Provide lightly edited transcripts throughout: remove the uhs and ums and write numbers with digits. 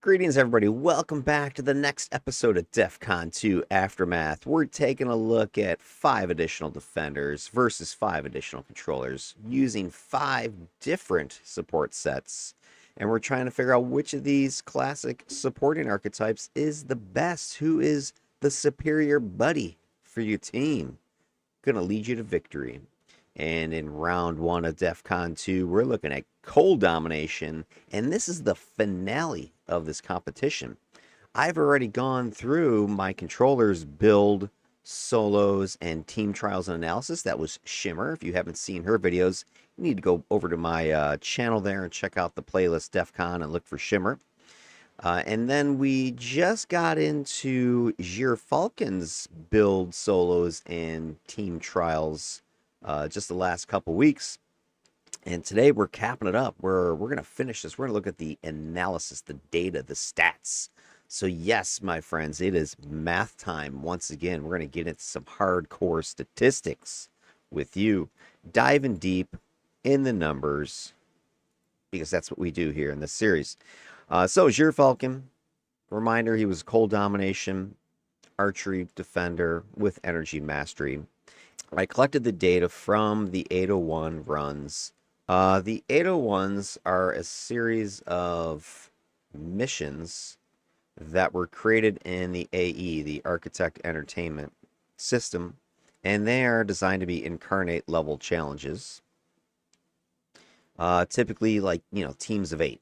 Greetings, everybody. Welcome back to the next episode of DEFCON 2 Aftermath. We're taking a look at 5 additional defenders versus 5 additional controllers using 5 different support sets. And we're trying to figure out which of these classic supporting archetypes is the best, who is the superior buddy for your team. Gonna lead you to victory. And in round 1 of DEFCON 2, we're looking at cold domination, and this is the finale of this competition. I've already gone through my controllers build, solos, and team trials and analysis. That was Shimmer. If you haven't seen her videos, you need to go over to my channel there and check out the playlist DEFCON and look for Shimmer. And then we just got into Gyr Falcon's build, solos, and team trials just the last couple weeks. And today we're capping it up. We're going to finish this. We're going to look at the analysis, the data, the stats. So yes, my friends, it is math time. Once again, we're going to get into some hardcore statistics with you, diving deep in the numbers, because that's what we do here in this series. So Gyr Falcon, reminder, he was cold domination, archery defender with energy mastery. I collected the data from the 801 runs. The 801s are a series of missions that were created in the AE, the Architect Entertainment system, and they are designed to be incarnate level challenges. Typically, like, teams of 8.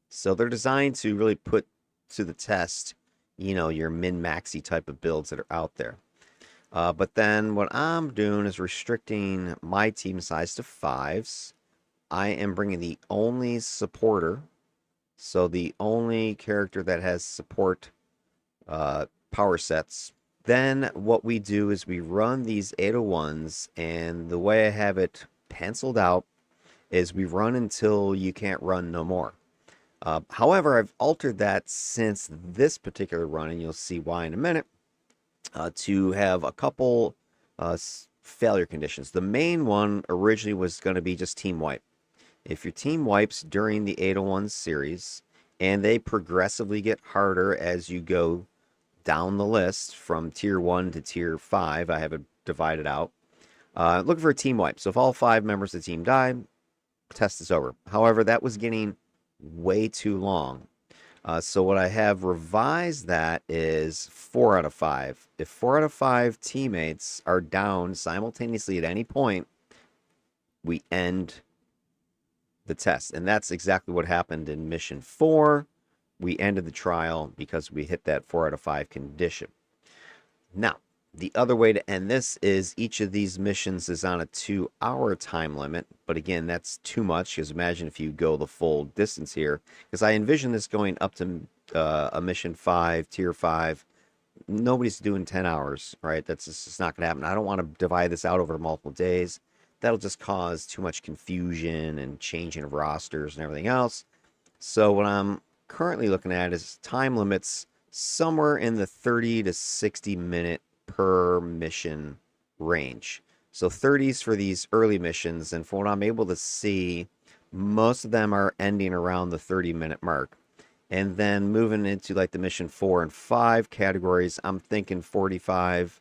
So they're designed to really put to the test, your min-maxy type of builds that are out there. But then what I'm doing is restricting my team size to 5s. I am bringing the only supporter, so the only character that has support power sets. Then what we do is we run these 801s, and the way I have it penciled out is we run until you can't run no more. However, I've altered that since this particular run, and you'll see why in a minute. To have a couple failure conditions. The main one originally was going to be just team wipe. If your team wipes during the 801 series, and they progressively get harder as you go down the list from tier 1 to tier 5, I have it divided out. Looking for a team wipe. So if all 5 members of the team die, test is over. However, that was getting way too long. So what I have revised that is 4 out of 5. If 4 out of 5 teammates are down simultaneously at any point, we end the test. And that's exactly what happened in mission 4. We ended the trial because we hit that 4 out of 5 condition. Now, the other way to end this is each of these missions is on a 2-hour time limit. But again, that's too much, because imagine if you go the full distance here. Because I envision this going up to a mission 5, tier 5. Nobody's doing 10 hours, right? That's just not going to happen. I don't want to divide this out over multiple days. That'll just cause too much confusion and changing of rosters and everything else. So what I'm currently looking at is time limits somewhere in the 30 to 60 minute per mission range. So 30s for these early missions, and from what I'm able to see, most of them are ending around the 30-minute mark. And then moving into like the mission 4 and 5 categories, I'm thinking 45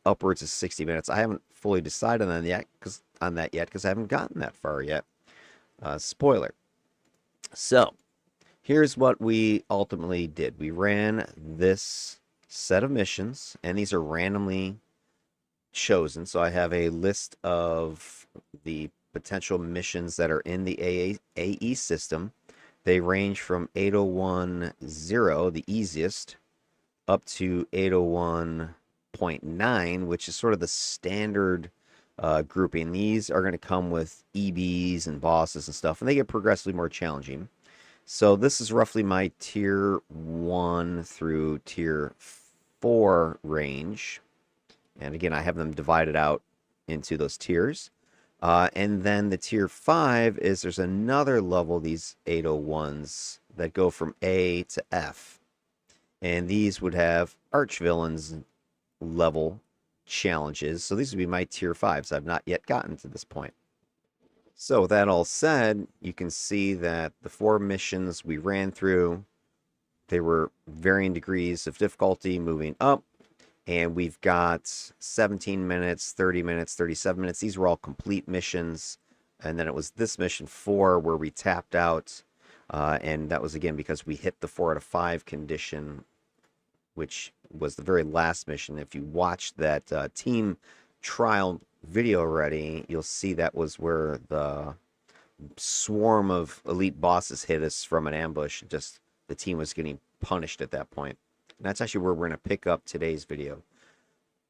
upwards of 60 minutes. I haven't fully decided on that yet because I haven't gotten that far yet. Spoiler. So here's what we ultimately did. We ran this set of missions, and these are randomly chosen. So I have a list of the potential missions that are in the AE system. They range from 801.0, the easiest, up to 801.9, which is sort of the standard grouping. These are going to come with EBs and bosses and stuff, and they get progressively more challenging. So this is roughly my tier 1 through tier 4 range. And again, I have them divided out into those tiers. And then the tier 5 is there's another level, these 801s, that go from A to F. And these would have archvillains level challenges. So these would be my tier 5s. I've not yet gotten to this point. So with that all said, you can see that the 4 missions we ran through They were varying degrees of difficulty moving up. And we've got 17 minutes, 30 minutes, 37 minutes. These were all complete missions. And then it was this mission 4 where we tapped out. And that was, again, because we hit the 4 out of 5 condition, which was the very last mission. If you watched that team trial video already, you'll see that was where the swarm of elite bosses hit us from an ambush. Just the team was getting punished at that point. And that's actually where we're going to pick up today's video.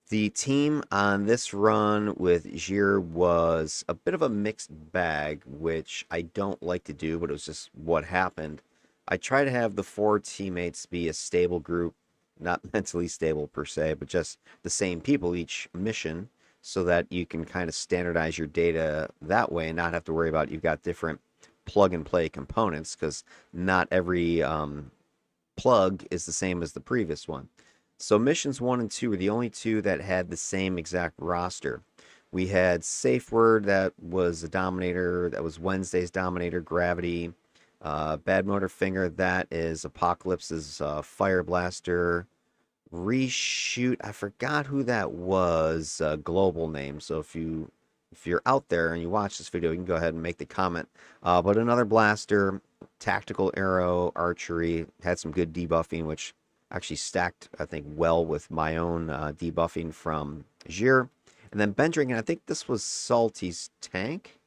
The team on this run with Gyr was a bit of a mixed bag, which I don't like to do, but it was just what happened. I try to have the 4 teammates be a stable group, not mentally stable per se, but just the same people each mission, so that you can kind of standardize your data that way and not have to worry about you've got different plug and play components, because not every plug is the same as the previous one. So missions 1 and 2 were the only 2 that had the same exact roster. We had Safe Word, that was a Dominator, that was Wednesday's Dominator, Gravity. Bad Motor Finger, that is Apocalypse's Fire Blaster. Reshoot, I forgot who that was, global name. So if you're out there and you watch this video, you can go ahead and make the comment. But another blaster, Tactical Arrow, Archery, had some good debuffing, which actually stacked, I think, well with my own debuffing from Gyr. And then Bendring, and I think this was Salty's tank.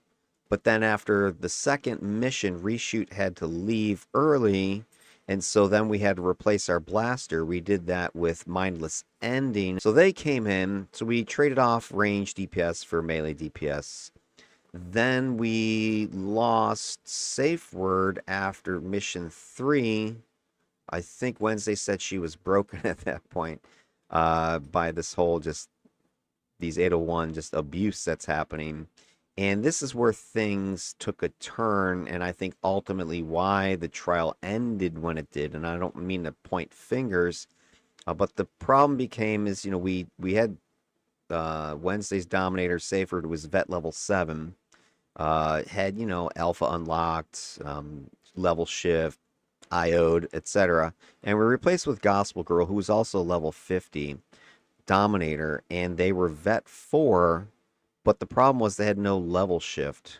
But then after the second mission, Reshoot had to leave early, and so then we had to replace our blaster. We did that with Mindless Ending. So they came in, so we traded off range DPS for melee DPS. Then we lost Safe Word after mission 3. I think Wednesday said she was broken at that point by this whole just these 801 just abuse that's happening. And this is where things took a turn, and I think ultimately why the trial ended when it did. And I don't mean to point fingers, but the problem became is, we had Wednesday's Dominator, Safer, was vet level 7, had, alpha unlocked, level shift, IO'd, etc. And we replaced with Gospel Girl, who was also level 50 Dominator, and they were vet 4, but the problem was they had no level shift.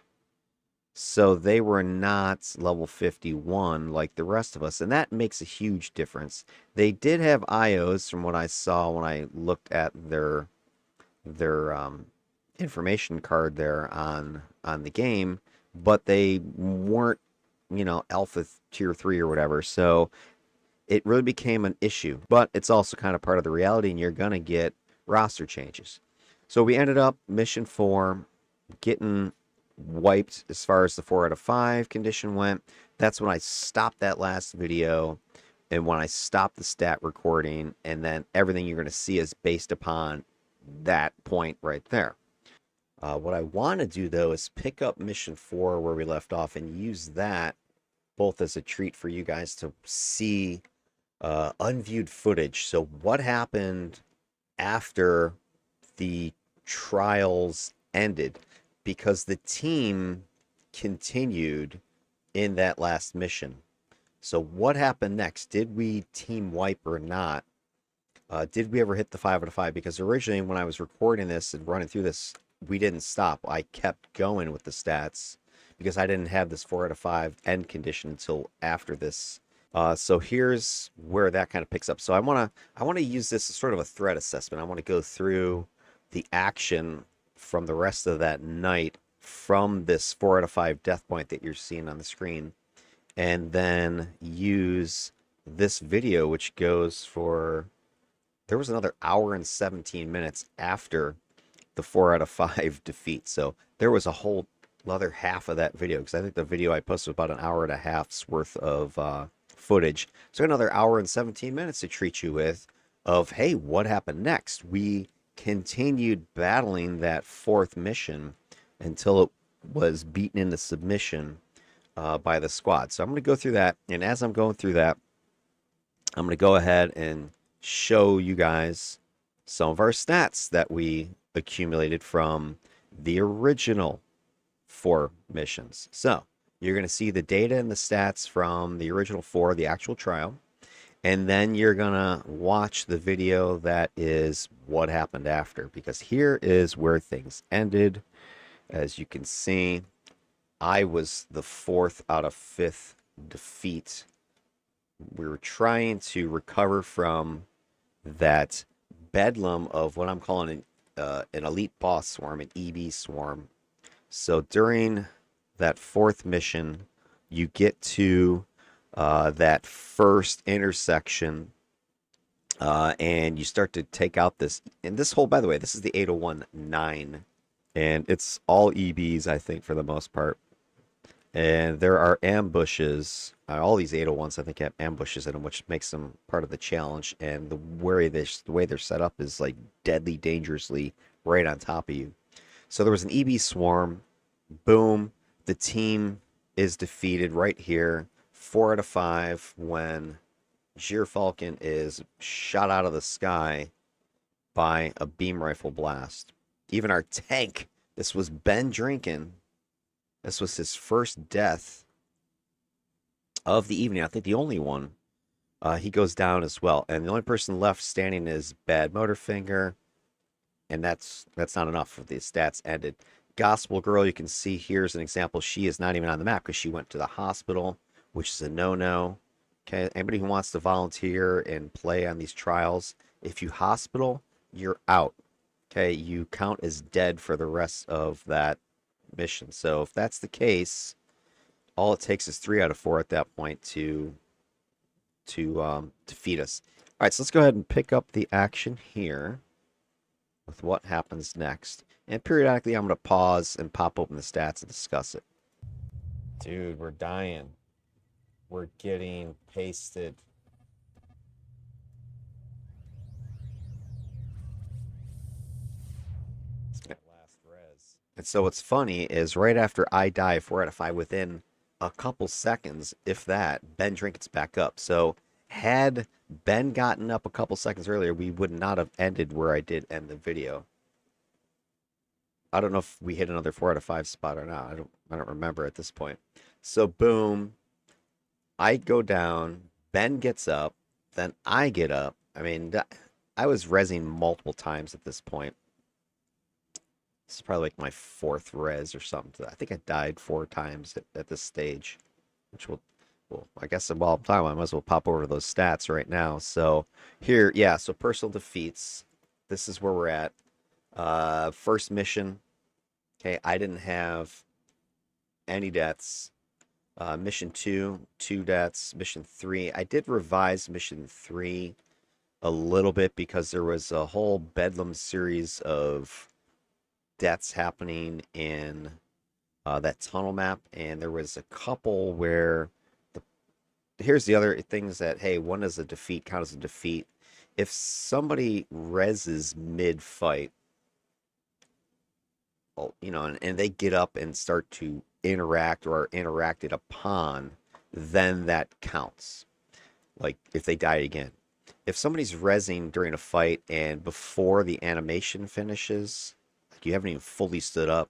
So they were not level 51 like the rest of us, and that makes a huge difference. They did have IOs from what I saw when I looked at their information card there on the game, but they weren't, alpha tier 3 or whatever. So it really became an issue, but it's also kind of part of the reality, and you're going to get roster changes. So we ended up mission 4 getting wiped as far as the 4 out of 5 condition went. That's when I stopped that last video, and when I stopped the stat recording, and then everything you're going to see is based upon that point right there. What I want to do, though, is pick up mission 4 where we left off and use that both as a treat for you guys to see unviewed footage. So what happened after the trials ended, because the team continued in that last mission. So what happened next? Did we team wipe or not? Did we ever hit the 5 out of 5? Because originally when I was recording this and running through this, we didn't stop. I kept going with the stats because I didn't have this 4 out of 5 end condition until after this. So here's where that kind of picks up. So I want to use this as sort of a threat assessment. I want to go through the action from the rest of that night from this 4 out of 5 death point that you're seeing on the screen, and then use this video, which goes for, there was another hour and 17 minutes after the 4 out of 5 defeat. So there was a whole other half of that video, because I think the video I posted was about an hour and a half's worth of footage. So another hour and 17 minutes to treat you with of, hey, what happened next? We continued battling that 4th mission until it was beaten into submission by the squad. So I'm going to go through that, and as I'm going through that, I'm going to go ahead and show you guys some of our stats that we accumulated from the original 4 missions. So you're going to see the data and the stats from the original 4, the actual trial. And then you're gonna watch the video that is what happened after, because here is where things ended. As you can see, I was the fourth out of fifth defeat. We were trying to recover from that bedlam of what I'm calling an elite boss swarm, an EB swarm. So during that fourth mission, you get to that first intersection, and you start to take out this. And this whole, by the way, this is the 801-9, and it's all EBs, I think, for the most part. And there are ambushes. All these 801s, I think, have ambushes in them, which makes them part of the challenge. And the way they're set up is like deadly dangerously right on top of you. So there was an EB swarm. Boom. The team is defeated right here. 4 out of 5 when Gyr Falcon is shot out of the sky by a beam rifle blast. Even our tank, this was Ben drinking. This was his first death of the evening. I think the only one. He goes down as well. And the only person left standing is Bad Motorfinger. And that's not enough. The stats ended. Gospel Girl, you can see here's an example. She is not even on the map because she went to the hospital, which is a no-no. Okay, anybody who wants to volunteer and play on these trials, if you hospital, you're out. Okay, you count as dead for the rest of that mission. So if that's the case, all it takes is 3 out of 4 at that point to defeat us. All right, so let's go ahead and pick up the action here with what happens next. And periodically, I'm going to pause and pop open the stats and discuss it. Dude, we're dying. We're getting pasted. Last res. And so what's funny is right after I die 4 out of 5, within a couple seconds, if that, Ben Drinkets back up. So had Ben gotten up a couple seconds earlier, we would not have ended where I did end the video. I don't know if we hit another 4 out of 5 spot or not. I don't remember at this point. So boom, I go down, Ben gets up, then I get up. I mean, I was rezzing multiple times at this point. This is probably like my 4th res or something. I think I died 4 times at this stage, which will, well, I guess while I'm talking, I might as well pop over to those stats right now. So here, yeah, so personal defeats. This is where we're at. First mission. Okay, I didn't have any deaths. Mission 2, 2 deaths. Mission 3, I did revise mission 3 a little bit because there was a whole bedlam series of deaths happening in that tunnel map, and there was a couple where here's the other things that, hey, one is a defeat, count as a defeat. If somebody reses mid-fight, you know, and they get up and start to interact or are interacted upon, then that counts. Like if they die again. If somebody's resing during a fight and before the animation finishes, like you haven't even fully stood up,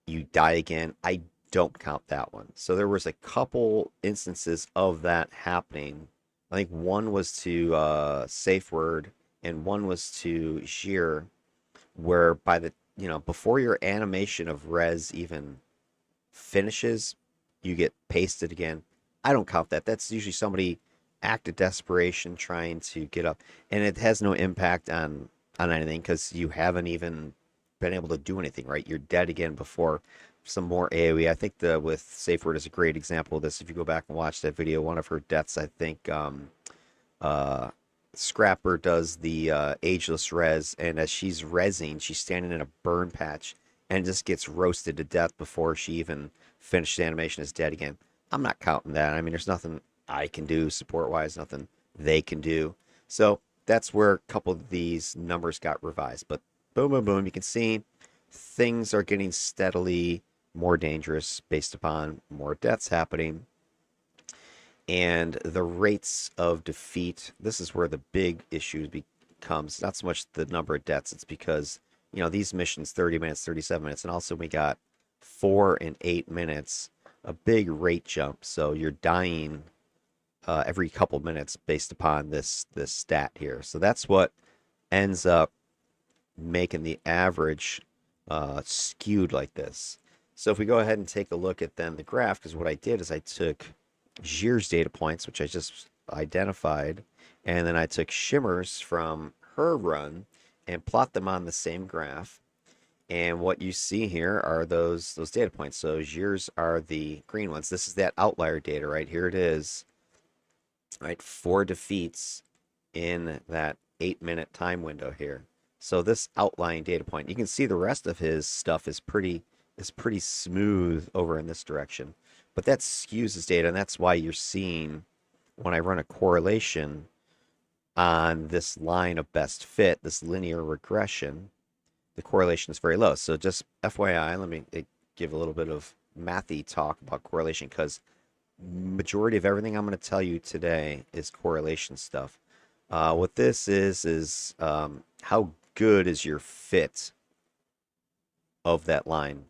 you die again, I don't count that one. So there was a couple instances of that happening. I think one was to Safe Word and one was to Gyr, where by the, you know, before your animation of res even finishes, you get pasted again. I don't count that. That's usually somebody act of desperation trying to get up, and it has no impact on anything because you haven't even been able to do anything, right? You're dead again before some more AoE. I think with Safe Word is a great example of this. If you go back and watch that video, one of her deaths, I think Scrapper does the ageless res, and as she's resing, she's standing in a burn patch and just gets roasted to death before she even finished the animation, is dead again. I'm not counting that. I mean, there's nothing I can do support-wise, nothing they can do. So that's where a couple of these numbers got revised. But boom, boom, boom, you can see things are getting steadily more dangerous based upon more deaths happening. And the rates of defeat, this is where the big issue becomes not so much the number of deaths, it's because, you know, these missions 30 minutes, 37 minutes, and also we got 4 and 8 minutes, a big rate jump. So you're dying every couple minutes based upon this stat here. So that's what ends up making the average skewed like this. So if we go ahead and take a look at then the graph, because what I did is I took Gyr's data points, which I just identified, and then I took Shimmer's from her run and plot them on the same graph. And what you see here are those data points. So Gyr's are the green ones. This is that outlier data, right? Here it is, right? 4 defeats in that 8-minute time window here. So this outlying data point, you can see the rest of his stuff is pretty smooth over in this direction. But that skews his data, and that's why you're seeing when I run a correlation on this line of best fit, this linear regression, the correlation is very low. So just FYI, let me give a little bit of mathy talk about correlation, because majority of everything I'm going to tell you today is correlation stuff. What this is how good is your fit of that line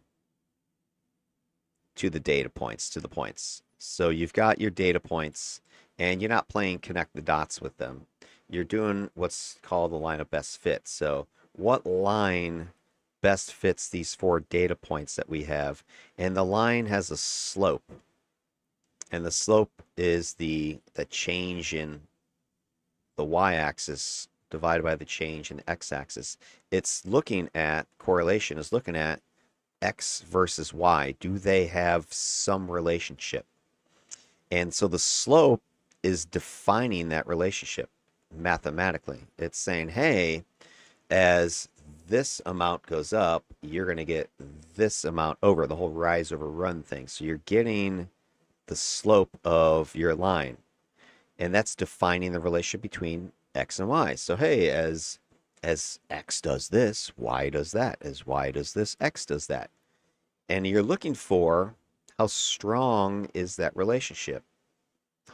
to the data points, to the points. So you've got your data points, and you're not playing connect the dots with them. You're doing what's called the line of best fit. So what line best fits these 4 data points that we have? And the line has a slope. And the slope is the change in the y-axis divided by the change in the x-axis. It's looking at, correlation is looking at x versus y. Do they have some relationship? And so the slope is defining that relationship mathematically. It's saying, hey, as this amount goes up, you're going to get this amount over, the whole rise over run thing. So you're getting the slope of your line. And that's defining the relationship between x and y. So hey, as x does this, y does that. As y does this, x does that. And you're looking for how strong is that relationship?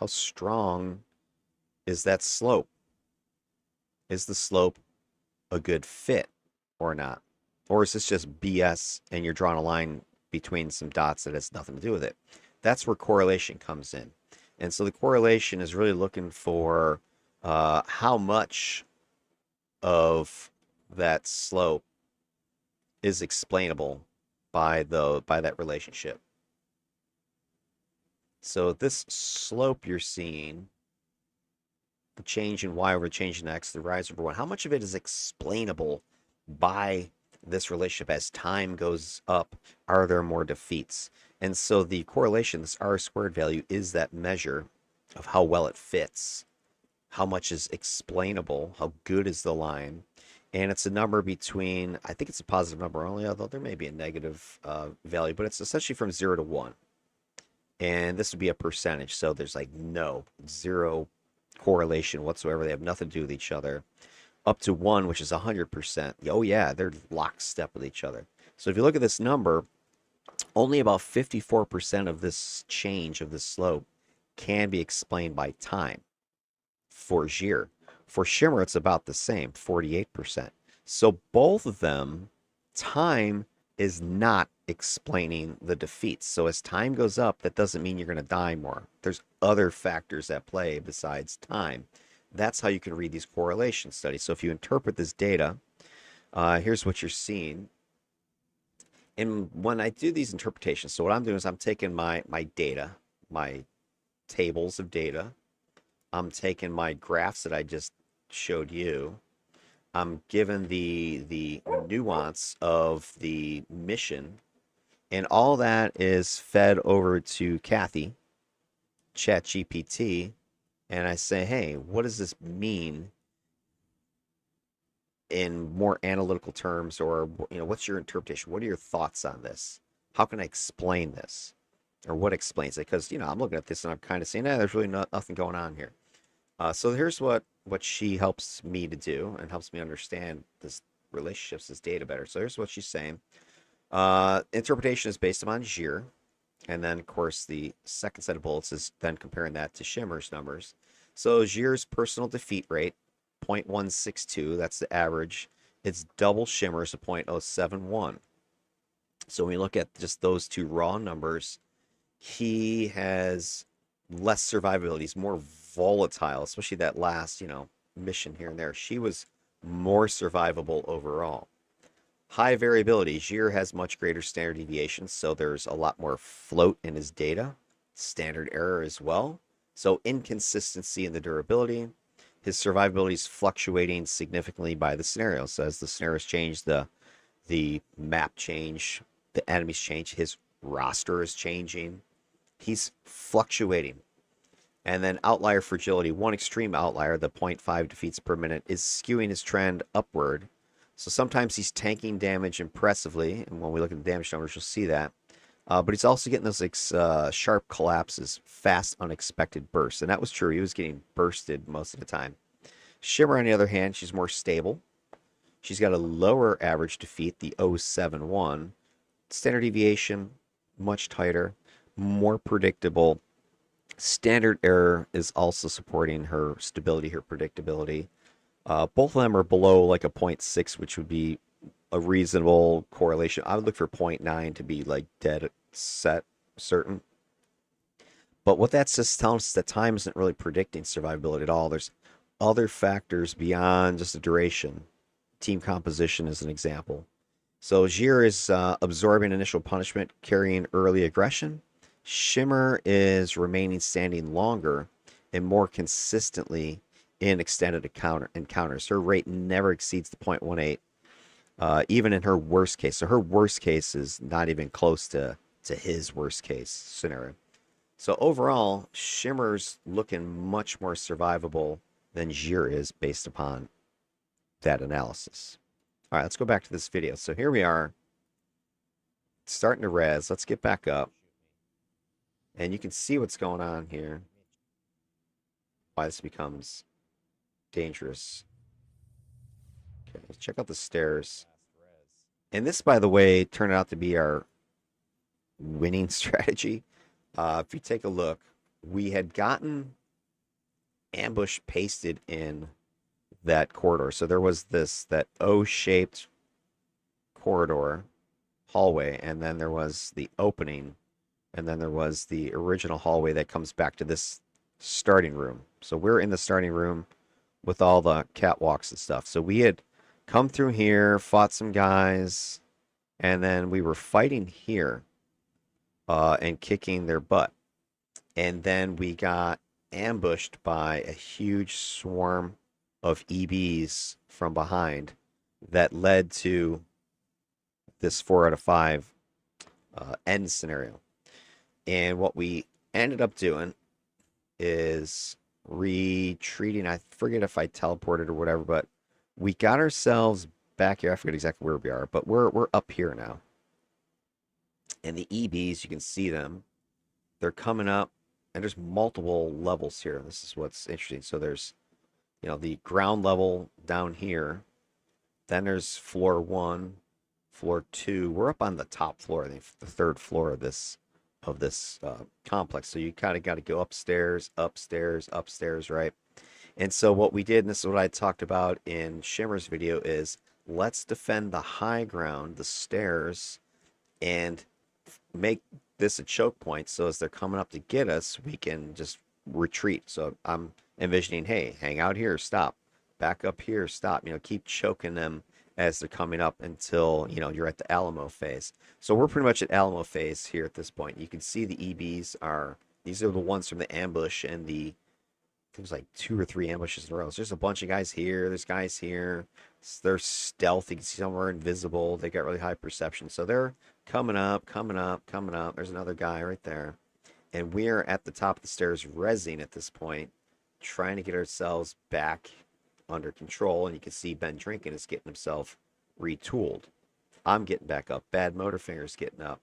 How strong is that slope? Is the slope a good fit or not? Or is this just BS and you're drawing a line between some dots that has nothing to do with it? That's where correlation comes in. And so the correlation is really looking for how much of that slope is explainable by that relationship. So this slope you're seeing, the change in y over the change in x, the rise over 1, how much of it is explainable by this relationship? As time goes up, are there more defeats? And so the correlation, this r squared value, is that measure of how well it fits, how much is explainable, how good is the line. And it's a number between, I think it's a positive number only, although there may be a negative value, but it's essentially from 0 to 1. And this would be a percentage. So there's like zero correlation whatsoever. They have nothing to do with each other. Up to 1, which is 100%. Oh yeah, they're lockstep with each other. So if you look at this number, only about 54% of this change of the slope can be explained by time for Gyr. For Shimmer, it's about the same, 48%. So both of them, time is not explaining the defeats. So as time goes up, that doesn't mean you're going to die more. There's other factors at play besides time. That's how you can read these correlation studies. So if you interpret this data, here's what you're seeing. And when I do these interpretations, so what I'm doing is I'm taking my data, my tables of data. I'm taking my graphs that I just showed you. I'm given the nuance of the mission, and all that is fed over to Kathy, ChatGPT, and I say, hey, what does this mean in more analytical terms? Or, what's your interpretation? What are your thoughts on this? How can I explain this? Or what explains it? Because, I'm looking at this and I'm kind of saying, there's really nothing going on here. So here's what she helps me to do and helps me understand this relationships, this data better. So here's what she's saying. Interpretation is based upon Gyr. And then, of course, the second set of bullets is then comparing that to Shimmer's numbers. So Gyr's personal defeat rate, 0.162. That's the average. It's double Shimmer's at 0.071. So when we look at just those two raw numbers, he has less survivability. He's more volatile, especially that last, mission here and there. She was more survivable overall. High variability. Gyr has much greater standard deviations, so there's a lot more float in his data. Standard error as well. So inconsistency in the durability. His survivability is fluctuating significantly by the scenario. So as the scenarios change, the map change, the enemies change, his roster is changing. He's fluctuating. And then outlier fragility, one extreme outlier, the zero point 0.5 defeats per minute, is skewing his trend upward. So sometimes he's tanking damage impressively, and when we look at the damage numbers, you'll see that. But he's also getting those sharp collapses, fast, unexpected bursts. And that was true. He was getting bursted most of the time. Shimmer, on the other hand, she's more stable. She's got a lower average defeat, the 071. Standard deviation, much tighter, more predictable. Standard error is also supporting her stability, her predictability. Both of them are below like a zero point 0.6, which would be a reasonable correlation. I would look for 0.9 to be like dead set certain. But what that's just telling us is that time isn't really predicting survivability at all. There's other factors beyond just the duration. Team composition is an example. So Gyr is absorbing initial punishment, carrying early aggression. Shimmer is remaining standing longer and more consistently in extended encounters. Her rate never exceeds the 0.18, even in her worst case. So her worst case is not even close to his worst case scenario. So overall, Shimmer's looking much more survivable than Gyr is based upon that analysis. All right, let's go back to this video. So here we are, starting to res. Let's get back up. And you can see what's going on here. Why this becomes dangerous. Okay, let's check out the stairs. And this, by the way, turned out to be our winning strategy. If you take a look, we had gotten ambush pasted in that corridor. So there was that O-shaped corridor hallway, and then there was the opening, and then there was the original hallway that comes back to this starting room. So we're in the starting room with all the catwalks and stuff. So we had come through here, fought some guys, and then we were fighting here and kicking their butt. And then we got ambushed by a huge swarm of EBs from behind that led to this 4 out of 5 end scenario. And what we ended up doing is retreating. I forget if I teleported or whatever, but we got ourselves back here. I forget exactly where we are, but we're up here now. And the EBs, you can see them. They're coming up, and there's multiple levels here. This is what's interesting. So there's, the ground level down here. Then there's floor 1, floor 2. We're up on the top floor, I think, the 3rd floor of this complex. So you kind of got to go upstairs, upstairs, upstairs, right? And so what we did, and this is what I talked about in Shimmer's video, is let's defend the high ground, the stairs, and make this a choke point. So as they're coming up to get us, we can just retreat. So I'm envisioning, hey, hang out here, stop. Back up here, stop. Keep choking them as they're coming up until, you're at the Alamo phase. So we're pretty much at Alamo phase here at this point. You can see the EBs these are the ones from the ambush and there's like 2 or 3 ambushes in a row. So there's a bunch of guys here. There's guys here. They're stealth. You can see some are invisible. They got really high perception. So they're coming up, coming up, coming up. There's another guy right there. And we're at the top of the stairs rezzing at this point, trying to get ourselves back under control. And you can see Ben Drinkin is getting himself retooled. I'm getting back up. Bad Motorfinger's getting up.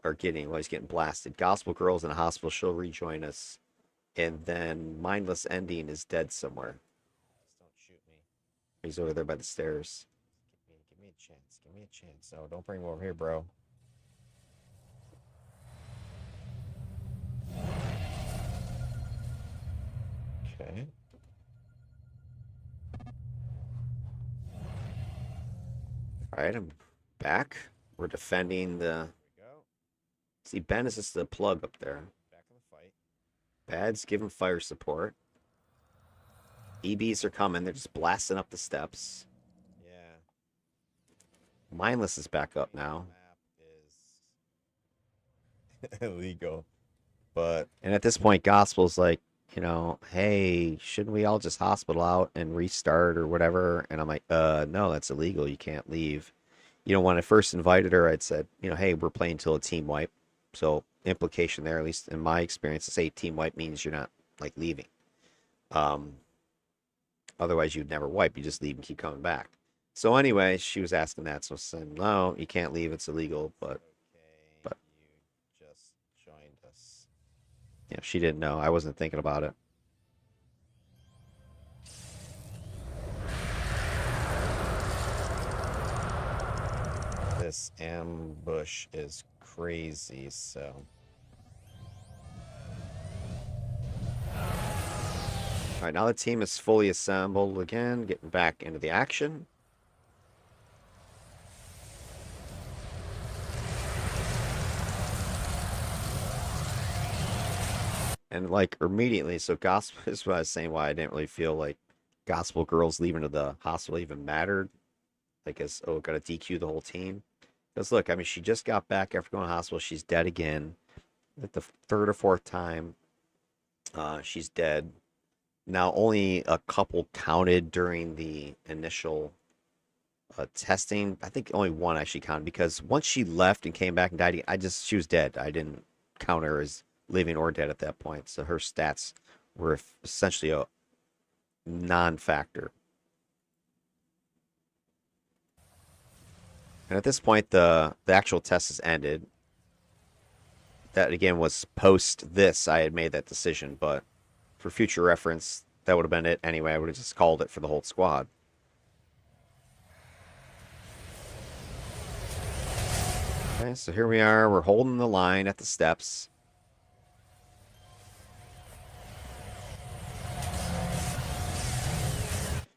He's getting blasted. Gospel Girl's in a hospital. She'll rejoin us. And then Mindless Ending is dead somewhere. Don't shoot me. He's over there by the stairs. Give me a chance. Give me a chance. No, don't bring him over here, bro. Okay. All right, I'm back. We're defending the. Here we go. See, Ben is just the plug up there. Back in the fight. Bad's giving fire support. EBs are coming. They're just blasting up the steps. Yeah. Mindless is back up Everything on now. the map is illegal. But And at this point, Gospel's like, hey, shouldn't we all just hospital out and restart or whatever? And I'm like, no, that's illegal. You can't leave. When I first invited her, I'd said, hey, we're playing till a team wipe. So implication there, at least in my experience, to say team wipe means you're not like leaving. Um, Otherwise, you'd never wipe. You just leave and keep coming back. So anyway, she was asking that. So I said, no, you can't leave. It's illegal. But okay, but you just joined us. she didn't know. I wasn't thinking about it. This ambush is crazy, so All right, now the team is fully assembled again, getting back into the action. And like immediately, so gospel is what I was saying why I didn't really feel like gospel girls leaving to the hospital even mattered. Like, as gotta DQ the whole team. Because look, I mean, she just got back after going to hospital. She's dead again. Like the third or fourth time, she's dead. Now, only a couple counted during the initial testing. I think only one actually counted because once she left and came back and died, she was dead. I didn't count her as living or dead at that point. So her stats were essentially a non-factor. And at this point, the actual test has ended. That again was post this. I had made that decision, but for future reference, that would have been it anyway. I would have just called it for the whole squad. Okay, so here we are. We're holding the line at the steps.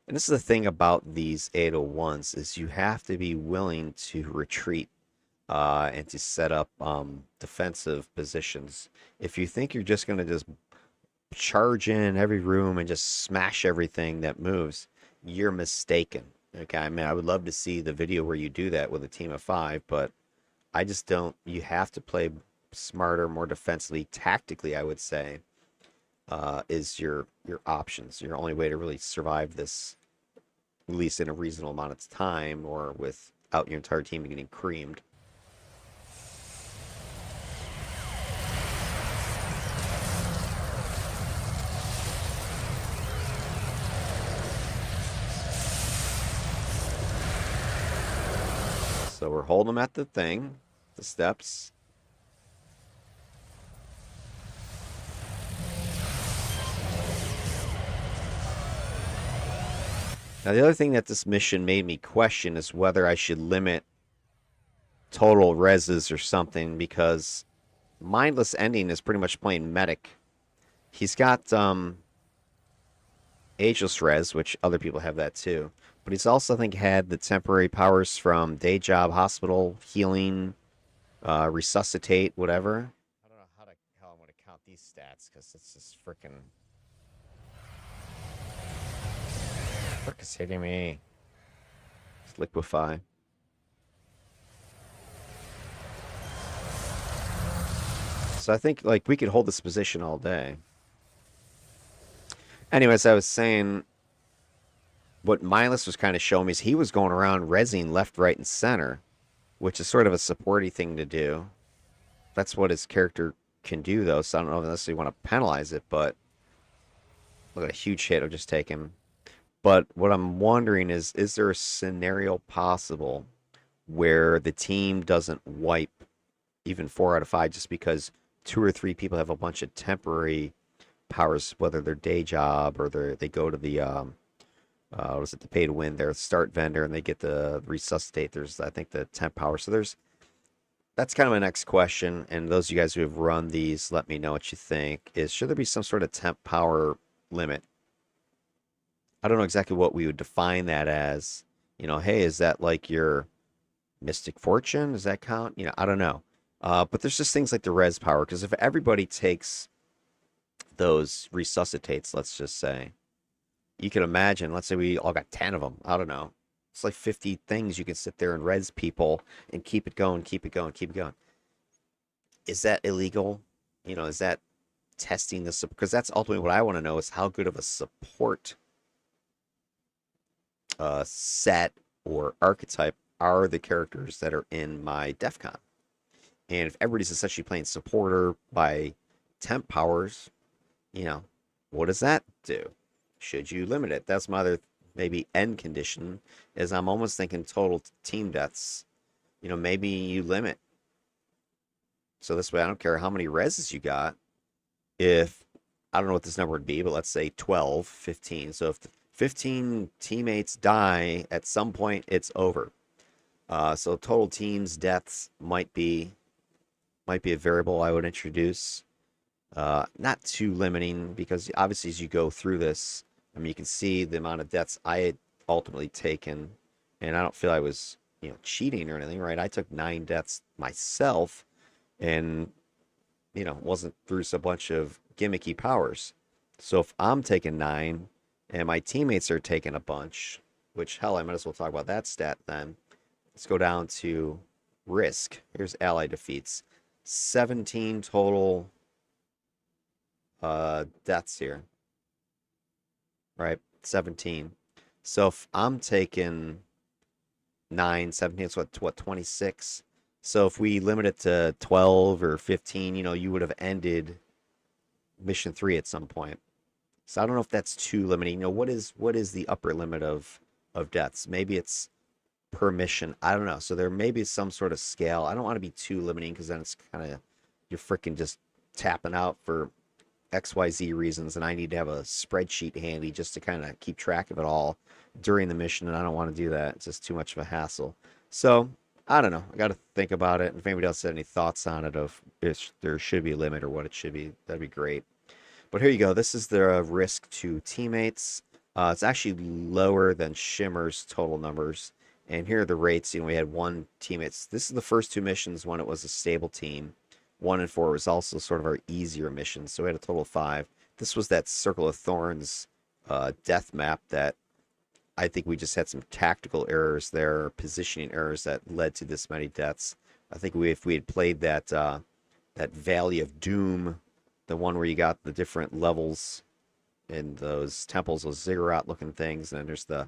And this is the thing about these 801s is you have to be willing to retreat and to set up defensive positions. If you think you're just going to just charge in every room and just smash everything that moves, you're mistaken. Okay, I mean, I would love to see the video where you do that with a team of 5, but I just don't. You have to play smarter, more defensively, tactically. I would say is your options. Your only way to really survive this, at least in a reasonable amount of time, or without your entire team getting creamed. So we're holding them at the thing, the steps. Now, the other thing that this mission made me question is whether I should limit total reses or something, because Mindless Ending is pretty much playing medic. He's got Ageless Res, which other people have that too. But he's also, I think, had the temporary powers from Day Job, Hospital, Healing, Resuscitate, whatever. I don't know how I'm gonna count these stats because it's just freaking. Frick is hitting me. Liquefy. So I think like we could hold this position all day. Anyways, I was saying what Milas was kind of showing me is he was going around rezzing left, right, and center, which is sort of a supporty thing to do. That's what his character can do, though. So I don't know unless you want to penalize it, but look at a huge hit I'll just take him. But what I'm wondering is there a scenario possible where the team doesn't wipe even 4 out of 5 just because 2 or 3 people have a bunch of temporary powers, whether they're day job or they go to the what is it, the pay to win, their start vendor, and they get the resuscitate. There's, I think, the temp power. So that's kind of my next question. And those of you guys who have run these, let me know what you think. Is should there be some sort of temp power limit? I don't know exactly what we would define that as. Hey, is that like your Mystic Fortune? Does that count? I don't know. But there's just things like the res power, because if everybody takes those resuscitates, let's just say. You can imagine, let's say we all got 10 of them. I don't know. It's like 50 things you can sit there and res people and keep it going, keep it going, keep it going. Is that illegal? Is that testing the support? Because that's ultimately what I want to know is how good of a support set or archetype are the characters that are in my DEFCON. And if everybody's essentially playing supporter by temp powers, you know, what does that do? Should you limit it? That's my other maybe end condition is I'm almost thinking total team deaths. Maybe you limit. So this way I don't care how many reses you got. If I don't know what this number would be, but let's say 12, 15. So if 15 teammates die at some point, it's over. So total teams deaths might be a variable I would introduce. Not too limiting because obviously as you go through this, I mean you can see the amount of deaths I had ultimately taken, and I don't feel I was cheating or anything, right? I took 9 deaths myself, and wasn't through a bunch of gimmicky powers. So if I'm taking 9 and my teammates are taking a bunch, which hell I might as well talk about that stat then. Let's go down to risk. Here's ally defeats. 17 total deaths here. Right? 17. So if I'm taking 9, 17, it's what 26. So if we limit it to 12 or 15, you would have ended mission 3 at some point. So I don't know if that's too limiting. What is the upper limit of deaths? Maybe it's per mission. I don't know. So there may be some sort of scale. I don't want to be too limiting because then it's kind of you're freaking just tapping out for XYZ reasons, and I need to have a spreadsheet handy just to kind of keep track of it all during the mission, and I don't want to do that. It's just too much of a hassle. So I don't know. I got to think about it. And if anybody else has any thoughts on it of if there should be a limit or what it should be, that'd be great. But here you go. This is the risk to teammates. It's actually lower than Shimmer's total numbers. And here are the rates. We had 1 teammates. This is the first 2 missions when it was a stable team. 1 and 4 was also sort of our easier missions. So we had a total of 5. This was that Circle of Thorns death map that I think we just had some tactical errors there, positioning errors that led to this many deaths. I think if we had played that Valley of Doom, the one where you got the different levels in those temples, those ziggurat looking things, and then there's the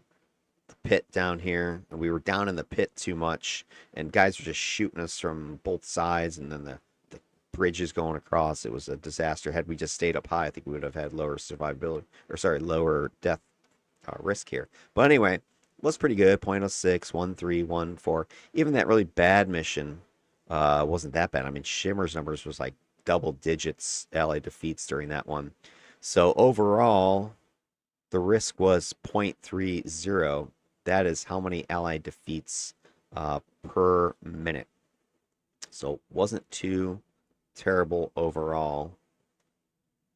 pit down here, and we were down in the pit too much, and guys were just shooting us from both sides, and then the bridges going across. It was a disaster. Had we just stayed up high, I think we would have had lower survivability, or sorry, lower death risk here. But anyway, was pretty good. 0.06, 1.3, 1.4. Even that really bad mission wasn't that bad. I mean, Shimmer's numbers was like double digits ally defeats during that one. So overall, the risk was 0.30. That is how many ally defeats per minute. So wasn't too terrible overall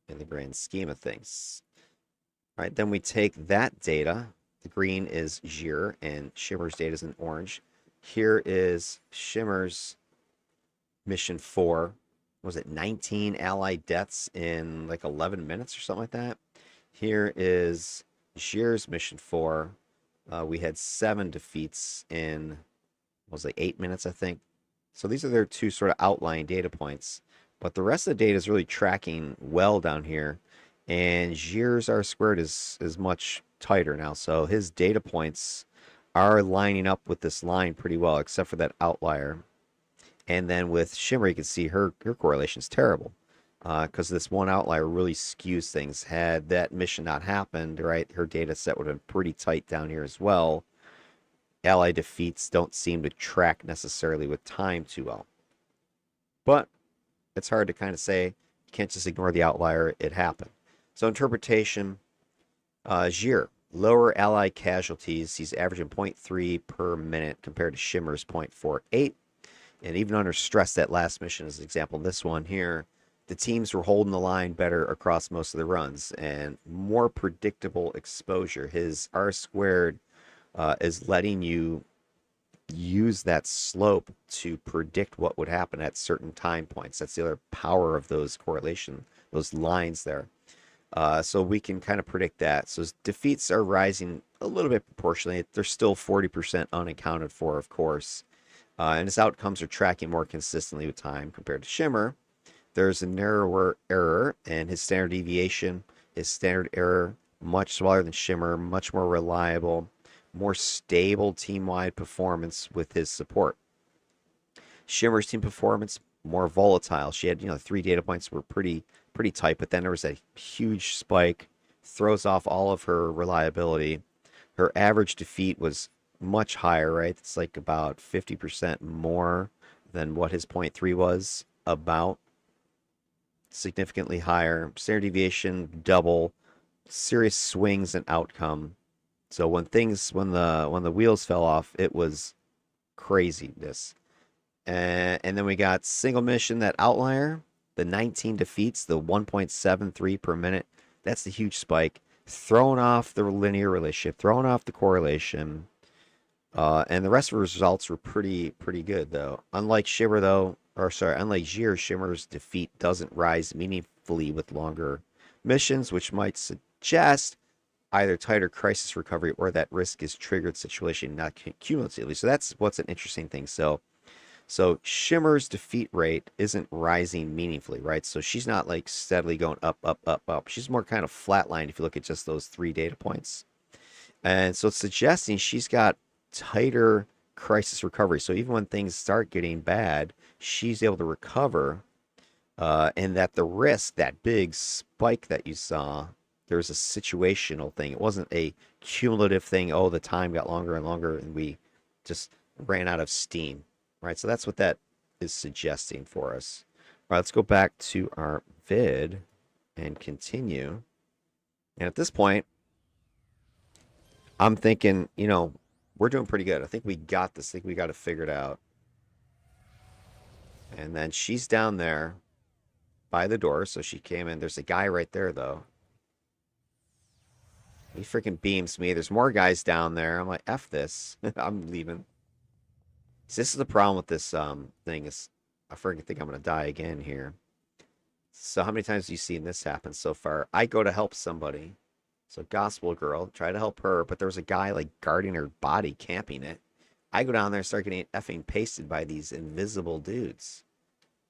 in the grand scheme of things. All right, then we take that data. The green is Gyr, and Shimmer's data is in orange. Here is Shimmer's mission 4. Was it 19 allied deaths in like 11 minutes or something like that? Here is Gyr's mission 4. We had 7 defeats in, what was it, 8 minutes, I think. So these are their 2 sort of outlying data points. But the rest of the data is really tracking well down here. And Gyr's R squared is much tighter now. So his data points are lining up with this line pretty well, except for that outlier. And then with Shimmer, you can see her correlation is terrible because this one outlier really skews things. Had that mission not happened, right, her data set would have been pretty tight down here as well. Ally defeats don't seem to track necessarily with time too well. But it's hard to kind of say. You can't just ignore the outlier. It happened. So interpretation, Gyr, lower ally casualties. He's averaging 0.3 per minute compared to Shimmer's 0.48. And even under stress, that last mission is an example. This one here, the teams were holding the line better across most of the runs and more predictable exposure. His R squared is letting you use that slope to predict what would happen at certain time points. That's the other power of those correlation those lines there. So we can kind of predict that. So his defeats are rising a little bit proportionally. They're still 40% unaccounted for, of course. And his outcomes are tracking more consistently with time compared to Shimmer. There's a narrower error, and his standard deviation, his standard error, much smaller than Shimmer, much more reliable, more stable team-wide performance with his support. Shimmer's team performance more volatile. She had, 3 data points were pretty tight, but then there was a huge spike, throws off all of her reliability. Her average defeat was much higher, right? It's like about 50% more than what his point 0.3 was, about significantly higher. Standard deviation double, serious swings in outcome. So when the wheels fell off, it was craziness. And then we got single mission, that outlier, the 19 defeats, the 1.73 per minute. That's the huge spike, throwing off the linear relationship, throwing off the correlation. And the rest of the results were pretty good though. Unlike Gyr, Shimmer's defeat doesn't rise meaningfully with longer missions, which might suggest either tighter crisis recovery or that risk is triggered situation, not cumulatively. So that's what's an interesting thing. So Shimmer's defeat rate isn't rising meaningfully, right? So she's not like steadily going up, up, up, up. She's more kind of flatlined if you look at just those 3 data points. And so it's suggesting she's got tighter crisis recovery. So even when things start getting bad, she's able to recover. And that the risk, that big spike that you saw, there was a situational thing. It wasn't a cumulative thing. Oh, the time got longer and longer and we just ran out of steam, right? So that's what that is suggesting for us. All right, let's go back to our vid and continue. And at this point, I'm thinking, we're doing pretty good. I think we got this. I think we got it figured out. And then she's down there by the door. So she came in. There's a guy right there, though. He freaking beams me. There's more guys down there. I'm like, F this. I'm leaving. So this is the problem with this thing is I freaking think I'm going to die again here. So how many times have you seen this happen so far? I go to help somebody. So Gospel Girl, try to help her, but there was a guy like guarding her body, camping it. I go down there and start getting effing pasted by these invisible dudes.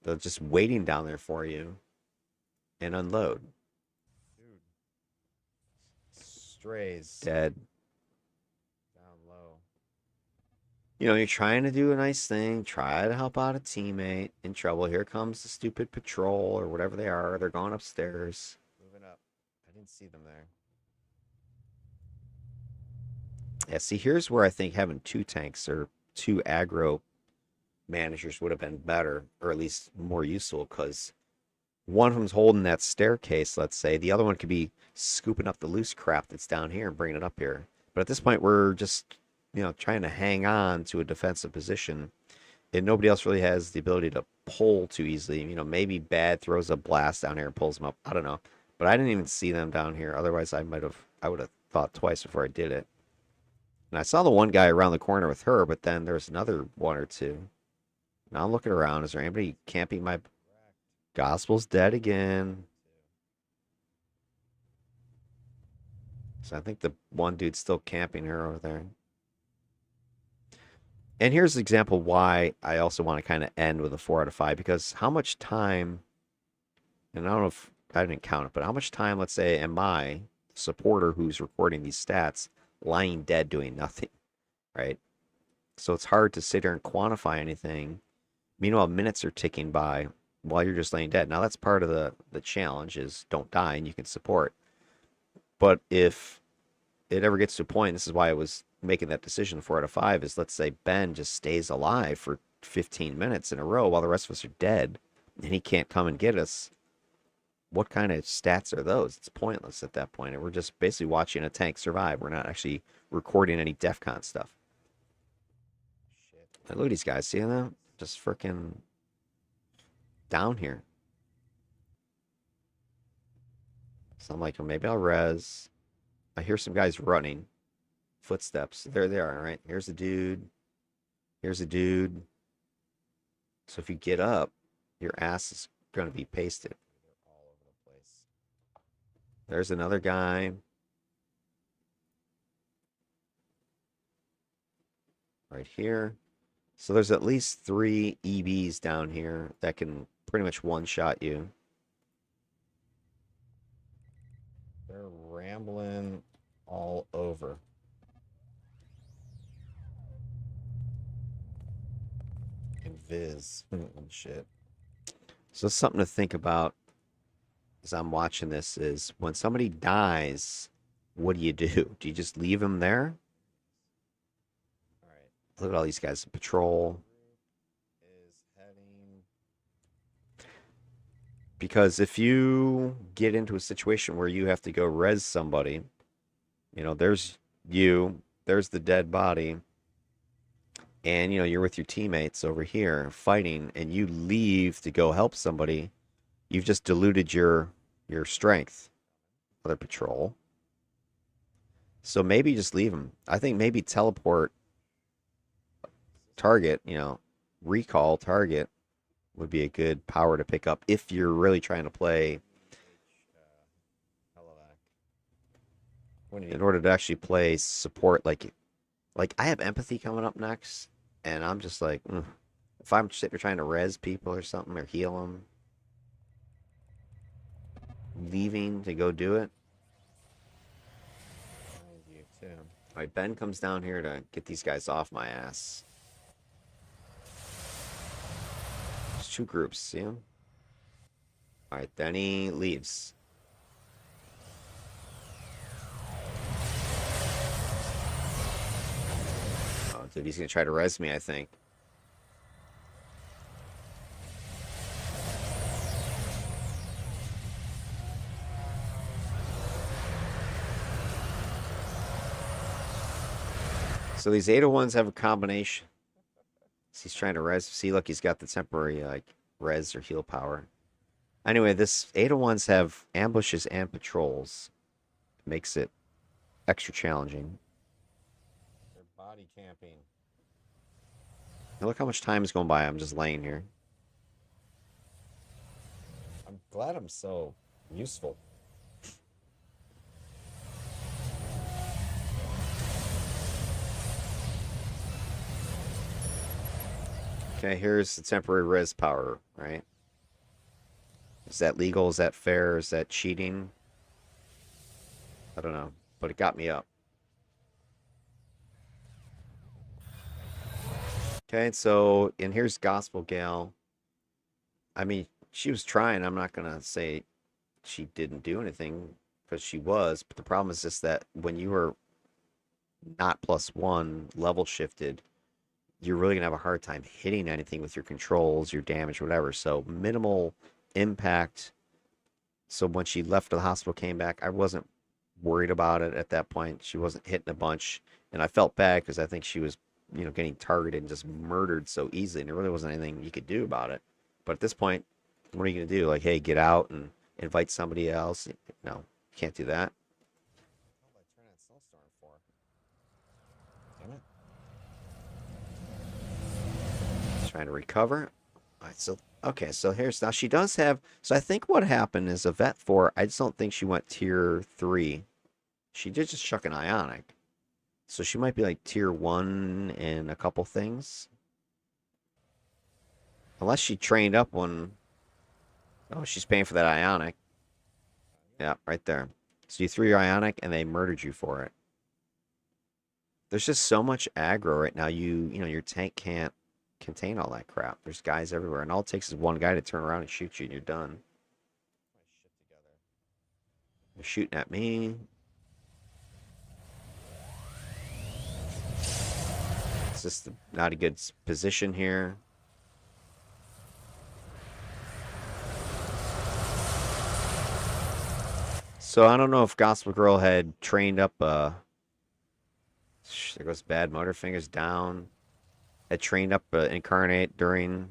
They're just waiting down there for you and unload. Dude. Strays. Dead. Down low. You're trying to do a nice thing, try to help out a teammate in trouble. Here comes the stupid patrol or whatever they are. They're going upstairs. Moving up. I didn't see them there. Yeah, see, here's where I think having 2 tanks or 2 aggro managers would have been better, or at least more useful, because one of them's holding that staircase, let's say. The other one could be scooping up the loose crap that's down here and bringing it up here. But at this point, we're just, trying to hang on to a defensive position, and nobody else really has the ability to pull too easily. Maybe Bad throws a blast down here and pulls them up. I don't know. But I didn't even see them down here. Otherwise, I would have thought twice before I did it. And I saw the one guy around the corner with her, but then there's another one or two. Now I'm looking around. Is there anybody camping my... Gospel's dead again. So I think the one dude's still camping her over there. And here's an example why I also want to kind of end with a 4 out of 5, because how much time, and I don't know if I didn't count it, but how much time, let's say, am I, the supporter who's recording these stats, lying dead doing nothing, right? So it's hard to sit here and quantify anything. Meanwhile, minutes are ticking by while you're just laying dead. Now that's part of the challenge is don't die and you can support. But if it ever gets to a point, this is why I was making that decision 4 out of 5, is let's say Ben just stays alive for 15 minutes in a row while the rest of us are dead and he can't come and get us. What kind of stats are those? It's pointless at that point. And we're just basically watching a tank survive. We're not actually recording any DEFCON stuff. Shit. And look at these guys. See them? Just freaking down here. So I'm like, well, maybe I'll res. I hear some guys running. Footsteps. There they are, right? Here's a dude. Here's a dude. So if you get up, your ass is going to be pasted. They're all over the place. There's another guy. Right here. So there's at least 3 EBs down here that can pretty much one-shot you. They're rambling all over. And Viz and shit. So something to think about as I'm watching this is when somebody dies, what do you do? Do you just leave them there? All right. Look at all these guys in patrol. Is heading. Because if you get into a situation where you have to go res somebody, there's you, there's the dead body, and you're with your teammates over here fighting, and you leave to go help somebody, you've just diluted your strength. Other patrol. So maybe just leave them. I think maybe teleport target, recall target would be a good power to pick up if you're really trying to play in order to actually play support. Like I have empathy coming up next, and I'm just like, if I'm sitting there trying to res people or something or heal them, leaving to go do it. You too. All right, Ben comes down here to get these guys off my ass. There's 2 groups, see him? All right, then he leaves. Oh, dude, he's gonna try to res me, I think. So these 801s have a combination. He's trying to res. See, look, he's got the temporary res or heal power. Anyway, this 801s have ambushes and patrols. Makes it extra challenging. They're body camping. Now look how much time is going by. I'm just laying here. I'm glad I'm so useful. Okay, here's the temporary res power, right? Is that legal? Is that fair? Is that cheating? I don't know, but it got me up. Okay, so, and here's Gospel Gal. I mean, she was trying. I'm not going to say she didn't do anything because she was, but the problem is just that when you are not +1 level shifted, you're really gonna have a hard time hitting anything with your controls, your damage, whatever. So minimal impact. So when she left the hospital, came back, I wasn't worried about it at that point. She wasn't hitting a bunch, and I felt bad because I think she was, getting targeted and just murdered so easily, and there really wasn't anything you could do about it. But at this point, what are you gonna do? Like, hey, get out and invite somebody else? No, you can't do that. What did I turn on Snowstorm for? Damn it. Trying to recover. All right, so okay, so here's now she does have. So I think what happened is a vet 4. I just don't think she went tier 3. She did just chuck an ionic, so she might be like tier 1 in a couple things, unless she trained up one. Oh, she's paying for that ionic. Yeah, right there. So you threw your ionic and they murdered you for it. There's just so much aggro right now. Your tank can't contain all that crap. There's guys everywhere, and all it takes is one guy to turn around and shoot you, and you're done. My shit together. They're shooting at me. It's just not a good position here. So I don't know if Gospel Girl had trained up. There goes Bad Motorfingers down. Had trained up Incarnate during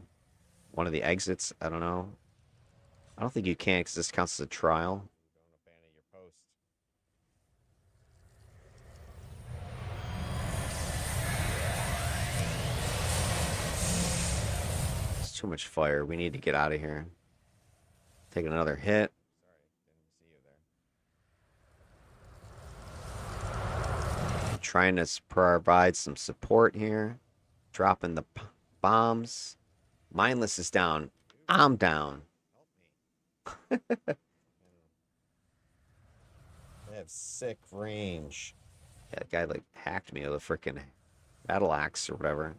one of the exits. I don't know. I don't think you can because this counts as a trial. Going to abandon your post. It's too much fire. We need to get out of here. Taking another hit. Sorry, didn't see you there. trying to provide some support here. Dropping the bombs. Mindless is down. I'm down. Help me. They have sick range. Yeah, the guy like hacked me with a freaking battle axe or whatever.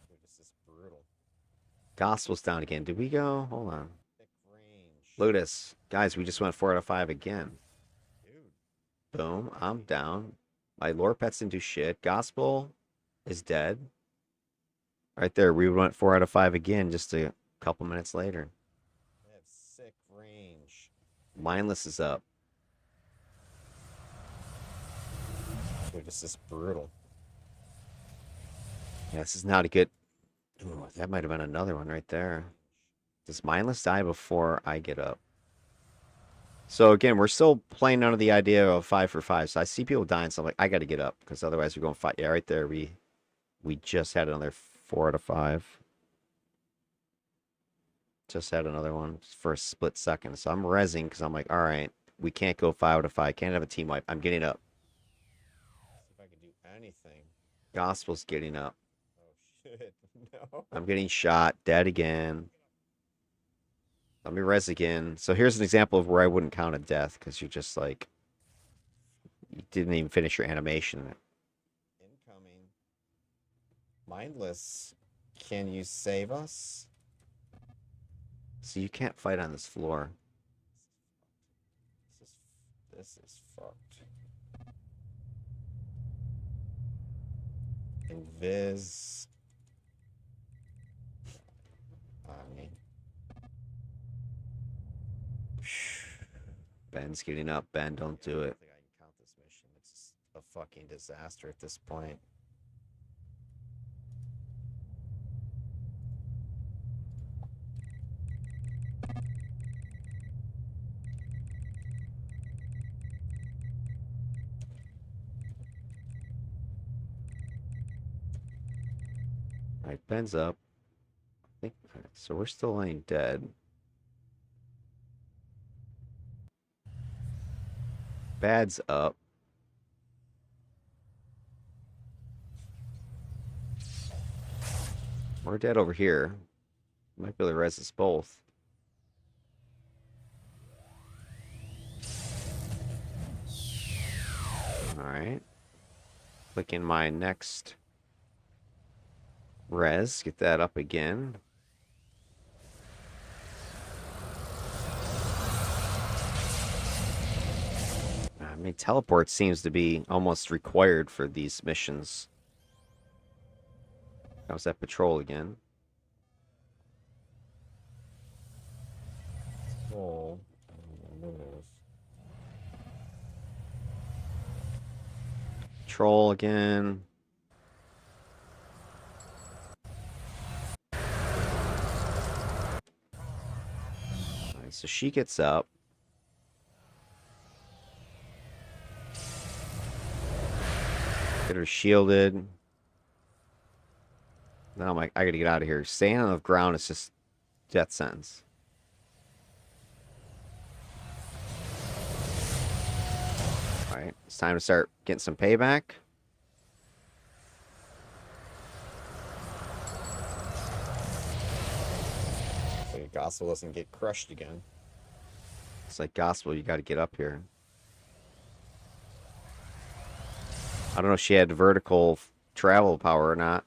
Dude, this is brutal. Gospel's down again. Did we go? Hold on. Sick range. Look at this. Guys, we just went 4 out of 5 again. Dude. Boom. I'm down. My lore pets didn't do shit. Gospel is dead. Right there. We went 4 out of 5 again just a couple minutes later. They have sick range. Mindless is up. Dude, this is brutal. Yeah, this is not a good. Ooh, that might have been another one right there. Does Mindless die before I get up? So again, we're still playing under the idea of 5 for 5. So I see people dying, so I'm like, I got to get up because otherwise we're going to fight. Yeah, right there. We just had another 4 out of 5. Just had another one for a split second. So I'm rezzing because I'm like, all right, we can't go 5 out of 5. Can't have a team wipe. I'm getting up. See if I can do anything. Gospel's getting up. Oh shit. No. I'm getting shot. Dead again. Let me res again. So here's an example of where I wouldn't count a death because you're just like, you didn't even finish your animation. Incoming. Mindless. Can you save us? So you can't fight on this floor. This is fucked. Invis. I mean, Ben's getting up. Ben, don't do I it. don't think I can count this mission. It's just a fucking disaster at this point. All right, Ben's up. I think so. We're still laying dead. Bad's up. We're dead over here. Might be able to res us both. All right. Click in my next res. Get that up again. I mean, teleport seems to be almost required for these missions. How's that patrol again? Oh. Troll again. Alright, so she gets up. Get her shielded. Then I'm like, I gotta get out of here. Staying on the ground is just death sentence. Alright, it's time to start getting some payback. So your gospel doesn't get crushed again. It's like gospel, you gotta get up here. I don't know if she had vertical travel power or not.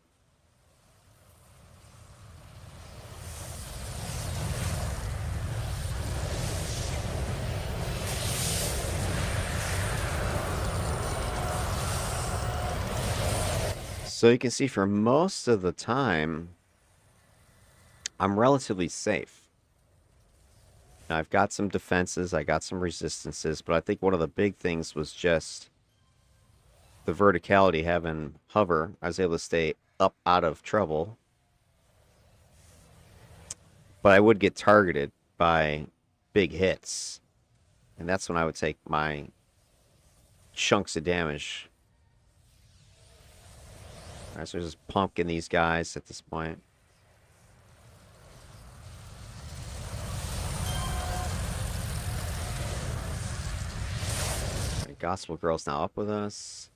So you can see for most of the time, I'm relatively safe. Now, I've got some defenses, I got some resistances, but I think one of the big things was just the verticality, having hover. I was able to stay up out of trouble. But I would get targeted by big hits. And that's when I would take my chunks of damage. Alright, so just pumpkin these guys at this point. Alright, Gospel Girl's now up with us.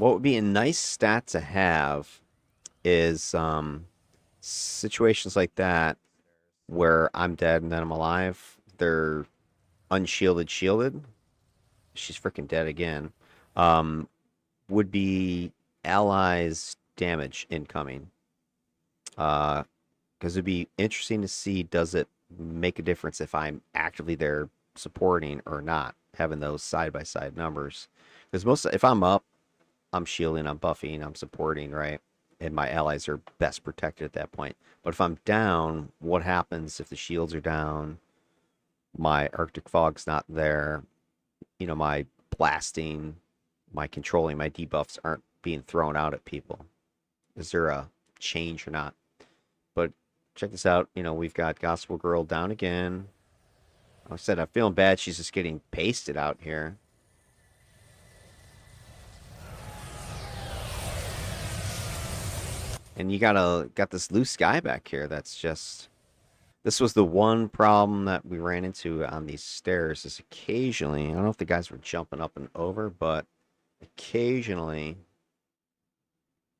What would be a nice stat to have is situations like that where I'm dead and then I'm alive. They're unshielded, shielded. She's freaking dead again. Um, would be allies damage incoming. Because it'd be interesting to see, does it make a difference if I'm actively there supporting or not, having those side by side numbers. Because most, if I'm up, I'm shielding, I'm buffing, I'm supporting, right? And my allies are best protected at that point. But if I'm down, what happens if the shields are down? My Arctic fog's not there. My blasting, my controlling, my debuffs aren't being thrown out at people. Is there a change or not? But check this out. We've got Gospel Girl down again. Like I said, I'm feeling bad. She's just getting pasted out here. And you got this loose guy back here that's just. This was the one problem that we ran into on these stairs is occasionally, I don't know if the guys were jumping up and over, but occasionally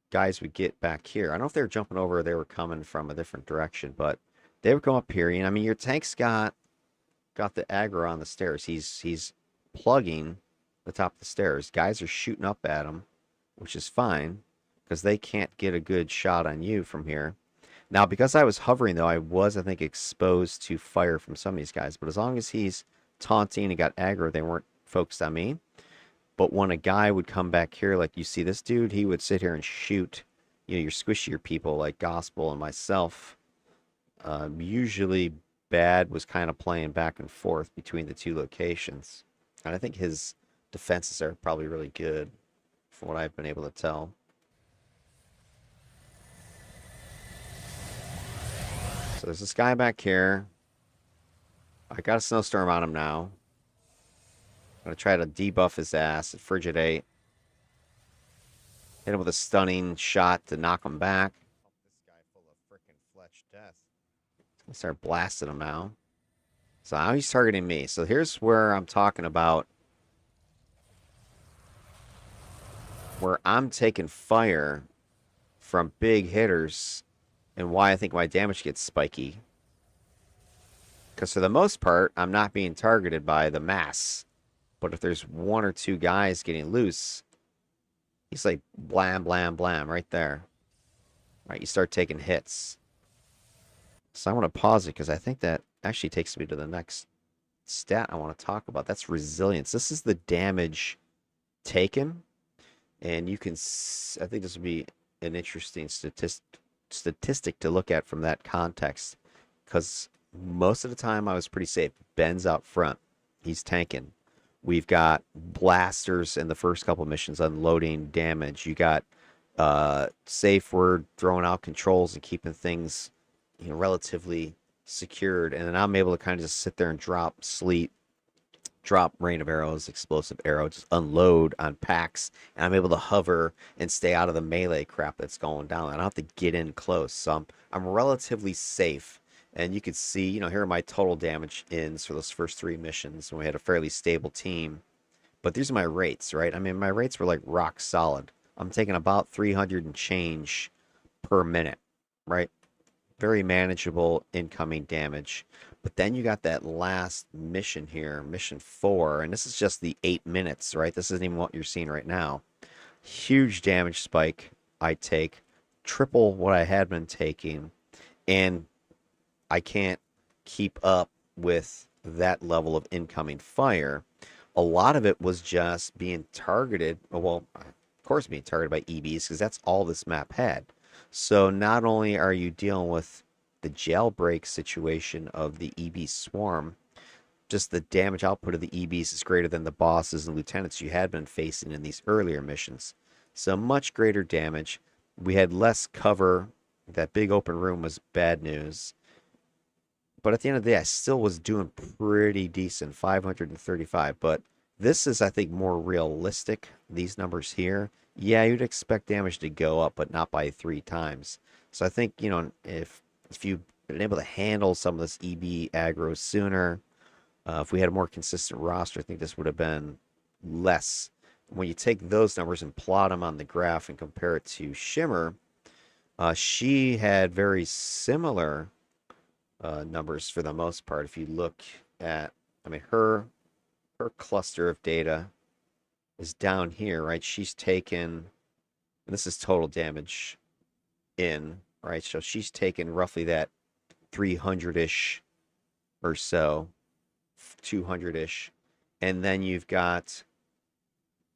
guys would get back here. I don't know if they were jumping over or they were coming from a different direction, but they would come up here. I mean, your tank's got the aggro on the stairs. He's plugging the top of the stairs. Guys are shooting up at him, which is fine because they can't get a good shot on you from here. Now, because I was hovering, though, I think, exposed to fire from some of these guys. But as long as he's taunting and got aggro, they weren't focused on me. But when a guy would come back here, like you see this dude, he would sit here and shoot, your squishier people like Gospel and myself. Usually, Bad was kind of playing back and forth between the two locations. And I think his defenses are probably really good, from what I've been able to tell. So there's this guy back here. I got a snowstorm on him now. I'm going to try to debuff his ass at Frigidate. Hit him with a stunning shot to knock him back. Pump this guy full of frickin' fletch death. I start blasting him now. So now he's targeting me. So here's where I'm talking about where I'm taking fire from big hitters and why I think my damage gets spiky. Because for the most part, I'm not being targeted by the mass. But if there's one or two guys getting loose, he's like blam, blam, blam right there. Right, you start taking hits. So I want to pause it because I think that actually takes me to the next stat I want to talk about. That's resilience. This is the damage taken. And you can, I think this would be an interesting statistic to look at from that context. Because most of the time I was pretty safe. Ben's out front. He's tanking. We've got blasters in the first couple missions unloading damage. You got safe word throwing out controls and keeping things relatively secured. And then I'm able to kind of just sit there and drop sleet, drop rain of arrows, explosive arrow, just unload on packs. And I'm able to hover and stay out of the melee crap that's going down. I don't have to get in close. So I'm relatively safe. And you could see, here are my total damage ins for those first three missions when we had a fairly stable team. But these are my rates, right? I mean, my rates were like rock solid. I'm taking about 300 and change per minute, right? Very manageable incoming damage. But then you got that last mission here, mission 4, and this is just the 8 minutes, right? This isn't even what you're seeing right now. Huge damage spike I take, triple what I had been taking, and I can't keep up with that level of incoming fire. A lot of it was just being targeted. Well, of course, being targeted by EBs because that's all this map had. So not only are you dealing with the jailbreak situation of the EB swarm, just the damage output of the EBs is greater than the bosses and lieutenants you had been facing in these earlier missions. So much greater damage. We had less cover. That big open room was bad news. But at the end of the day, I still was doing pretty decent, 535. But this is, I think, more realistic, these numbers here. Yeah, you'd expect damage to go up, but not by 3 times. So I think, if you've been able to handle some of this EB aggro sooner, if we had a more consistent roster, I think this would have been less when you take those numbers and plot them on the graph and compare it to Shimmer, she had very similar numbers for the most part. If you look at, I mean, her cluster of data is down here, right? She's taken, and this is total damage in, right? So she's taken roughly that 300-ish or so, 200-ish. And then you've got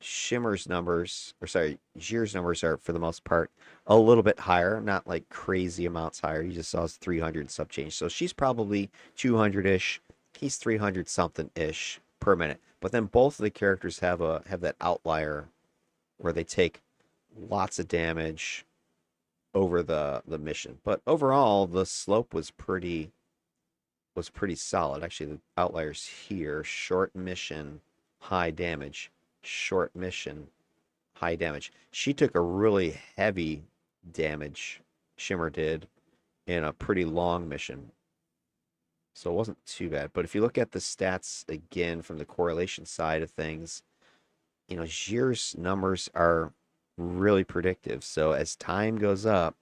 Shimmer's numbers, or sorry, Gyr's numbers are for the most part a little bit higher, not like crazy amounts higher. You just saw 300 and some change. So she's probably 200-ish. He's 300 something ish per minute. But then both of the characters have that outlier where they take lots of damage over the mission. But overall, the slope was pretty solid. Actually, the outliers here: short mission, high damage; short mission, high damage. She took a really heavy damage, Shimmer did, in a pretty long mission. So it wasn't too bad. But if you look at the stats again from the correlation side of things, Gyr's numbers are really predictive. So as time goes up,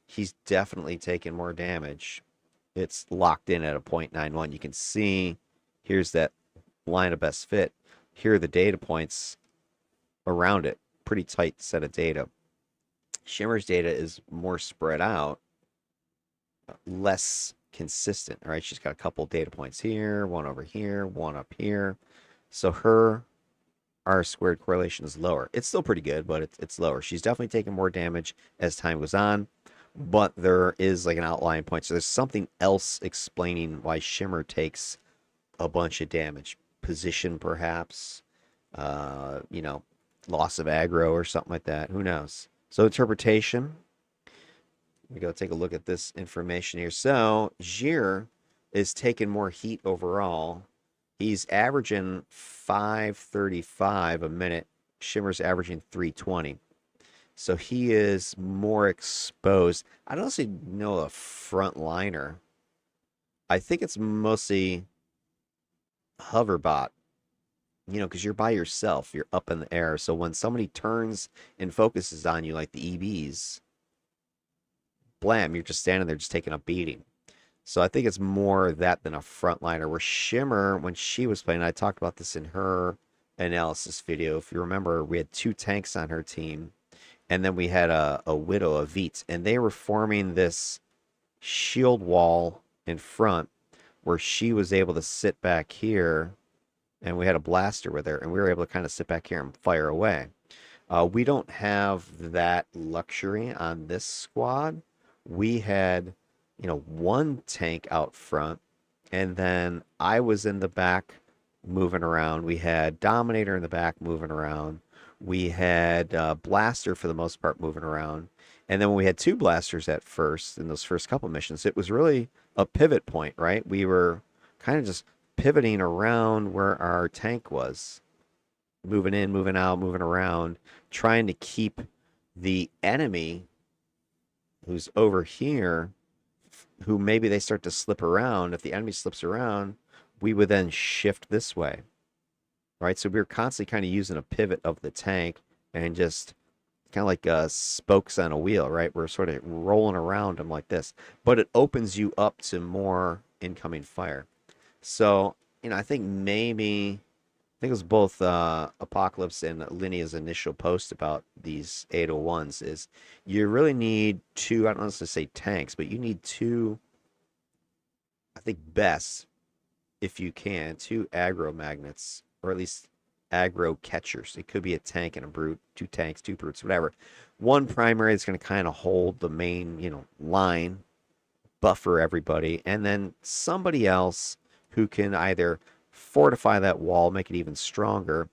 he's definitely taking more damage. It's locked in at a 0.91. You can see here's that line of best fit. Here are the data points around it. Pretty tight set of data. Shimmer's data is more spread out, less consistent. All right, she's got a couple data points here, one over here, one up here. So her R squared correlation is lower. It's still pretty good, but it's lower. She's definitely taking more damage as time goes on, but there is like an outlying point. So there's something else explaining why Shimmer takes a bunch of damage. Position, perhaps, loss of aggro or something like that. Who knows? So interpretation. We go take a look at this information here. So Gyr is taking more heat overall. He's averaging 535 a minute. Shimmer's averaging 320. So he is more exposed. I don't actually know a frontliner. I think it's mostly hoverbot, because you're by yourself. You're up in the air. So when somebody turns and focuses on you, like the EBs, blam, you're just standing there just taking a beating. So I think it's more that than a frontliner. Where Shimmer, when she was playing, I talked about this in her analysis video. If you remember, we had 2 tanks on her team, and then we had a Widow, a Veit, and they were forming this shield wall in front where she was able to sit back here, and we had a blaster with her, and we were able to kind of sit back here and fire away. We don't have that luxury on this squad. We had, 1 tank out front, and then I was in the back moving around. We had Dominator in the back moving around. We had Blaster for the most part moving around. And then when we had 2 blasters at first in those first couple missions, it was really a pivot point, right? We were kind of just pivoting around where our tank was, moving in, moving out, moving around, trying to keep the enemy who's over here, who maybe they start to slip around. If the enemy slips around, we would then shift this way, right? So we were constantly kind of using a pivot of the tank and just kind of like spokes on a wheel, right? We're sort of rolling around them like this, but it opens you up to more incoming fire. So, I think it was both Apocalypse and Linea's initial post about these 801s is you really need 2, I don't want to say tanks, but you need 2, I think best, if you can, 2 aggro magnets, or at least aggro catchers. It could be a tank and a brute, 2 tanks, 2 brutes, whatever. 1 primary that's going to kind of hold the main, line, buffer everybody, and then somebody else who can either fortify that wall, make it even stronger,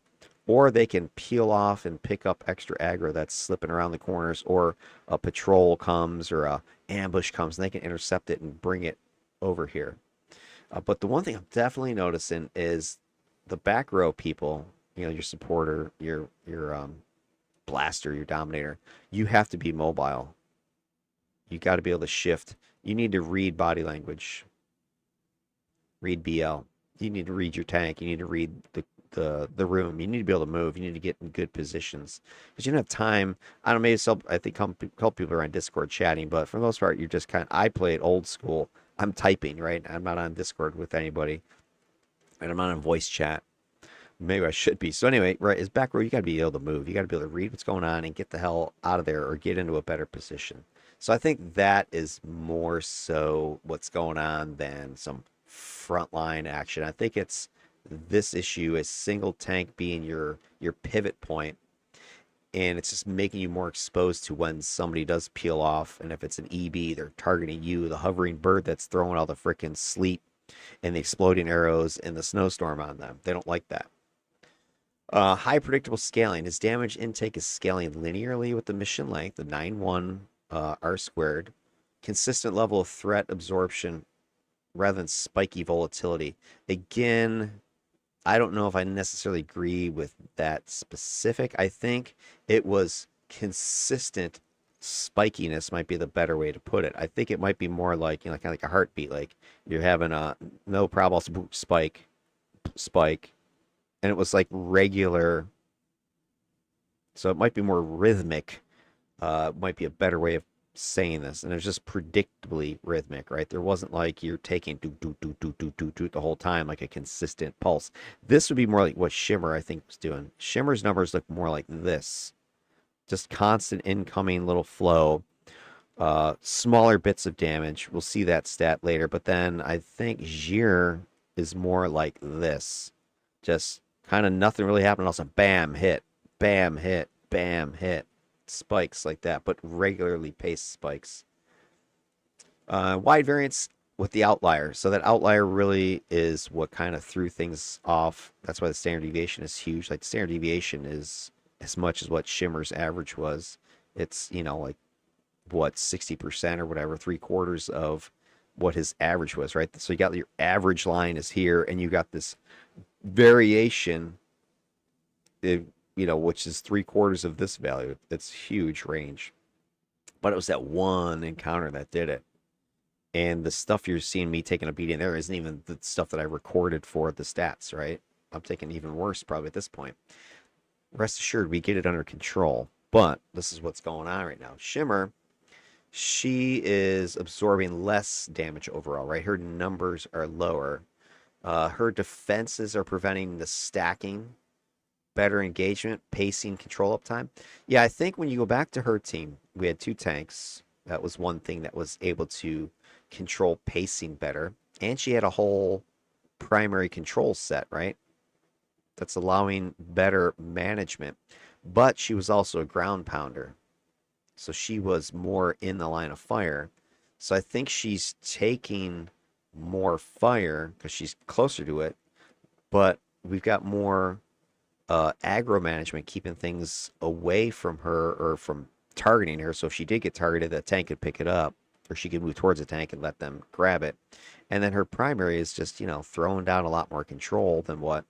or they can peel off and pick up extra aggro that's slipping around the corners, or a patrol comes or a ambush comes and they can intercept it and bring it over here. But the one thing I'm definitely noticing is the back row people, your supporter, your blaster, your dominator, you have to be mobile. You got to be able to shift. You need to read body language, read BL. You need to read your tank. You need to read the room. You need to be able to move. You need to get in good positions because you don't have time. I don't know, maybe some, I think a couple people are on Discord chatting, but for the most part, you're just kind of. I play it old school. I'm typing, right? I'm not on Discord with anybody, and I'm not on voice chat. Maybe I should be. So anyway, right, is back row. You got to be able to move. You got to be able to read what's going on and get the hell out of there or get into a better position. So I think that is more so what's going on than some frontline action. I think it's this issue is single tank being your pivot point, and it's just making you more exposed to when somebody does peel off, and if it's an EB, they're targeting you, the hovering bird that's throwing all the freaking sleep and the exploding arrows and the snowstorm on them. They don't like that. High predictable scaling. His damage intake is scaling linearly with the mission length, the 9-1 R squared. Consistent level of threat absorption rather than spiky volatility. Again, I don't know if I necessarily agree with that specific. I think it was consistent spikiness might be the better way to put it. I think it might be more like, kind of like a heartbeat. Like you're having a no problem spike, spike, and it was like regular. So it might be more rhythmic. Might be a better way of saying this, and it was just predictably rhythmic, right? There wasn't like you're taking do do do do do do do the whole time like a consistent pulse. This would be more like what Shimmer I think was doing. Shimmer's numbers look more like this, just constant incoming little flow, smaller bits of damage. We'll see that stat later, but then I think Gyr is more like this, just kind of nothing really happened. Also, bam hit, bam hit, bam hit spikes like that, but regularly paced spikes. Wide variance with the outlier. So that outlier really is what kind of threw things off. That's why the standard deviation is huge. Like the standard deviation is as much as what Shimmer's average was. It's, like what, 60% or whatever, three quarters of what his average was, right? So you got your average line is here, and you got this variation, which is three quarters of this value. It's huge range. But it was that one encounter that did it. And the stuff you're seeing me taking a beating there isn't even the stuff that I recorded for the stats, right? I'm taking even worse probably at this point. Rest assured, we get it under control. But this is what's going on right now. Shimmer, she is absorbing less damage overall, right? Her numbers are lower. Her defenses are preventing the stacking, better engagement, pacing, control uptime. Yeah, I think when you go back to her team, we had two tanks. That was one thing that was able to control pacing better. And she had a whole primary control set, right? That's allowing better management. But she was also a ground pounder. So she was more in the line of fire. So I think she's taking more fire because she's closer to it. But we've got more aggro management, keeping things away from her or from targeting her. So if she did get targeted, the tank could pick it up, or she could move towards the tank and let them grab it. And then her primary is just, throwing down a lot more control than what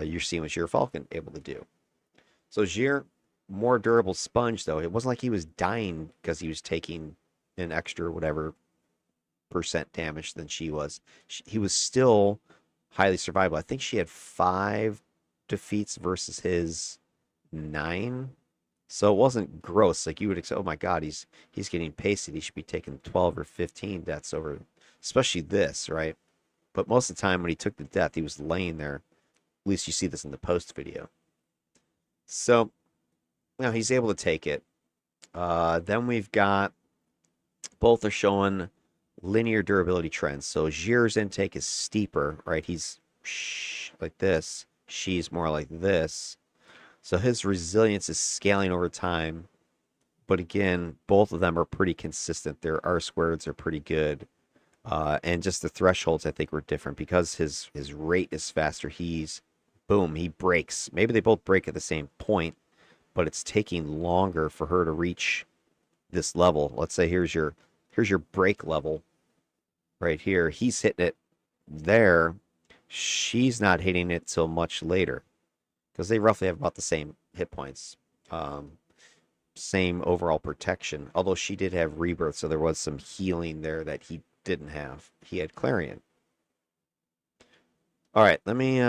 you're seeing with Gyr Falcon able to do. So Gyr, more durable sponge, though. It wasn't like he was dying because he was taking an extra whatever percent damage than she was. He was still highly survivable. I think she had 5 defeats versus his 9. So it wasn't gross. Like you would expect, oh my God, he's getting pasted. He should be taking 12 or 15 deaths over, especially this, right? But most of the time when he took the death, he was laying there. At least you see this in the post video. So, he's able to take it. Then we've got, both are showing linear durability trends. So Gyr's intake is steeper, right? He's like this. She's more like this. So his resilience is scaling over time. But again, both of them are pretty consistent. Their R squareds are pretty good. And just the thresholds, I think, were different because his rate is faster. Boom, he breaks. Maybe they both break at the same point, but it's taking longer for her to reach this level. Let's say here's your break level right here. He's hitting it there. She's not hitting it till much later because they roughly have about the same hit points, same overall protection. Although she did have rebirth, so there was some healing there that he didn't have. He had Clarion. All right, let me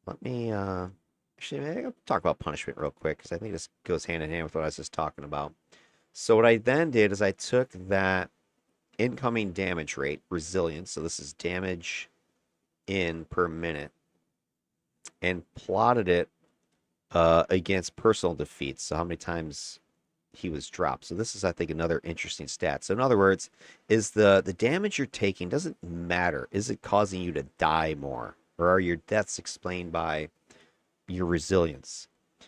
let me actually maybe I'll talk about punishment real quick because I think this goes hand in hand with what I was just talking about. So what I then did is I took that incoming damage rate, resilience, so this is damage in per minute, and plotted it against personal defeats. So how many times he was dropped. So this is, I think, another interesting stat. So in other words, is the damage you're taking doesn't matter. Is it causing you to die more, or are your deaths explained by your resilience?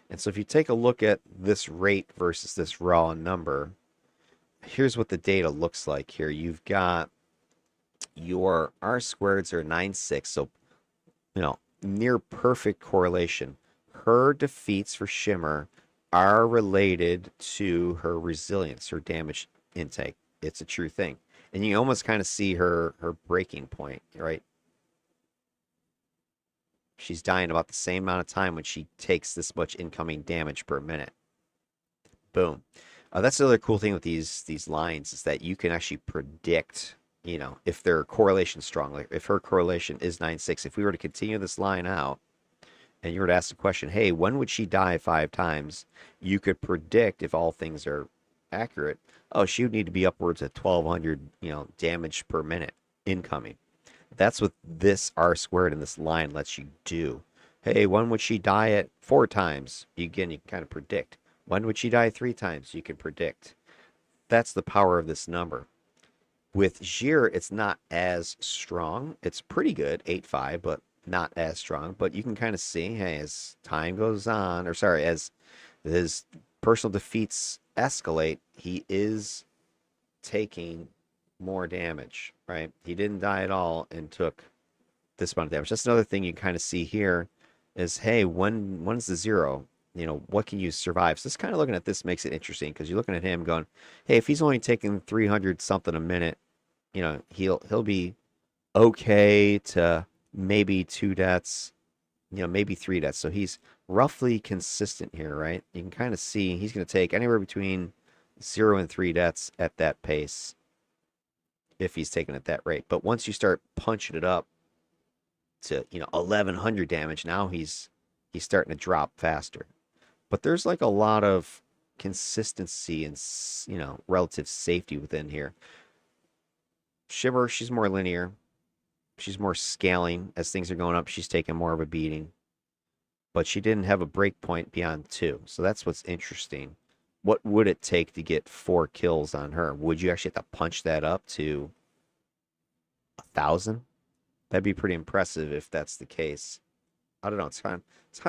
And so if you take a look at this rate versus this raw number, here's what the data looks like here. You've got your R squareds are 9.6, so near perfect correlation. Her defeats for Shimmer are related to her resilience, her damage intake. It's a true thing. And you almost kind of see her breaking point, right? She's dying about the same amount of time when she takes this much incoming damage per minute. Boom. That's the other cool thing with these lines is that you can actually predict, if their correlation strong. Like if her correlation is 9.6, if we were to continue this line out, and you were to ask the question, hey, when would she die 5 times? You could predict if all things are accurate. Oh, she would need to be upwards of 1,200, damage per minute incoming. That's what this R squared in this line lets you do. Hey, when would she die at 4 times? Again, you can kind of predict. When would she die 3 times? You can predict. That's the power of this number. With Gyr, it's not as strong. It's pretty good, 8.5, but not as strong. But you can kind of see, hey, as time goes on, or sorry, as his personal defeats escalate, he is taking more damage, right? He didn't die at all and took this amount of damage. That's another thing you kind of see here is, hey, when's the zero? What can you survive? So just kind of looking at this makes it interesting because you're looking at him going, hey, if he's only taking 300 something a minute, he'll be okay to maybe 2 deaths, maybe 3 deaths. So he's roughly consistent here, right? You can kind of see he's going to take anywhere between 0 and 3 deaths at that pace if he's taking at that rate. But once you start punching it up to 1,100 damage, now he's starting to drop faster. But there's like a lot of consistency and relative safety within here. Shimmer, she's more linear. She's more scaling. As things are going up, she's taking more of a beating. But she didn't have a break point beyond 2. So that's what's interesting. What would it take to get 4 kills on her? Would you actually have to punch that up to 1,000? That'd be pretty impressive if that's the case. I don't know. It's kind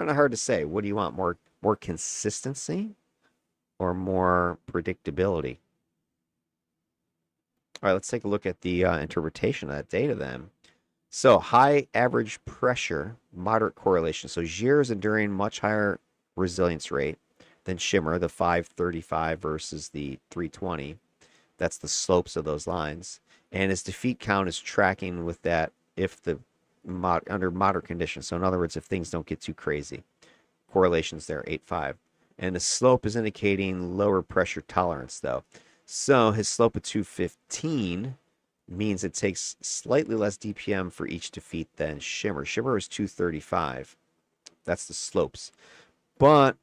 of hard to say. What do you want? More consistency or more predictability? All right, let's take a look at the interpretation of that data then. So high average pressure, moderate correlation. So Gyr is enduring much higher resilience rate than Shimmer, the 535 versus the 320. That's the slopes of those lines. And his defeat count is tracking with that if the under moderate conditions. So in other words, if things don't get too crazy. Correlations there, 8.5. And the slope is indicating lower pressure tolerance though. So his slope of 215 means it takes slightly less DPM for each defeat than Shimmer. Shimmer is 235. That's the slopes. But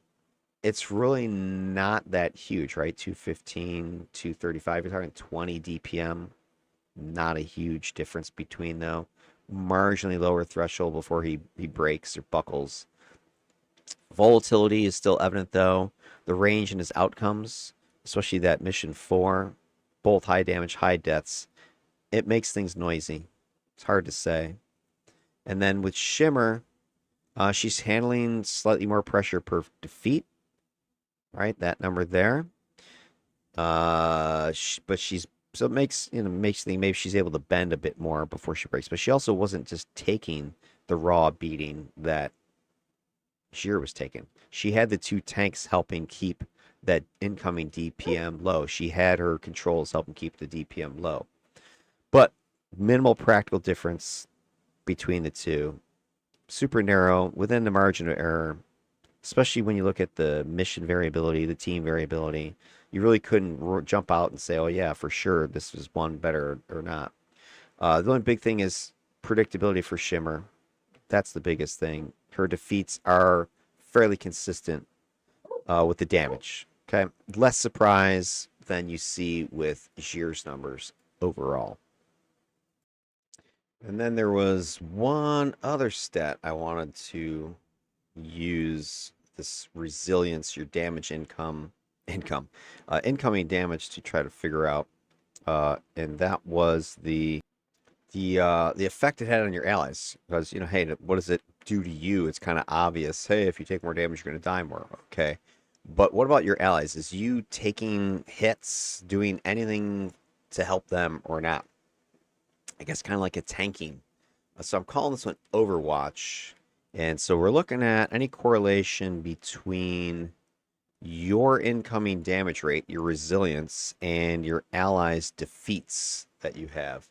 it's really not that huge, right? 215, 235. You're talking 20 DPM. Not a huge difference between, though. Marginally lower threshold before he breaks or buckles. Volatility is still evident, though. The range in his outcomes, especially that mission 4, both high damage, high deaths, it makes things noisy. It's hard to say. And then with Shimmer, she's handling slightly more pressure per defeat, right? That number there. But she's so it makes think maybe she's able to bend a bit more before she breaks. But she also wasn't just taking the raw beating that Gyr was taking. She had the 2 tanks helping keep that incoming DPM low. She had her controls helping keep the DPM low. But minimal practical difference between the two. Super narrow, within the margin of error, especially when you look at the mission variability, the team variability. You really couldn't jump out and say, oh, yeah, for sure, this was one better or not. The only big thing is predictability for Shimmer. That's the biggest thing. her defeats are fairly consistent with the damage. Okay, less surprise than you see with Gyr's numbers overall. And then there was one other stat I wanted to use, this resilience, your damage incoming damage, to try to figure out, and that was the effect it had on your allies. Because, hey, what does it do to you? It's kind of obvious. Hey, if you take more damage, you're going to die more. Okay. But what about your allies? Is you taking hits, doing anything to help them or not? I guess kind of like a tanking. So I'm calling this one Overwatch. And so we're looking at any correlation between your incoming damage rate, your resilience, and your allies' defeats that you have.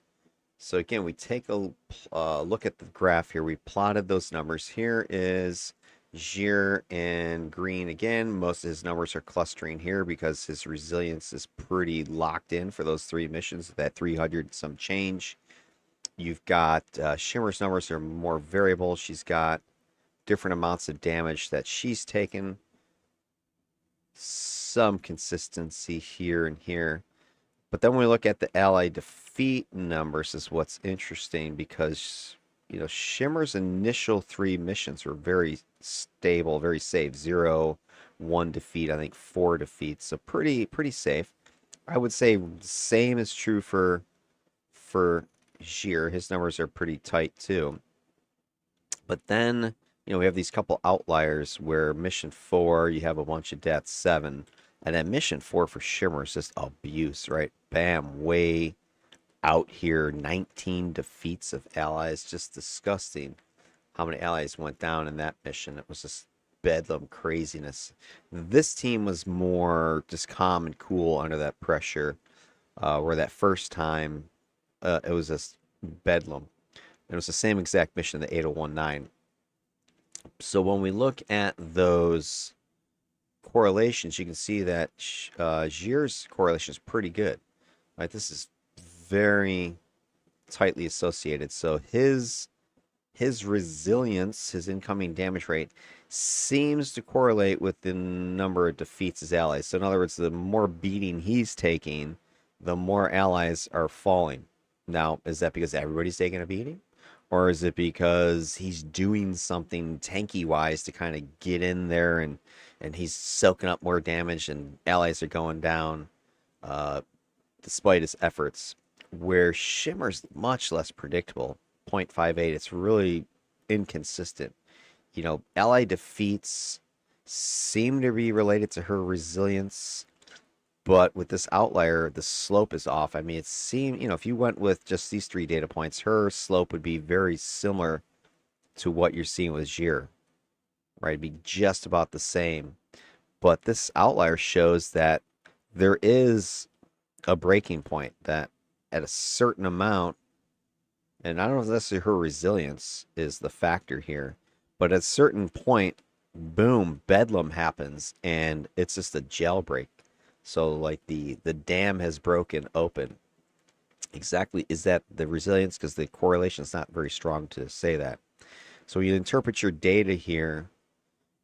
So again, we take a look at the graph here. We plotted those numbers. Here is Gyr in green again. Most of his numbers are clustering here because his resilience is pretty locked in for those 3 missions, that 300 some change. You've got Shimmer's numbers are more variable. She's got different amounts of damage that she's taken. Some consistency here and here. But then when we look at the ally defeat numbers is what's interesting, because Shimmer's initial 3 missions were very stable, very safe. 0, 1 defeat, I think 4 defeats. So pretty safe. I would say same is true for Gyr. His numbers are pretty tight too. But then, we have these couple outliers where mission 4, you have a bunch of deaths, 7. And then mission 4 for Shimmer is just abuse, right? Bam, way out here. 19 defeats of allies. Just disgusting how many allies went down in that mission. It was just bedlam craziness. This team was more just calm and cool under that pressure, where that first time it was just bedlam. It was the same exact mission, the 8019. So when we look at those correlations, you can see that Gyr's correlation is pretty good. Right, this is very tightly associated. So his resilience, his incoming damage rate, seems to correlate with the number of defeats his allies. So in other words, the more beating he's taking, the more allies are falling. Now, is that because everybody's taking a beating? Or is it because he's doing something tanky wise to kind of get in there, and he's soaking up more damage and allies are going down despite his efforts? Where Shimmer's much less predictable, 0.58, it's really inconsistent. Ally defeats seem to be related to her resilience, but with this outlier, the slope is off. I mean, it seemed, if you went with just these 3 data points, her slope would be very similar to what you're seeing with Gyr, right? It'd be just about the same. But this outlier shows that there is a breaking point, that at a certain amount, and I don't know if necessarily her resilience is the factor here, but at a certain point, boom, bedlam happens, and it's just a jailbreak. So like the dam has broken open. Exactly, is that the resilience? Because the correlation is not very strong to say that. So you interpret your data here.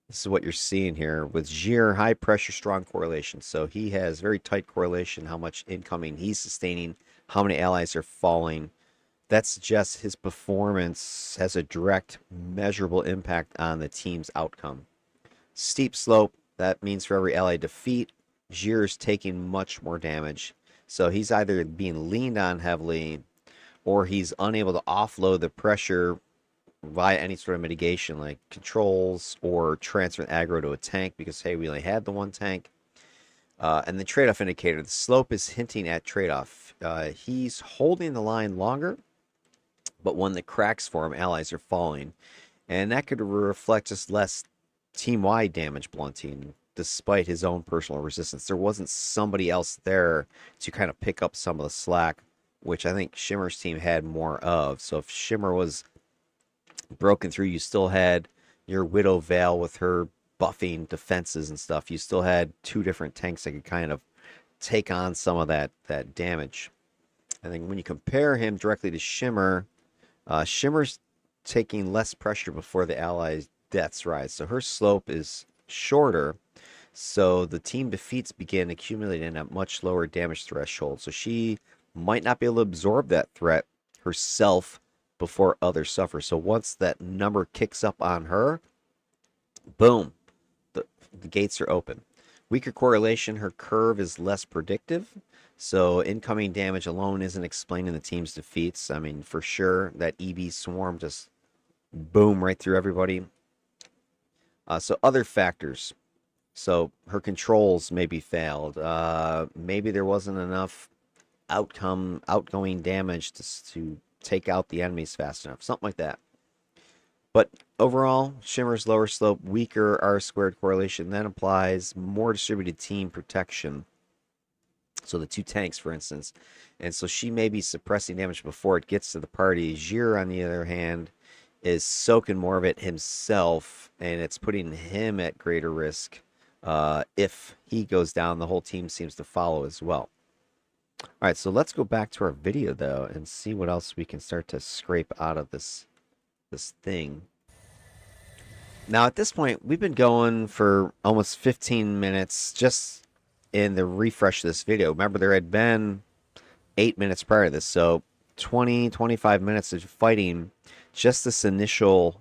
This is what you're seeing here with Gyr, high pressure, strong correlation. So he has very tight correlation, how much incoming he's sustaining, how many allies are falling. That suggests his performance has a direct, measurable impact on the team's outcome. Steep slope, that means for every ally defeat, Gyr's taking much more damage. So he's either being leaned on heavily, or he's unable to offload the pressure via any sort of mitigation like controls or transfer aggro to a tank, because, hey, we only had the 1 tank. And the trade-off indicator, the slope is hinting at trade-off. He's holding the line longer, but when the cracks form, allies are falling. And that could reflect just less team-wide damage blunting, despite his own personal resistance. There wasn't somebody else there to kind of pick up some of the slack, which I think Shimmer's team had more of. So if Shimmer was broken through, you still had your Widow Vale with her buffing defenses and stuff. You still had 2 different tanks that could kind of take on some of that damage. I think when you compare him directly to Shimmer, Shimmer's taking less pressure before the allies That's right. So her slope is shorter, so the team defeats begin accumulating at much lower damage threshold. So she might not be able to absorb that threat herself before others suffer. So once that number kicks up on her, boom, the gates are open. Weaker correlation, her curve is less predictive. So incoming damage alone isn't explaining the team's defeats. I mean, for sure, that EB swarm just boom right through everybody. So other factors. So her controls maybe failed. Maybe there wasn't enough outgoing damage to take out the enemies fast enough. Something like that. But overall, Shimmer's lower slope, weaker R squared correlation, then applies more distributed team protection. So the two tanks, for instance. And so she may be suppressing damage before it gets to the party. Gyr, on the other hand, is soaking more of it himself, and it's putting him at greater risk. If he goes down, the whole team seems to follow as well. All right, so let's go back to our video, though, and see what else we can start to scrape out of this thing. Now, at this point, we've been going for almost 15 minutes just in the refresh of this video. Remember, there had been 8 minutes prior to this, so 25 minutes of fighting just this initial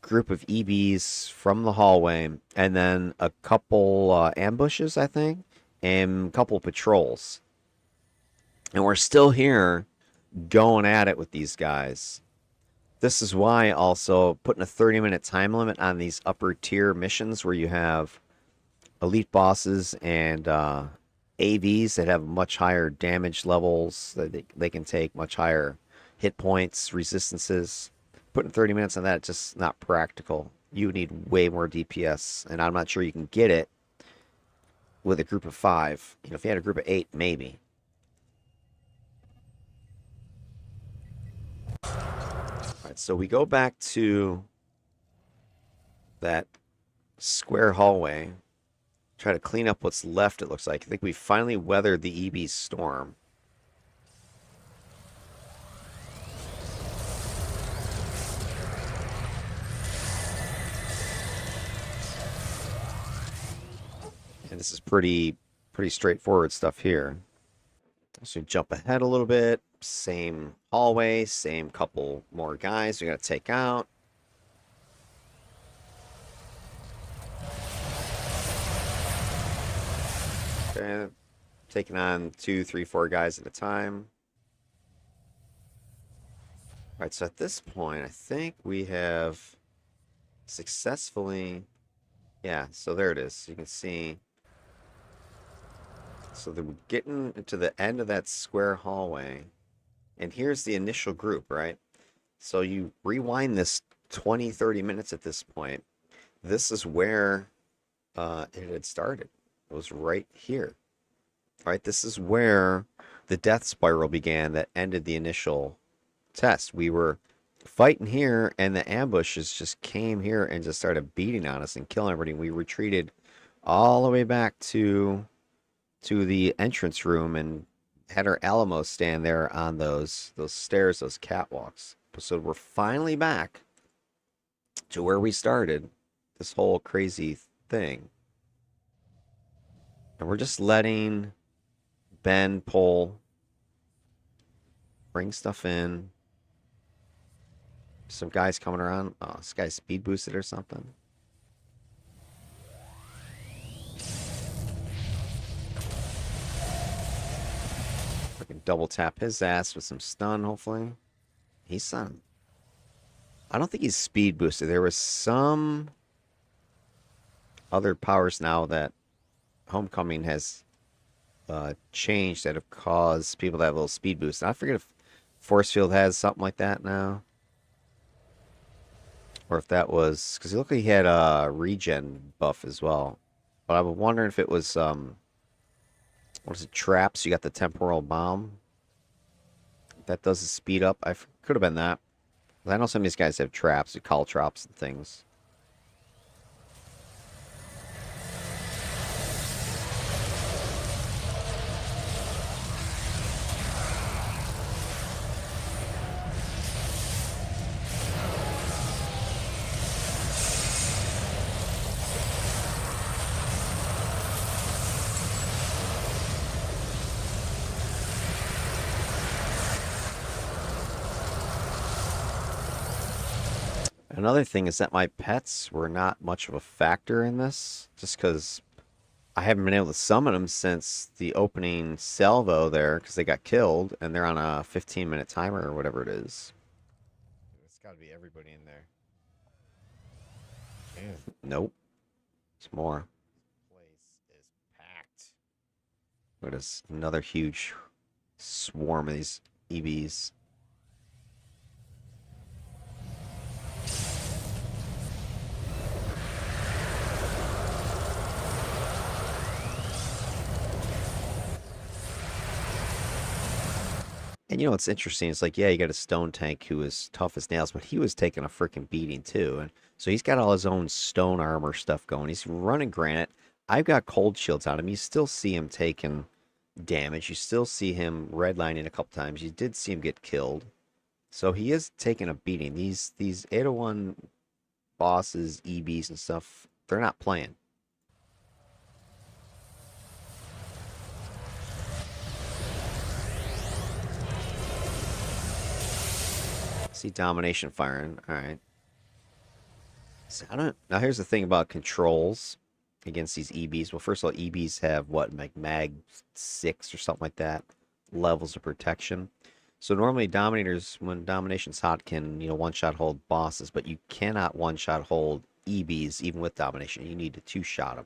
group of EBs from the hallway, and then a couple ambushes, I think, and a couple patrols. And we're still here going at it with these guys. This is why also putting a 30-minute time limit on these upper tier missions where you have elite bosses and AVs that have much higher damage levels, that they can take much higher hit points, resistances. Putting 30 minutes on that, just not practical. You need way more DPS, and I'm not sure you can get it with a group of 5. You know, if you had a group of 8, maybe. All right, so we go back to that square hallway. Try to clean up what's left, it looks like. I think we finally weathered the EB storm. And this is pretty straightforward stuff here. So we jump ahead a little bit. Same hallway, same couple more guys we got to take out. Okay, taking on 2, 3, 4 guys at a time. All right, so at this point, I think we have successfully, yeah, so there it is. You can see. So we're getting to the end of that square hallway. And here's the initial group, right? So you rewind this 20, 30 minutes at this point. This is where it had started. It was right here. Right? This is where the death spiral began that ended the initial test. We were fighting here, and the ambushes just came here and just started beating on us and killing everybody. We retreated all the way back to the entrance room and had our Alamo stand there on those stairs, those catwalks. So we're finally back to where we started this whole crazy thing. And we're just letting Ben pull, bring stuff in. Some guys coming around. Oh, this guy's speed boosted or something. I can double tap his ass with some stun, hopefully. He's stunned. I don't think he's speed boosted. There was some other powers now that Homecoming has changed that have caused people to have a little speed boost. I forget if Force Field has something like that now. Or if that was... Because he looked like he had a regen buff as well. But I was wondering if it was... what is it? Traps? You got the temporal bomb. That does the speed up. Could have been that. I know some of these guys have traps, call traps and things. Another thing is that my pets were not much of a factor in this, just because I haven't been able to summon them since the opening salvo there, because they got killed, and they're on a 15-minute timer or whatever it is. It's got to be everybody in there. Man, Nope, it's more. place is packed. What is another huge swarm of these EVs? And you know what's interesting? It's like, yeah, you got a stone tank who is tough as nails, but he was taking a freaking beating too. And so he's got all his own stone armor stuff going. He's running granite. I've got cold shields on him. You still see him taking damage. You still see him redlining a couple times. You did see him get killed. So he is taking a beating. These 801 bosses, EBs and stuff, they're not playing. See Domination firing. All right. So I don't. Now here's the thing about controls against these EBs. Well, first of all, EBs have what, like mag 6 or something like that levels of protection. So normally dominators, when domination's hot, can one-shot hold bosses, but you cannot one-shot hold EBs even with domination. You need to two-shot them.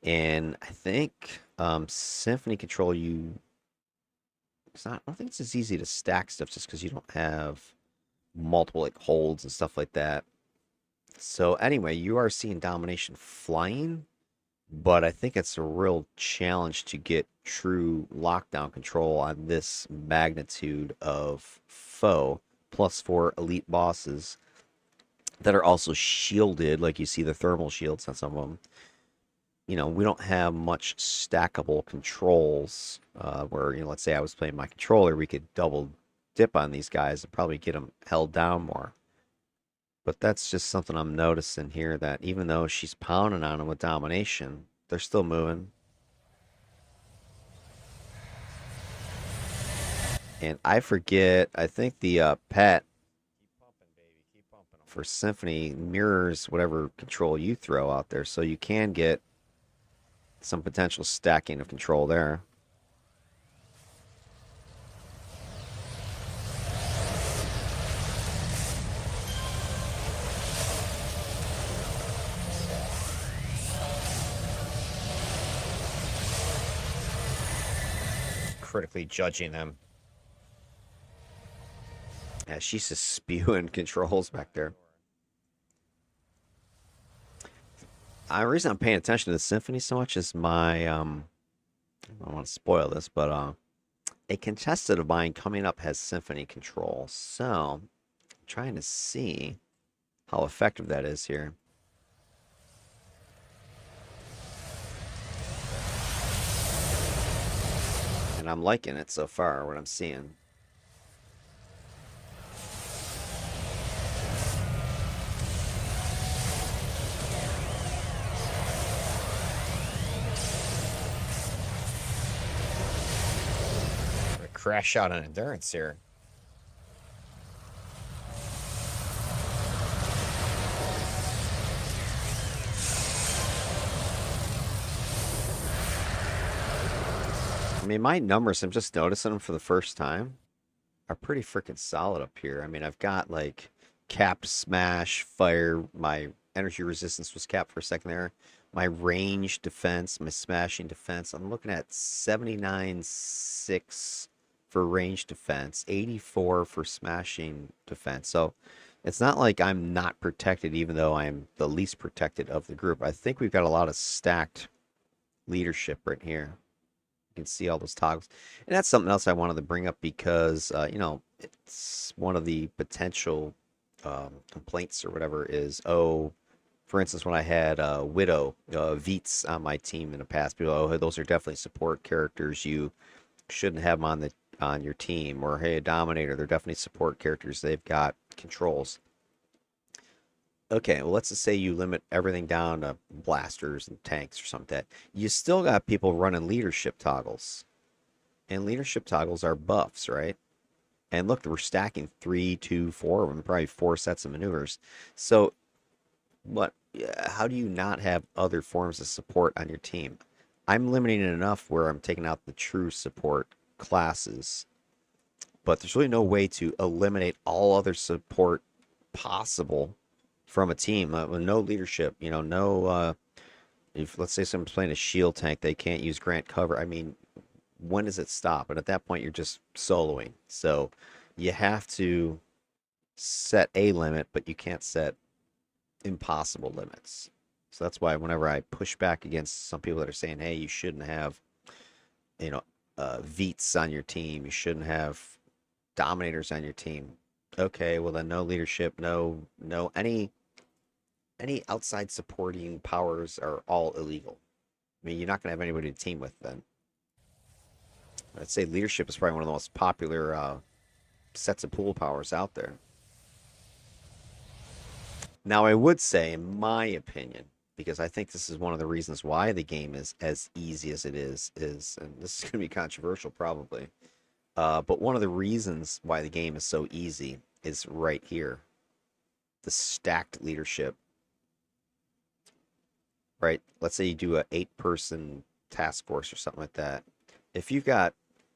And I think Symphony control, it's not. I don't think it's as easy to stack stuff just because you don't have multiple like holds and stuff like that. So anyway, you are seeing domination flying, but I think it's a real challenge to get true lockdown control on this magnitude of foe, plus 4 elite bosses that are also shielded, like you see the thermal shields on some of them. We don't have much stackable controls where, let's say I was playing my controller, we could double dip on these guys and probably get them held down more. But that's just something I'm noticing here, that even though she's pounding on them with domination, they're still moving. And I forget, I think the pet Keep pumping, baby. Keep pumping them. for Symphony mirrors whatever control you throw out there, so you can get some potential stacking of control there. Critically judging them. Yeah, she's just spewing controls back there. The reason I'm paying attention to the Symphony so much is my I don't want to spoil this, but a contestant of mine coming up has Symphony control. So I'm trying to see how effective that is here. And I'm liking it so far, what I'm seeing. Crash out on endurance here. I mean, my numbers, I'm just noticing them for the first time, are pretty freaking solid up here. I mean, I've got like capped smash, fire, my energy resistance was capped for a second there. My range defense, my smashing defense, I'm looking at 79.6 for range defense, 84 for smashing defense. So it's not like I'm not protected, even though I'm the least protected of the group. I think we've got a lot of stacked leadership right here. You can see all those toggles. And that's something else I wanted to bring up because, it's one of the potential complaints or whatever is, oh, for instance, when I had Widow, Veets on my team in the past, people, oh, those are definitely support characters. You shouldn't have them on your team. Or, hey, a Dominator, they're definitely support characters. They've got controls. Okay, well, let's just say you limit everything down to blasters and tanks or something like that. You still got people running leadership toggles. And leadership toggles are buffs, right? And look, we're stacking 3, 2, 4 of them, probably 4 sets of maneuvers. So what? How do you not have other forms of support on your team? I'm limiting it enough where I'm taking out the true support classes, but there's really no way to eliminate all other support possible from a team with no leadership. No. If let's say someone's playing a shield tank, they can't use grant cover. I mean, when does it stop? And at that point, you're just soloing. So you have to set a limit, but you can't set impossible limits. So that's why whenever I push back against some people that are saying, "Hey, you shouldn't have, you know, Veets on your team. You shouldn't have Dominators on your team." Okay, well then no leadership, no any outside supporting powers are all illegal. I mean, you're not gonna have anybody to team with then. I'd say leadership is probably one of the most popular sets of pool powers out there. Now, I would say, in my opinion, because I think this is one of the reasons why the game is as easy as it is, and this is going to be controversial probably, but one of the reasons why the game is so easy is right here, the stacked leadership. Right? Let's say you do a 8-person task force or something like that. If you've got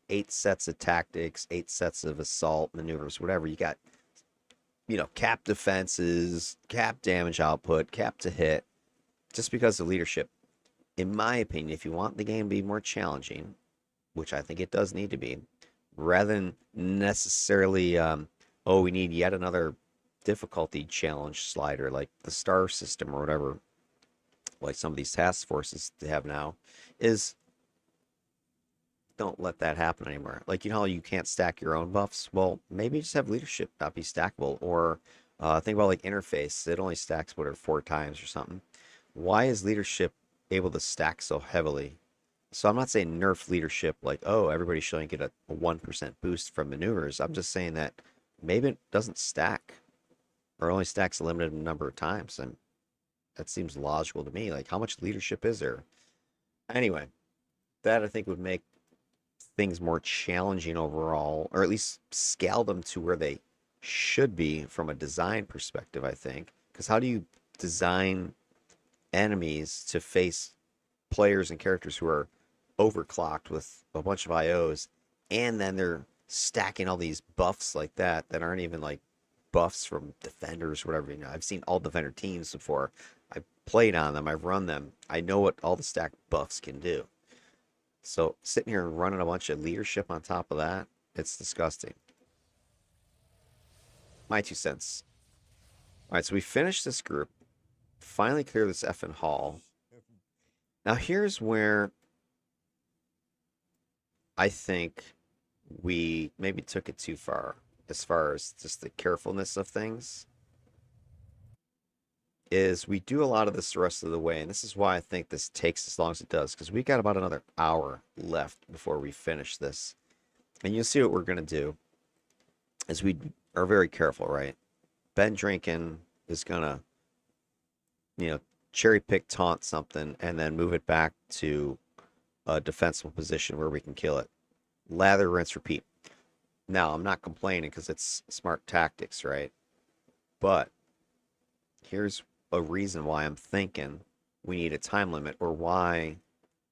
8 sets of tactics, 8 sets of assault maneuvers, whatever, you got cap defenses, cap damage output, cap to hit, just because of leadership. In my opinion, if you want the game to be more challenging, which I think it does need to be, rather than necessarily, oh, we need yet another difficulty challenge slider like the star system or whatever, like some of these task forces they have now, is don't let that happen anymore. Like, how you can't stack your own buffs? Well, maybe just have leadership not be stackable. Or think about like interface. It only stacks, whatever, 4 times or something. Why is leadership able to stack so heavily? So I'm not saying nerf leadership like, oh, everybody should only get a 1% boost from maneuvers. I'm just saying that maybe it doesn't stack or only stacks a limited number of times. And that seems logical to me. Like, how much leadership is there? Anyway, that I think would make things more challenging overall, or at least scale them to where they should be from a design perspective, I think. Because how do you design enemies to face players and characters who are overclocked with a bunch of IOs, and then they're stacking all these buffs like that aren't even like buffs from defenders or whatever. I've seen all defender teams before. I've played on them, I've run them. I know what all the stacked buffs can do. So sitting here and running a bunch of leadership on top of that, it's disgusting. My 2 cents. All right, so we finished this group, finally clear this effing hall. Now here's where I think we maybe took it too far as just the carefulness of things. Is we do a lot of this the rest of the way, and this is why I think this takes as long as it does, because we got about another hour left before we finish this. And you'll see what we're going to do is we are very careful, right? Ben Drinkin is going to, cherry pick taunt something and then move it back to a defensible position where we can kill it. Lather, rinse, repeat. Now, I'm not complaining because it's smart tactics, right? But here's a reason why I'm thinking we need a time limit, or why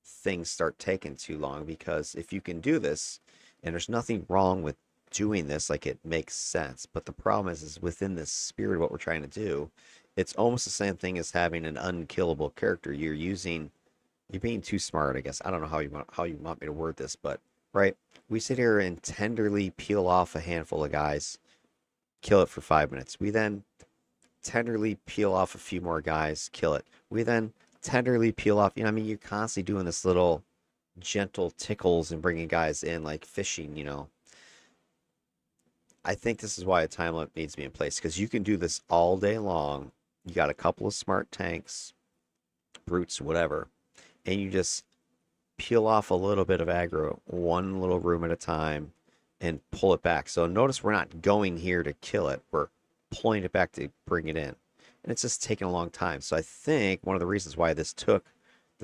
things start taking too long. Because if you can do this, and there's nothing wrong with doing this, like, it makes sense, but the problem is within the spirit of what we're trying to do, it's almost the same thing as having an unkillable character. You're being too smart, I guess. I don't know how you want me to word this, but right, we sit here and tenderly peel off a handful of guys, kill it for 5 minutes. We then tenderly peel off a few more guys, kill it. We then tenderly peel off, you're constantly doing this little gentle tickles and bringing guys in like fishing. I think this is why a time limit needs to be in place, because you can do this all day long. You got a couple of smart tanks, brutes, whatever, and you just peel off a little bit of aggro, one little room at a time, and pull it back. So notice we're not going here to kill it. We're pulling it back to bring it in. And it's just taking a long time. So I think one of the reasons why this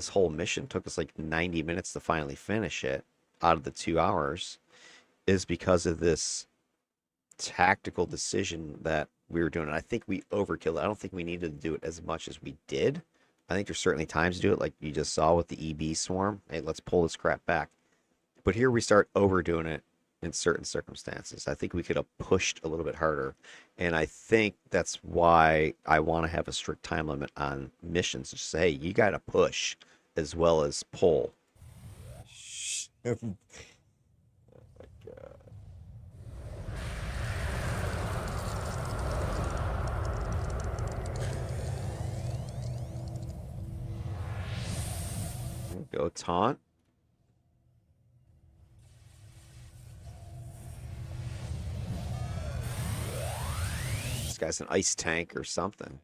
whole mission took us like 90 minutes to finally finish it out of the 2 hours is because of this tactical decision that we were doing. And I think we overkilled it. I don't think we needed to do it as much as we did. I think there's certainly times to do it, like you just saw with the EB swarm. Hey, let's pull this crap back. But here we start overdoing it in certain circumstances. I think we could have pushed a little bit harder. And I think that's why I want to have a strict time limit on missions. Just say, hey, you got to push as well as pull. Oh my God. Go taunt. This guy's an ice tank or something.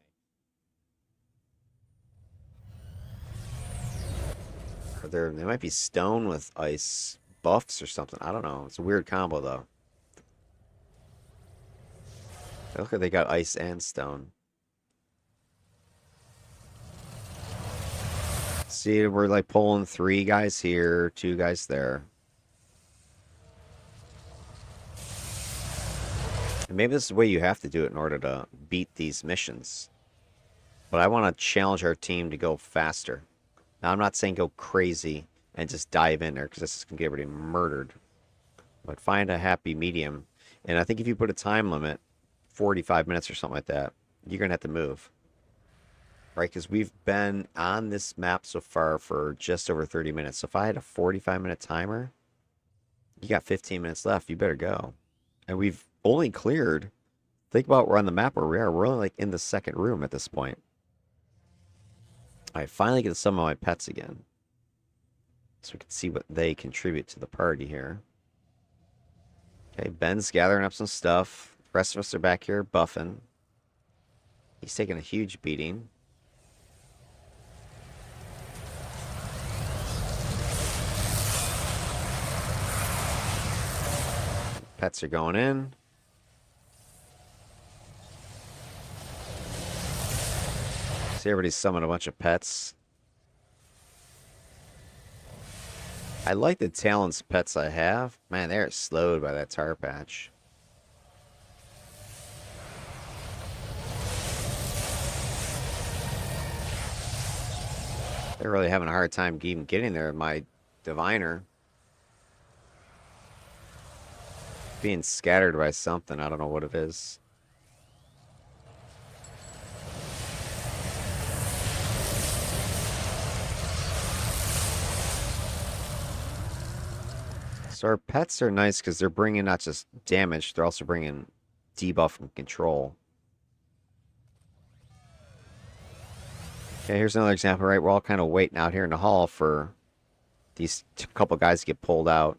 Or they might be stone with ice buffs or something. I don't know. It's a weird combo though. Look like they got ice and stone. See, we're like pulling 3 guys here, 2 guys there. And maybe this is the way you have to do it in order to beat these missions. But I want to challenge our team to go faster. Now, I'm not saying go crazy and just dive in there because this is going to get everybody murdered. But find a happy medium. And I think if you put a time limit, 45 minutes or something like that, you're going to have to move. Right? Because we've been on this map so far for just over 30 minutes. So if I had a 45-minute timer, you got 15 minutes left. You better go. And we've only cleared, think about we're on the map where we are. We're only like in the second room at this point. I finally get some of my pets again. So we can see what they contribute to the party here. Okay, Ben's gathering up some stuff. The rest of us are back here buffing. He's taking a huge beating. Pets are going in. See, everybody's summoned a bunch of pets. I like the talents pets I have. Man, they're slowed by that tar patch. They're really having a hard time even getting there. My diviner being scattered by something. I don't know what it is. So our pets are nice because they're bringing not just damage, they're also bringing debuff and control. Okay, here's another example, right? We're all kind of waiting out here in the hall for these couple guys to get pulled out.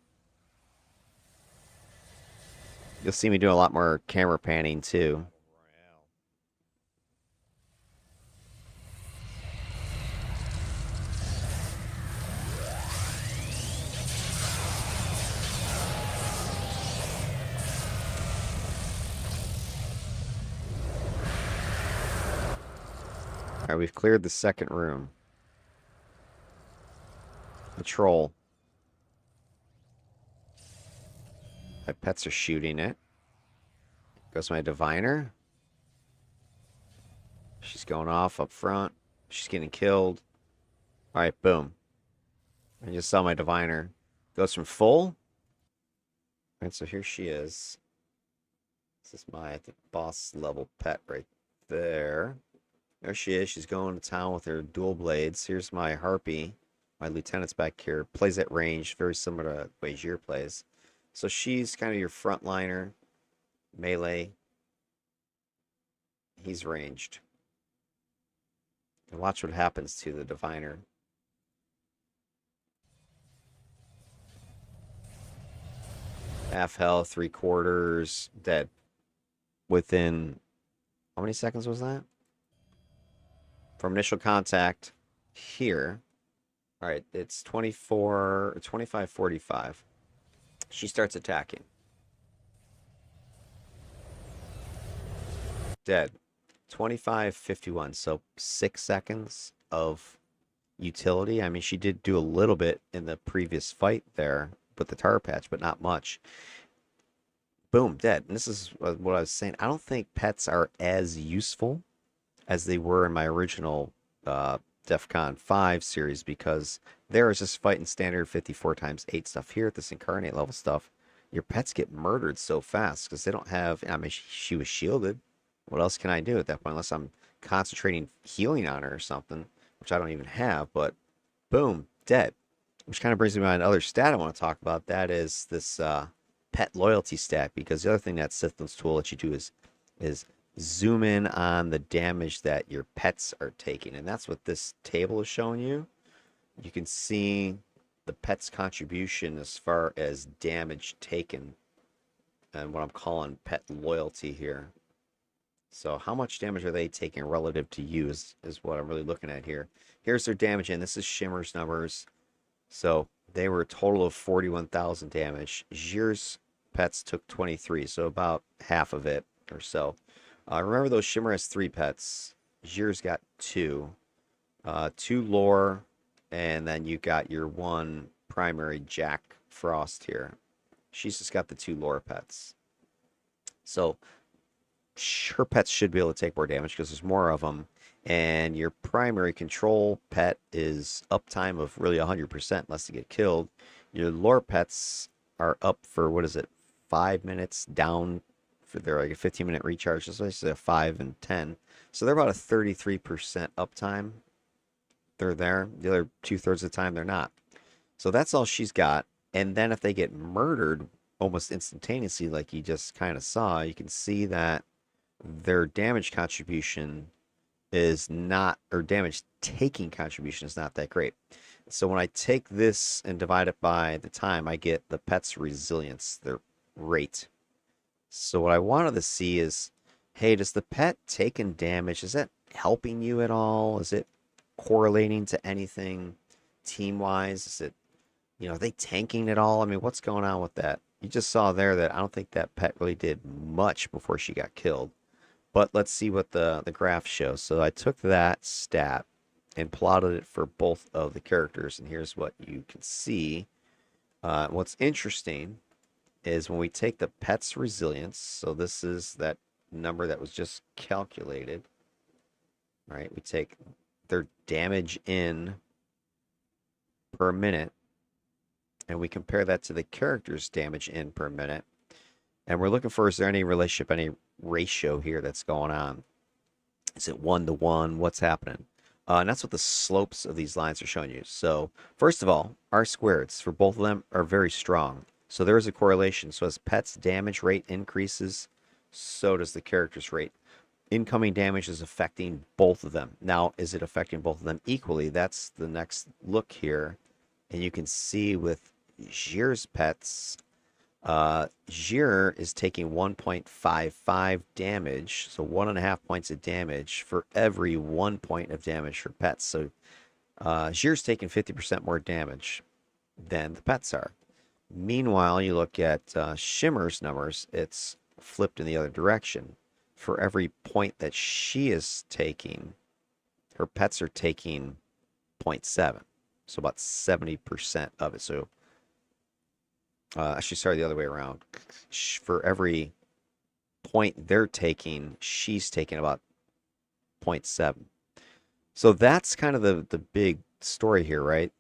You'll see me doing a lot more camera panning too. All right, we've cleared the second room. Patrol. My pets are shooting it. Goes my diviner. She's going off up front. She's getting killed. All right, boom. I just saw my diviner. Goes from full. All right, so here she is. This is my, I think, boss level pet right there. There she is. She's going to town with her dual blades. Here's my harpy. My lieutenant's back here. Plays at range, very similar to the way Gyr plays. So she's kind of your frontliner, melee. He's ranged. And watch what happens to the diviner. Half health, 3/4, dead. Within, how many seconds was that? From initial contact here. All right, it's 24, 25:45. She starts attacking. Dead. 25:51. So 6 seconds of utility. I mean, she did do a little bit in the previous fight there with the tar patch, but not much. boom, dead. And this is what I was saying. I don't think pets are as useful as they were in my original DEFCON 5 series because there is just fighting standard 54 times 8 stuff. Here at this incarnate level stuff, your pets get murdered so fast because they don't have. I mean, she was shielded. What else can I do at that point unless I'm concentrating healing on her or something, which I don't even have? But boom, dead. Which kind of brings me to another stat I want to talk about. That is this pet loyalty stat, because the other thing that Sithlin's tool lets you do is zoom in on the damage that your pets are taking, and that's what this table is showing you. You can see the pet's contribution as far as damage taken, and what I'm calling pet loyalty here. So how much damage are they taking relative to you is what I'm really looking at here. Here's their damage in. This is Shimmer's numbers. So they were a total of 41,000 damage. Gyr's pets took 23, so about half of it or so. Remember, though, Shimmer has 3 pets. Gyr's got 2. 2 lore, and then you got your 1 primary Jack Frost here. She's just got the 2 lore pets. So her pets should be able to take more damage because there's more of them. And your primary control pet is uptime of really 100% unless they get killed. Your lore pets are up for, what is it, 5 minutes down for their like a 15-minute recharge. So it's a 5 and 10. So they're about a 33% uptime. They're there. The other 2/3 of the time they're not. So that's all she's got. And then if they get murdered almost instantaneously, like you just kind of saw, you can see that their damage contribution is not, or damage taking contribution is not that great. So when I take this and divide it by the time, I get the pet's resilience, their rate. So what I wanted to see is, hey, does the pet taking damage, is that helping you at all? Is it correlating to anything team-wise? Is it, are they tanking at all? I mean, what's going on with that? You just saw there that I don't think that pet really did much before she got killed. But let's see what the graph shows. So I took that stat and plotted it for both of the characters, and here's what you can see. What's interesting is when we take the pet's resilience, so this is that number that was just calculated, right? We take their damage in per minute, and we compare that to the character's damage in per minute. And we're looking for, is there any relationship, any ratio here that's going on? Is it 1-to-1? What's happening? And that's what the slopes of these lines are showing you. So first of all, R squareds for both of them are very strong. So there is a correlation. So as pet's damage rate increases, so does the character's rate. Incoming damage is affecting both of them. Now, is it affecting both of them equally? That's the next look here. And you can see with Gyr's pets, Gyr is taking 1.55 damage, so 1.5 points of damage for every 1 point of damage for pets. So Gyr's taking 50% more damage than the pets are. Meanwhile, you look at Shimmer's numbers, it's flipped in the other direction. For every point that she is taking, her pets are taking 0.7, so about 70% of it. So actually, sorry, the other way around. For every point they're taking, she's taking about 0.7. So that's kind of the big story here, right?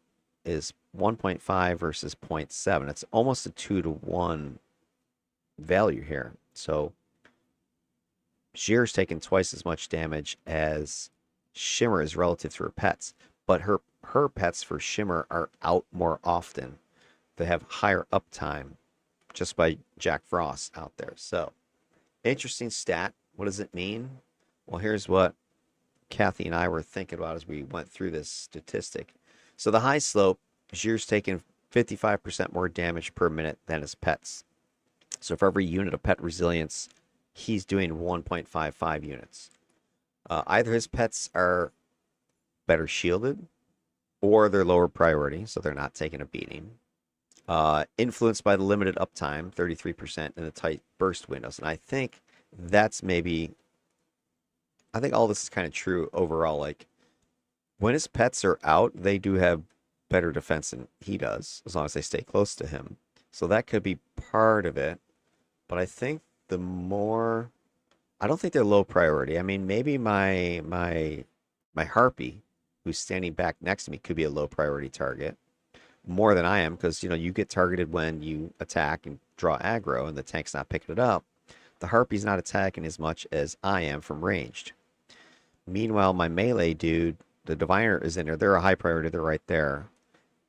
Is 1.5 versus 0.7. It's almost a 2-to-1 value here. So Gyr's taking twice as much damage as Shimmer is relative to her pets. But her pets for Shimmer are out more often. They have higher uptime just by Jack Frost out there. So, interesting stat. What does it mean? Well, here's what Kathy and I were thinking about as we went through this statistic. So the high slope, Gyr's taking 55% more damage per minute than his pets. So for every unit of pet resilience, he's doing 1.55 units. Either his pets are better shielded or they're lower priority, so they're not taking a beating. Influenced by the limited uptime, 33%, and the tight burst windows. And I think that's I think all this is kind of true overall. Like, when his pets are out, they do have better defense than he does, as long as they stay close to him. So that could be part of it. but I think the more I don't think they're low priority. I mean, maybe my harpy, who's standing back next to me, could be a low priority target more than I am because you get targeted when you attack and draw aggro, and the tank's not picking it up. The harpy's not attacking as much as I am from ranged. Meanwhile, my melee dude, the diviner, is in there. They're a high priority. They're right there,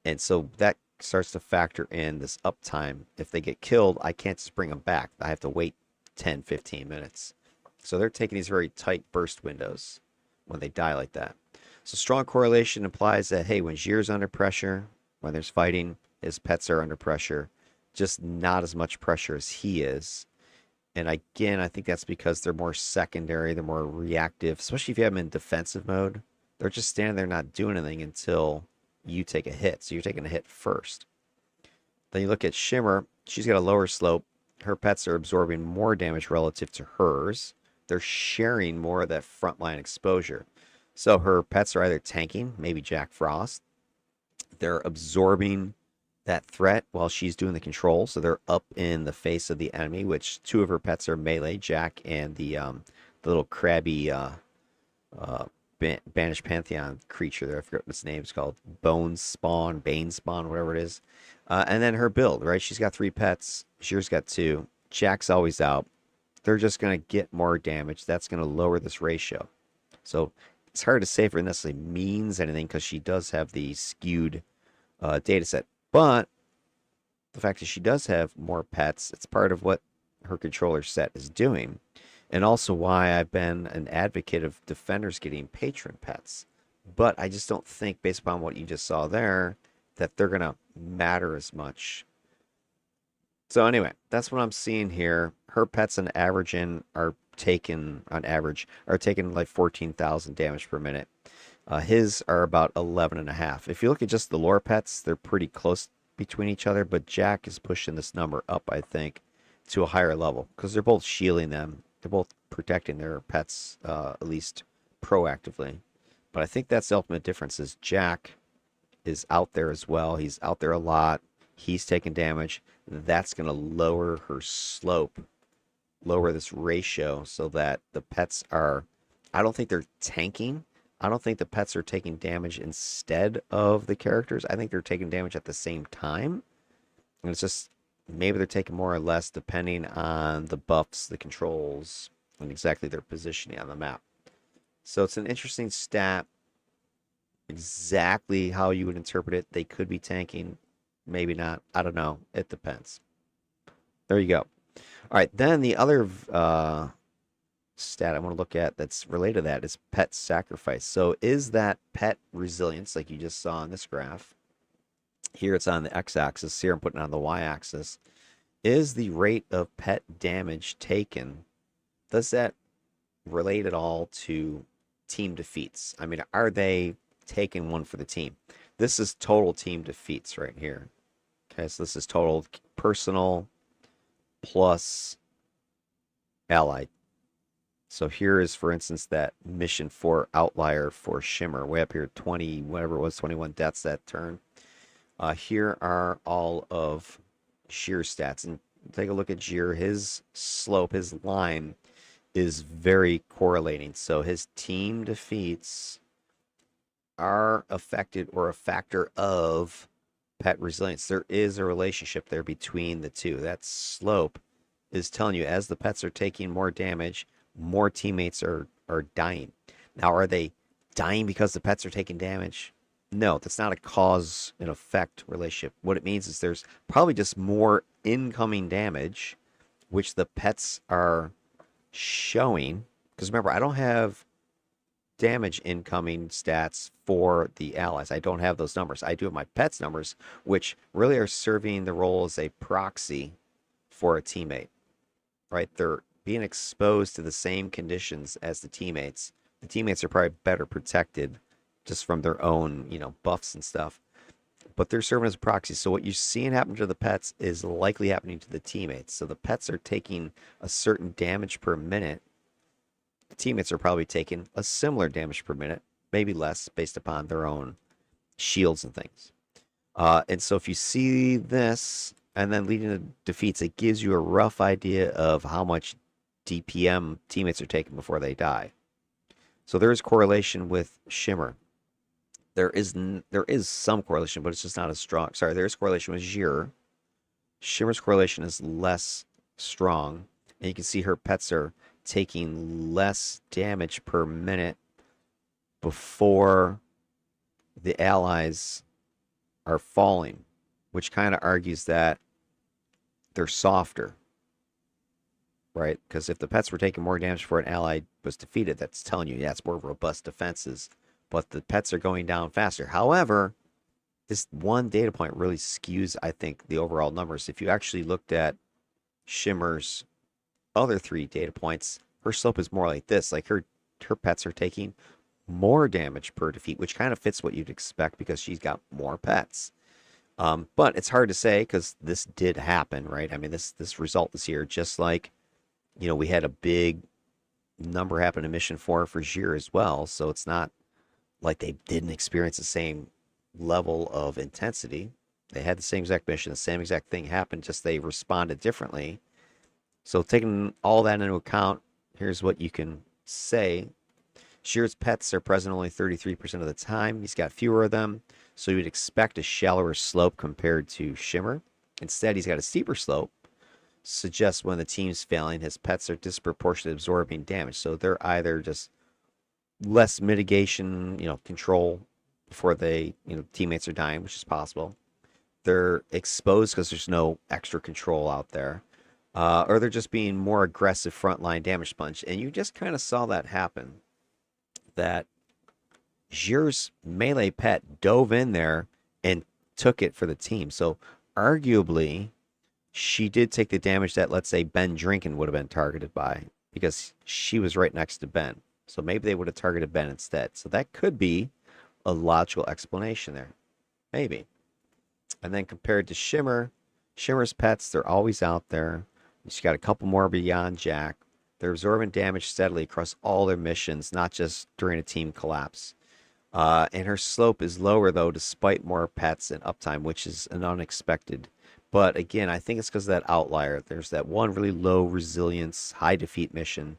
and so that starts to factor in this uptime. If they get killed, I can't just bring them back. I have to wait 10, 15 minutes. So they're taking these very tight burst windows when they die like that. So strong correlation implies that, hey, when Gyr's under pressure, when there's fighting, his pets are under pressure, just not as much pressure as he is. And again, I think that's because they're more secondary, they're more reactive, especially if you have them in defensive mode. They're just standing there not doing anything until you take a hit. So you're taking a hit first. Then you look at Shimmer, she's got a lower slope. Her pets are absorbing more damage relative to hers. They're sharing more of that frontline exposure. So her pets are either tanking, maybe Jack Frost. They're absorbing that threat while she's doing the control. So they're up in the face of the enemy, which two of her pets are melee, Jack and the little crabby Banished Pantheon creature there. I forget what its name is called. Bone Spawn, Bane Spawn, whatever it is. And then her build, right? She's got 3 pets. Gyr's got 2. Jack's always out. They're just going to get more damage. That's going to lower this ratio. So it's hard to say if it necessarily means anything because she does have the skewed data set. But the fact that she does have more pets, it's part of what her controller set is doing. And also why I've been an advocate of defenders getting patron pets. But I just don't think, based upon what you just saw there, that they're going to matter as much. So anyway, that's what I'm seeing here. Her pets on average are taking like 14,000 damage per minute. His are about 11 and a half. If you look at just the lore pets, they're pretty close between each other, but Jack is pushing this number up, I think, to a higher level because they're both shielding them. They're both protecting their pets, at least proactively. But I think that's the ultimate difference is Jack is out there as well. He's out there a lot. He's taking damage. That's going to lower her slope, lower this ratio so that the pets are, I don't think they're tanking. I don't think the pets are taking damage instead of the characters. I think they're taking damage at the same time. And it's just maybe they're taking more or less depending on the buffs, the controls, and exactly their positioning on the map. So it's an interesting stat. Exactly how you would interpret it. They could be tanking, maybe not. I don't know. It depends. There you go. All right, then the other stat I want to look at that's related to that is pet sacrifice. So is that pet resilience, like you just saw on this graph? Here it's on the x-axis. Here I'm putting it on the y-axis. Is the rate of pet damage taken, does that relate at all to team defeats? I mean, are they taking one for the team? This is total team defeats right here. Okay, so this is total personal plus allied. So here is, for instance, that mission for outlier for Shimmer, way up here, 20, whatever it was, 21 deaths that turn. Here are all of Gyr's stats. And take a look at Gyr. His slope, his line is very correlating. So his team defeats are affected or a factor of pet resilience. There is a relationship there between the two. That slope is telling you as the pets are taking more damage, more teammates are dying. Now, are they dying because the pets are taking damage? No, that's not a cause and effect relationship. What it means is there's probably just more incoming damage, which the pets are showing. Because remember, I don't have damage incoming stats for the allies. I don't have those numbers. I do have my pets numbers, which really are serving the role as a proxy for a teammate, right? They're being exposed to the same conditions as the teammates. The teammates are probably better protected just from their own, buffs and stuff. But they're serving as a proxy. So what you're seeing happen to the pets is likely happening to the teammates. So the pets are taking a certain damage per minute. The teammates are probably taking a similar damage per minute, maybe less based upon their own shields and things. And so if you see this, and then leading to defeats, it gives you a rough idea of how much DPM teammates are taking before they die. So there is correlation with Shimmer. There is some correlation, but it's just not as strong. Sorry, there is correlation with Gyr. Shimmer's correlation is less strong, and you can see her pets are taking less damage per minute before the allies are falling, which kind of argues that they're softer, right? Because if the pets were taking more damage before an ally was defeated, that's telling you, yeah, it's more robust defenses, but the pets are going down faster. However, this one data point really skews, I think, the overall numbers. If you actually looked at Shimmer's other 3 data points, her slope is more like this. Like her pets are taking more damage per defeat, which kind of fits what you'd expect because she's got more pets. But it's hard to say because this did happen, right? I mean, this result is here, just like, we had a big number happen in Mission 4 for Gyr as well. So it's not like they didn't experience the same level of intensity. They had the same exact mission, the same exact thing happened, just they responded differently. So taking all that into account, here's what you can say. Gyr's pets are present only 33% of the time. He's got fewer of them, so you'd expect a shallower slope compared to Shimmer. Instead, he's got a steeper slope. Suggests when the team's failing, his pets are disproportionately absorbing damage. So they're either just less mitigation, control before they, teammates are dying, which is possible. They're exposed because there's no extra control out there. Or they're just being more aggressive frontline damage sponge. And you just kind of saw that happen. That Gyr's melee pet dove in there and took it for the team. So arguably, she did take the damage that, let's say, Ben Drinkin would have been targeted by because she was right next to Ben. So maybe they would have targeted Ben instead. So that could be a logical explanation there. Maybe. And then compared to Shimmer, Shimmer's pets, they're always out there. She's got a couple more beyond Jack. They're absorbing damage steadily across all their missions, not just during a team collapse. And her slope is lower, though, despite more pets and uptime, which is an unexpected. But again, I think it's because of that outlier. There's that one really low resilience, high defeat mission.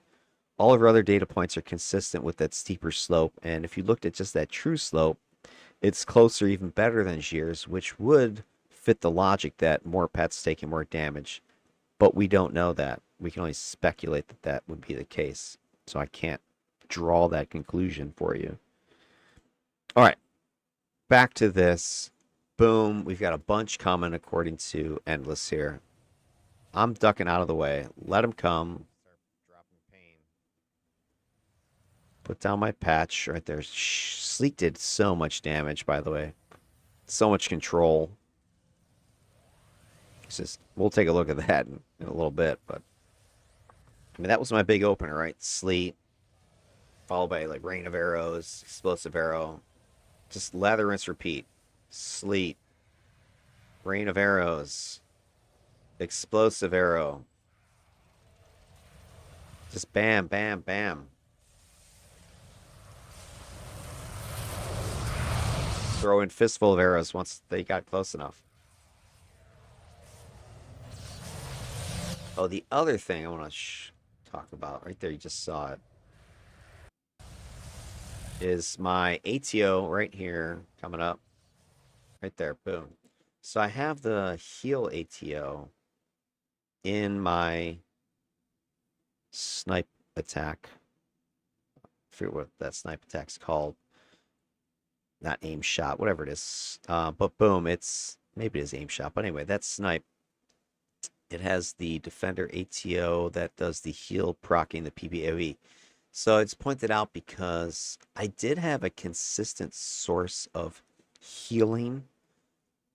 All of her other data points are consistent with that steeper slope. And if you looked at just that true slope, it's closer, even better than Gyr's, which would fit the logic that more pets taking more damage. But we don't know that. We can only speculate that that would be the case. So I can't draw that conclusion for you. All right. Back to this. Boom. We've got a bunch coming according to Endless here. I'm ducking out of the way. Let him come. Start dropping pain. Put down my patch right there. Sleek did so much damage, by the way. So much control. We'll take a look at that in a little bit, but I mean that was my big opener, right? Sleet, followed by like rain of arrows, explosive arrow, just lather, rinse, repeat. Sleet, rain of arrows, explosive arrow, just bam, bam, bam. Throw in fistful of arrows once they got close enough. Oh, the other thing I want to talk about right there, you just saw it, is my ATO right here coming up. Right there, boom. So I have the heal ATO in my snipe attack. I forget what that snipe attack's called. Not aim shot, whatever it is. But boom, maybe it is aim shot. But anyway, that's snipe. It has the Defender ATO that does the heal proccing the PBAE. So it's pointed out because I did have a consistent source of healing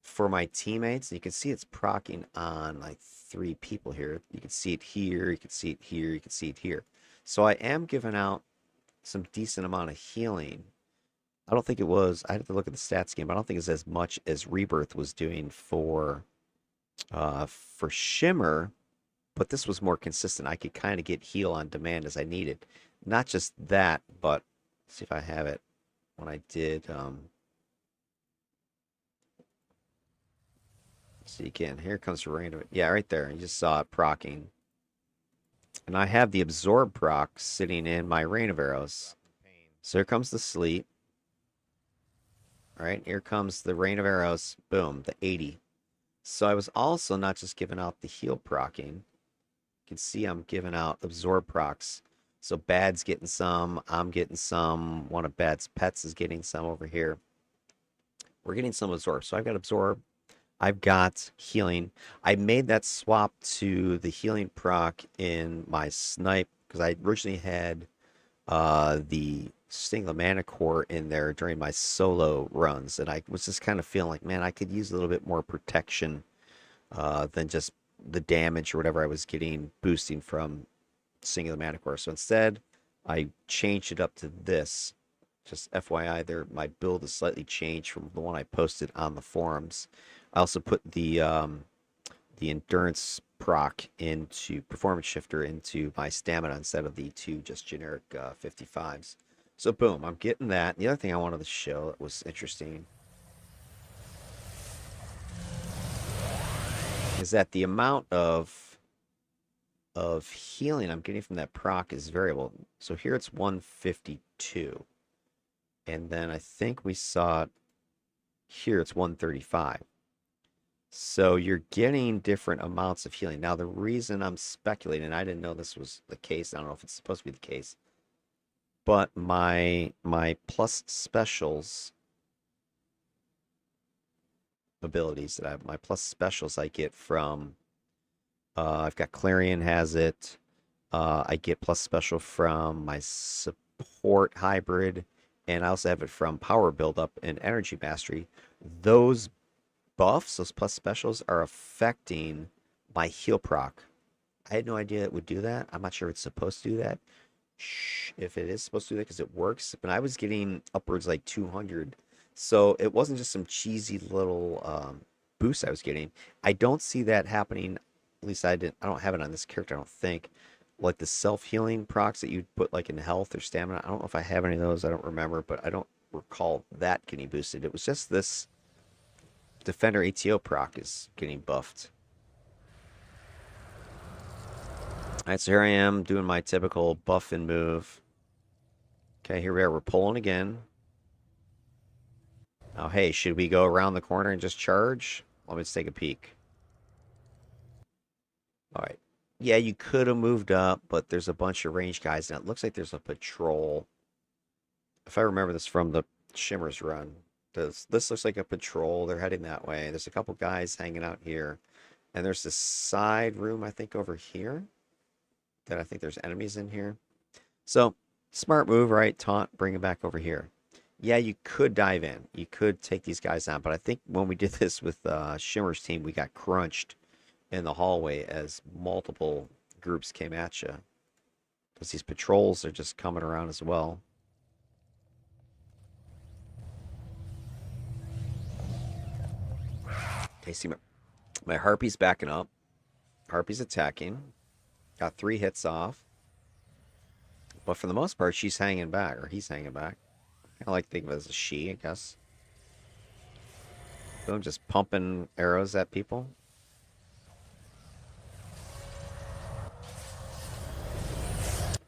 for my teammates. And you can see it's proccing on like 3 people here. You can see it here, you can see it here, you can see it here. So I am giving out some decent amount of healing. I don't think it was, I have to look at the stats game, but I don't think it's as much as Rebirth was doing for Shimmer, but this was more consistent. I could kind of get heal on demand as I needed. Not just that, but let's see if I have it. When I did So you can. Here comes the rain of it. Yeah, right there. You just saw it procking. And I have the absorb proc sitting in my rain of arrows. Dropping pain. So here comes the sleep. All right, here comes the rain of arrows. Boom, the 80. So I was also not just giving out the heal procking. You can see I'm giving out absorb procs. So Bad's getting some, I'm getting some, one of Bad's pets is getting some over here. We're getting some absorb. So I've got absorb, I've got healing. I made that swap to the healing proc in my snipe because I originally had the Sting the Mana Core in there during my solo runs, and I was just kind of feeling like, man, I could use a little bit more protection than just the damage or whatever I was getting boosting from Sting the Mana Core. So instead, I changed it up to this. Just FYI, there my build is slightly changed from the one I posted on the forums. I also put the endurance proc into performance shifter into my stamina instead of the two just generic 55s. So boom, I'm getting that. The other thing I wanted to show that was interesting is that the amount of healing I'm getting from that proc is variable. So here it's 152. And then I think we saw it here it's 135. So you're getting different amounts of healing. Now, the reason I'm speculating, I didn't know this was the case. I don't know if it's supposed to be the case, but my plus specials abilities that I have, my plus specials I get from, I've got Clarion has it. I get plus special from my support hybrid, and I also have it from power buildup and energy mastery. Those buffs, those plus specials, are affecting my heal proc. I had no idea it would do that. I'm not sure if it's supposed to do that. If it is supposed to do that because it works, but I was getting upwards like 200. So it wasn't just some cheesy little boost I was getting. I don't see that happening. At least I didn't. I don't have it on this character. I don't think. Like the self healing procs that you put like in health or stamina. I don't know if I have any of those. I don't remember, but I don't recall that getting boosted. It was just this Defender ATO proc is getting buffed. All right, so here I am doing my typical buff and move. Okay, here we are. We're pulling again. Now, hey, should we go around the corner and just charge? Let me just take a peek. All right. Yeah, you could have moved up, but there's a bunch of range guys, and it looks like there's a patrol. If I remember this from the Shimmers run, this looks like a patrol. They're heading that way. There's a couple guys hanging out here, and there's this side room, I think, over here that I think there's enemies in here. So, smart move, right? Taunt, bring it back over here. Yeah, you could dive in. You could take these guys on, but I think when we did this with Shimmer's team, we got crunched in the hallway as multiple groups came at you. Because these patrols are just coming around as well. Okay, see my Harpy's backing up. Harpy's attacking. Got 3 hits off. But for the most part, she's hanging back, or he's hanging back. I like to think of it as a she, I guess. Boom, just pumping arrows at people.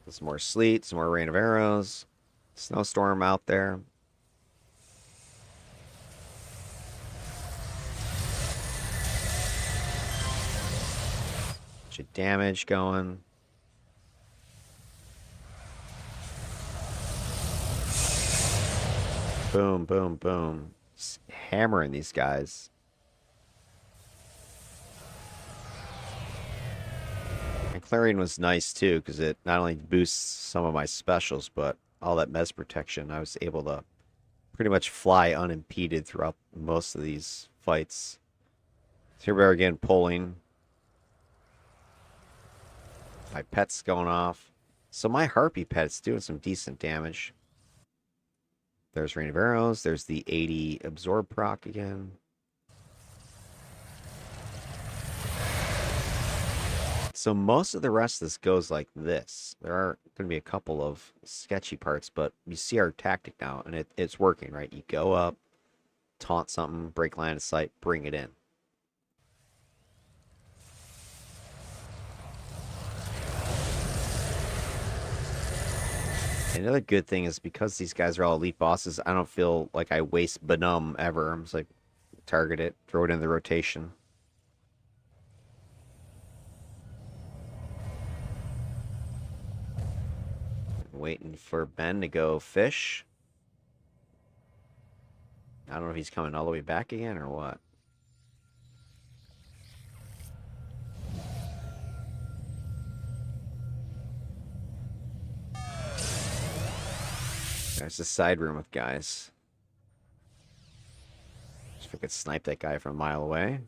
Some more sleet, some more rain of arrows. Snowstorm out there. Bunch of damage going. Boom, boom, boom. Just hammering these guys. And Clarion was nice too, because it not only boosts some of my specials, but all that mez protection. I was able to pretty much fly unimpeded throughout most of these fights. So here we are again pulling. My pet's going off. So my Harpy pet's doing some decent damage. There's Rain of Arrows. There's the 80 Absorb proc again. So most of the rest of this goes like this. There are going to be a couple of sketchy parts, but you see our tactic now, and it's working, right? You go up, taunt something, break line of sight, bring it in. Another good thing is because these guys are all elite bosses, I don't feel like I waste Benum ever. I'm just like, target it, throw it in the rotation. Waiting for Ben to go fish. I don't know if he's coming all the way back again or what. There's a side room with guys. If I could snipe that guy from a mile away.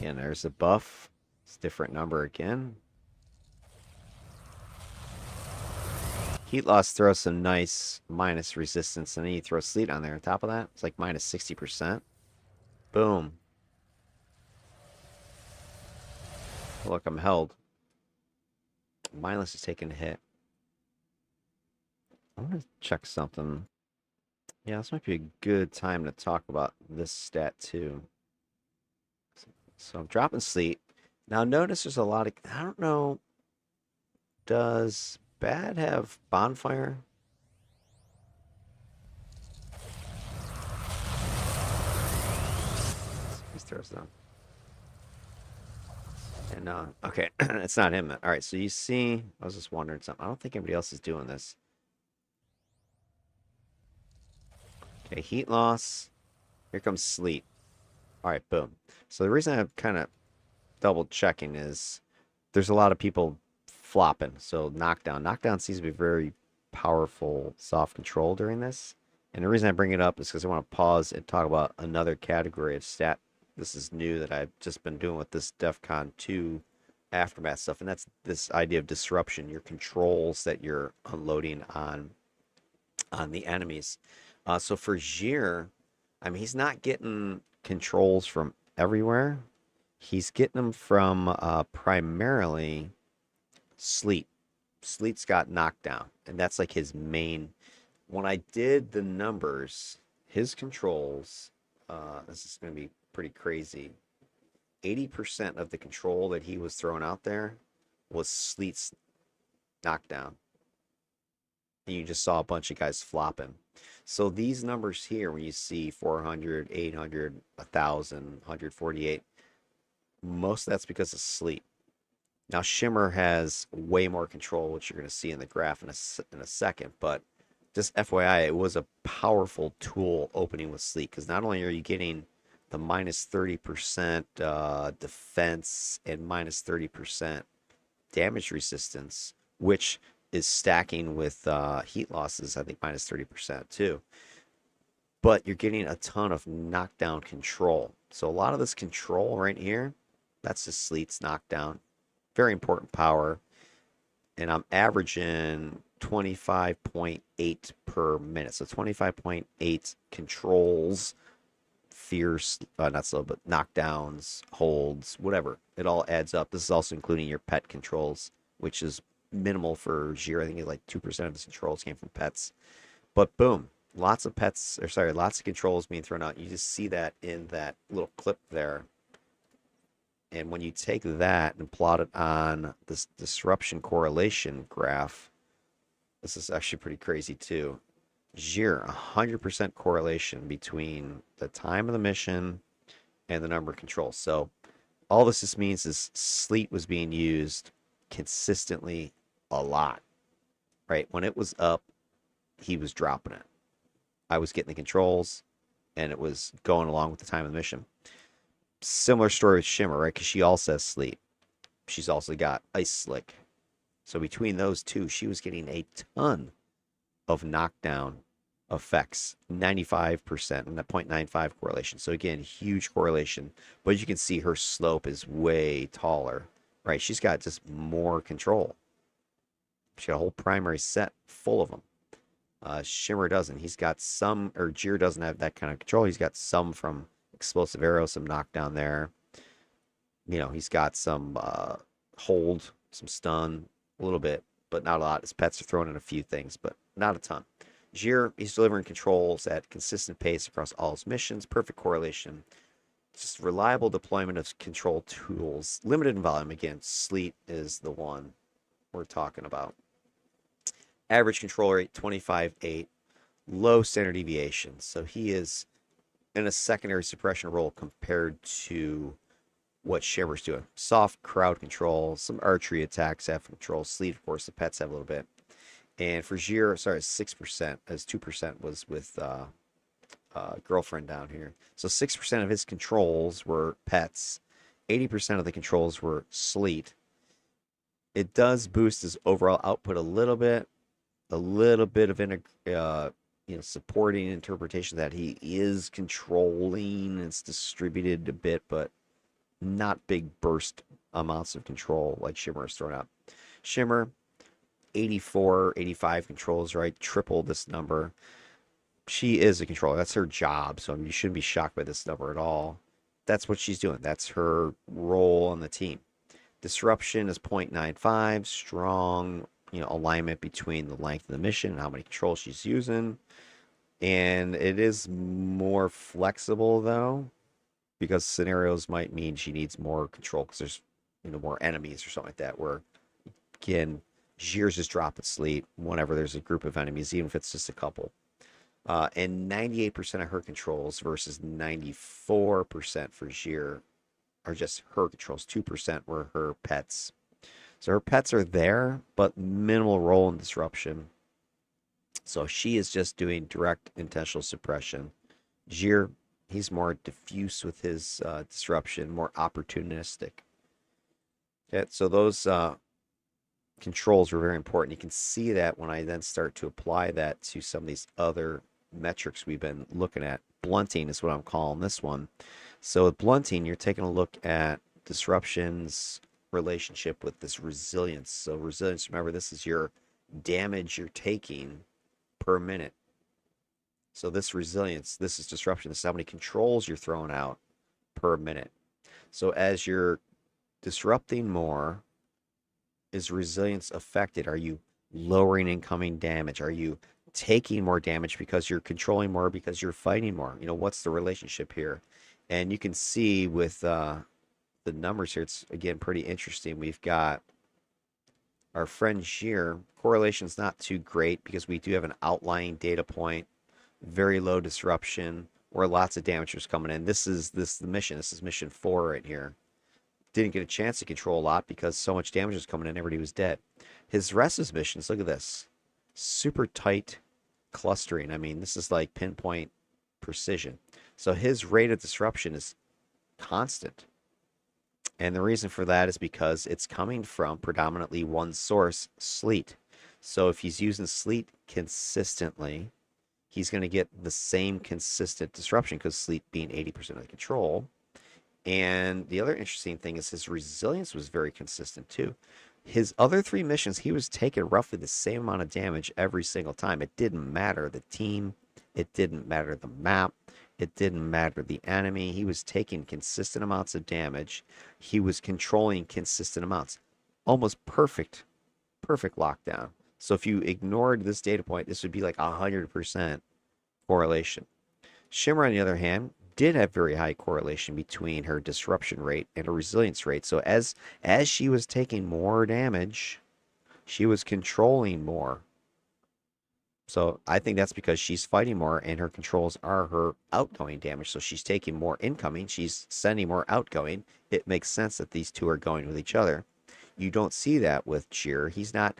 And there's a buff. It's a different number again. Heat loss throws some nice minus resistance, and then you throw sleet on there on top of that. It's like minus 60%. Boom. Look, I'm held. Mindless is taking a hit. I want to check something. Yeah, this might be a good time to talk about this stat too. So I'm dropping sleet. Now notice there's a lot of, I don't know, does Bad have bonfire? He throws them. And okay, it's not him then. All right, so you see, I was just wondering something. I don't think anybody else is doing this. Okay, heat loss. Here comes sleet. All right, boom. So the reason I'm kind of double checking is there's a lot of people flopping. So knockdown. Knockdown seems to be very powerful soft control during this. And the reason I bring it up is because I want to pause and talk about another category of stat. This is new that I've just been doing with this DEFCON II aftermath stuff, and that's this idea of disruption, your controls that you're unloading on the enemies. So for Gyr, I mean, he's not getting controls from everywhere. He's getting them from primarily Sleet. Sleet's got knocked down, and that's like his main. When I did the numbers, his controls, this is going to be pretty crazy. 80% of the control that he was throwing out there was Sleet's knockdown. And you just saw a bunch of guys flopping. So these numbers here, when you see 400, 800, 1,000, 148, most of that's because of Sleet. Now, Shimmer has way more control, which you're going to see in the graph in a second. But just FYI, it was a powerful tool opening with Sleet, because not only are you getting the minus 30% defense and minus 30% damage resistance, which is stacking with heat losses, I think minus 30% too. But you're getting a ton of knockdown control. So a lot of this control right here, that's just Sleet's knockdown. Very important power. And I'm averaging 25.8 per minute. So 25.8 controls, fierce, not slow, but knockdowns, holds, whatever. It all adds up. This is also including your pet controls, which is minimal for Gyr. I think like 2% of his controls came from pets. But boom, lots of pets, or sorry, lots of controls being thrown out. You just see that in that little clip there. And when you take that and plot it on this disruption correlation graph, this is actually pretty crazy too. Gyr, 100% correlation between the time of the mission and the number of controls. So all this just means is Sleet was being used consistently a lot, right? When it was up, he was dropping it. I was getting the controls, and it was going along with the time of the mission. Similar story with Shimmer, right? Because she also has Sleet. She's also got Ice Slick. So between those two, she was getting a ton of knockdown effects, 95% and a 0.95 correlation. So again, huge correlation, but you can see her slope is way taller, right? She's got just more control. She's got a whole primary set full of them. Shimmer doesn't. He's got some, or Gyr doesn't have that kind of control. He's got some from explosive arrow, some knockdown there. You know, he's got some hold, some stun, a little bit, but not a lot. His pets are throwing in a few things, but not a ton. Gyr, he's delivering controls at consistent pace across all his missions, perfect correlation. just reliable deployment of control tools. Limited in volume. Again, sleet is the one we're talking about. Average control rate 25.8. Low standard deviation. So he is in a secondary suppression role compared to what Shimmer's doing. Soft crowd control, some archery attacks have control. Sleet, of course, the pets have a little bit. And for Gyr, sorry, 6%, as 2% was with girlfriend down here. So 6% of his controls were pets. 80% of the controls were sleet. It does boost his overall output a little bit of supporting interpretation that he is controlling. It's distributed a bit, but not big burst amounts of control like Shimmer is throwing out. Shimmer, 84, 85 controls, right? Triple this number. She is a controller. That's her job. So I mean, you shouldn't be shocked by this number at all. That's what she's doing. That's her role on the team. Disruption is 0.95. Strong, alignment between the length of the mission and how many controls she's using. And it is more flexible though, because scenarios might mean she needs more control because there's more enemies or something like that. Where again, Gyr's just drop at sleep whenever there's a group of enemies, even if it's just a couple. And 98% of her controls versus 94% for Gyr are just her controls. 2% were her pets. So her pets are there, but minimal role in disruption. So she is just doing direct intentional suppression. Gyr, he's more diffuse with his disruption, more opportunistic. Okay, so those controls were very important. You can see that when I then start to apply that to some of these other metrics we've been looking at. Blunting is what I'm calling this one. So with blunting, you're taking a look at disruptions relationship with this resilience. So resilience, remember, this is your damage you're taking per minute. So this resilience, this is disruption. This is how many controls you're throwing out per minute. So as you're disrupting more, is resilience affected? Are you lowering incoming damage? Are you taking more damage because you're controlling more, because you're fighting more? What's the relationship here? And you can see with the numbers here, it's again pretty interesting. We've got our friend Gyr. Correlation's not too great because we do have an outlying data point, very low disruption, where lots of damage was coming in. This is the mission. This is mission 4 right here. Didn't get a chance to control a lot because so much damage was coming in, everybody was dead. His rest of his missions, look at this. Super tight clustering. I mean, this is like pinpoint precision. So his rate of disruption is constant. And the reason for that is because it's coming from predominantly one source, sleet. So if he's using sleet consistently, he's going to get the same consistent disruption because sleet being 80% of the control. And the other interesting thing is his resilience was very consistent too. His other 3 missions, he was taking roughly the same amount of damage every single time. It didn't matter the team. It didn't matter the map. It didn't matter the enemy. He was taking consistent amounts of damage. He was controlling consistent amounts. Almost perfect lockdown. So if you ignored this data point, this would be like 100% correlation. Shimmer, on the other hand, did have very high correlation between her disruption rate and her resilience rate. So as she was taking more damage, she was controlling more. So I think that's because she's fighting more and her controls are her outgoing damage. So she's taking more incoming, she's sending more outgoing. It makes sense that these two are going with each other. You don't see that with Gyr. He's not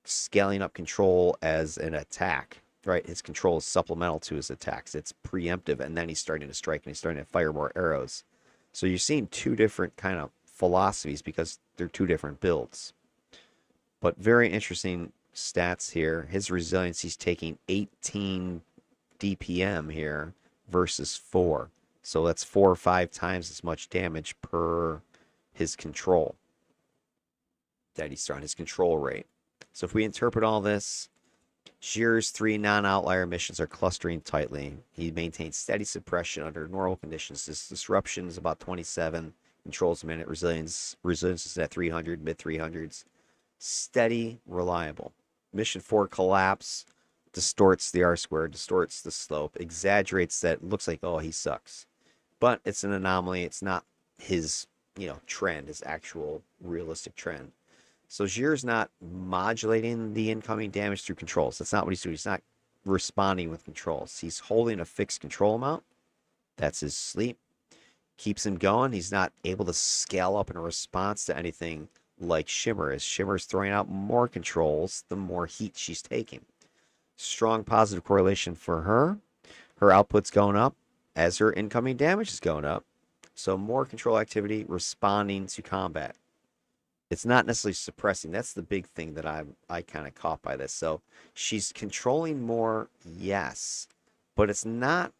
scaling up control as an attack. Right, his control is supplemental to his attacks. It's preemptive, and then he's starting to strike and he's starting to fire more arrows. So you're seeing 2 different kind of philosophies because they're 2 different builds. But very interesting stats here. His resilience, he's taking 18 DPM here versus 4. So that's 4 or 5 times as much damage per his control that he's throwing, his control rate. So if we interpret all this, Gyr's 3 non-outlier missions are clustering tightly. He maintains steady suppression under normal conditions. His disruption is about 27 controls a minute. Resilience is at 300, mid 300s. Steady, reliable. Mission 4, collapse, distorts the R squared, distorts the slope, exaggerates that. Looks like, oh, he sucks. but it's an anomaly. It's not his, trend, his actual realistic trend. So Gyr's not modulating the incoming damage through controls. That's not what he's doing. He's not responding with controls. He's holding a fixed control amount. That's his sleep. Keeps him going. He's not able to scale up in response to anything like Shimmer is. Shimmer's throwing out more controls the more heat she's taking. Strong positive correlation for her. Her output's going up as her incoming damage is going up. So more control activity responding to combat. It's not necessarily suppressing. That's the big thing that I kind of caught by this. So she's controlling more, yes, but it's not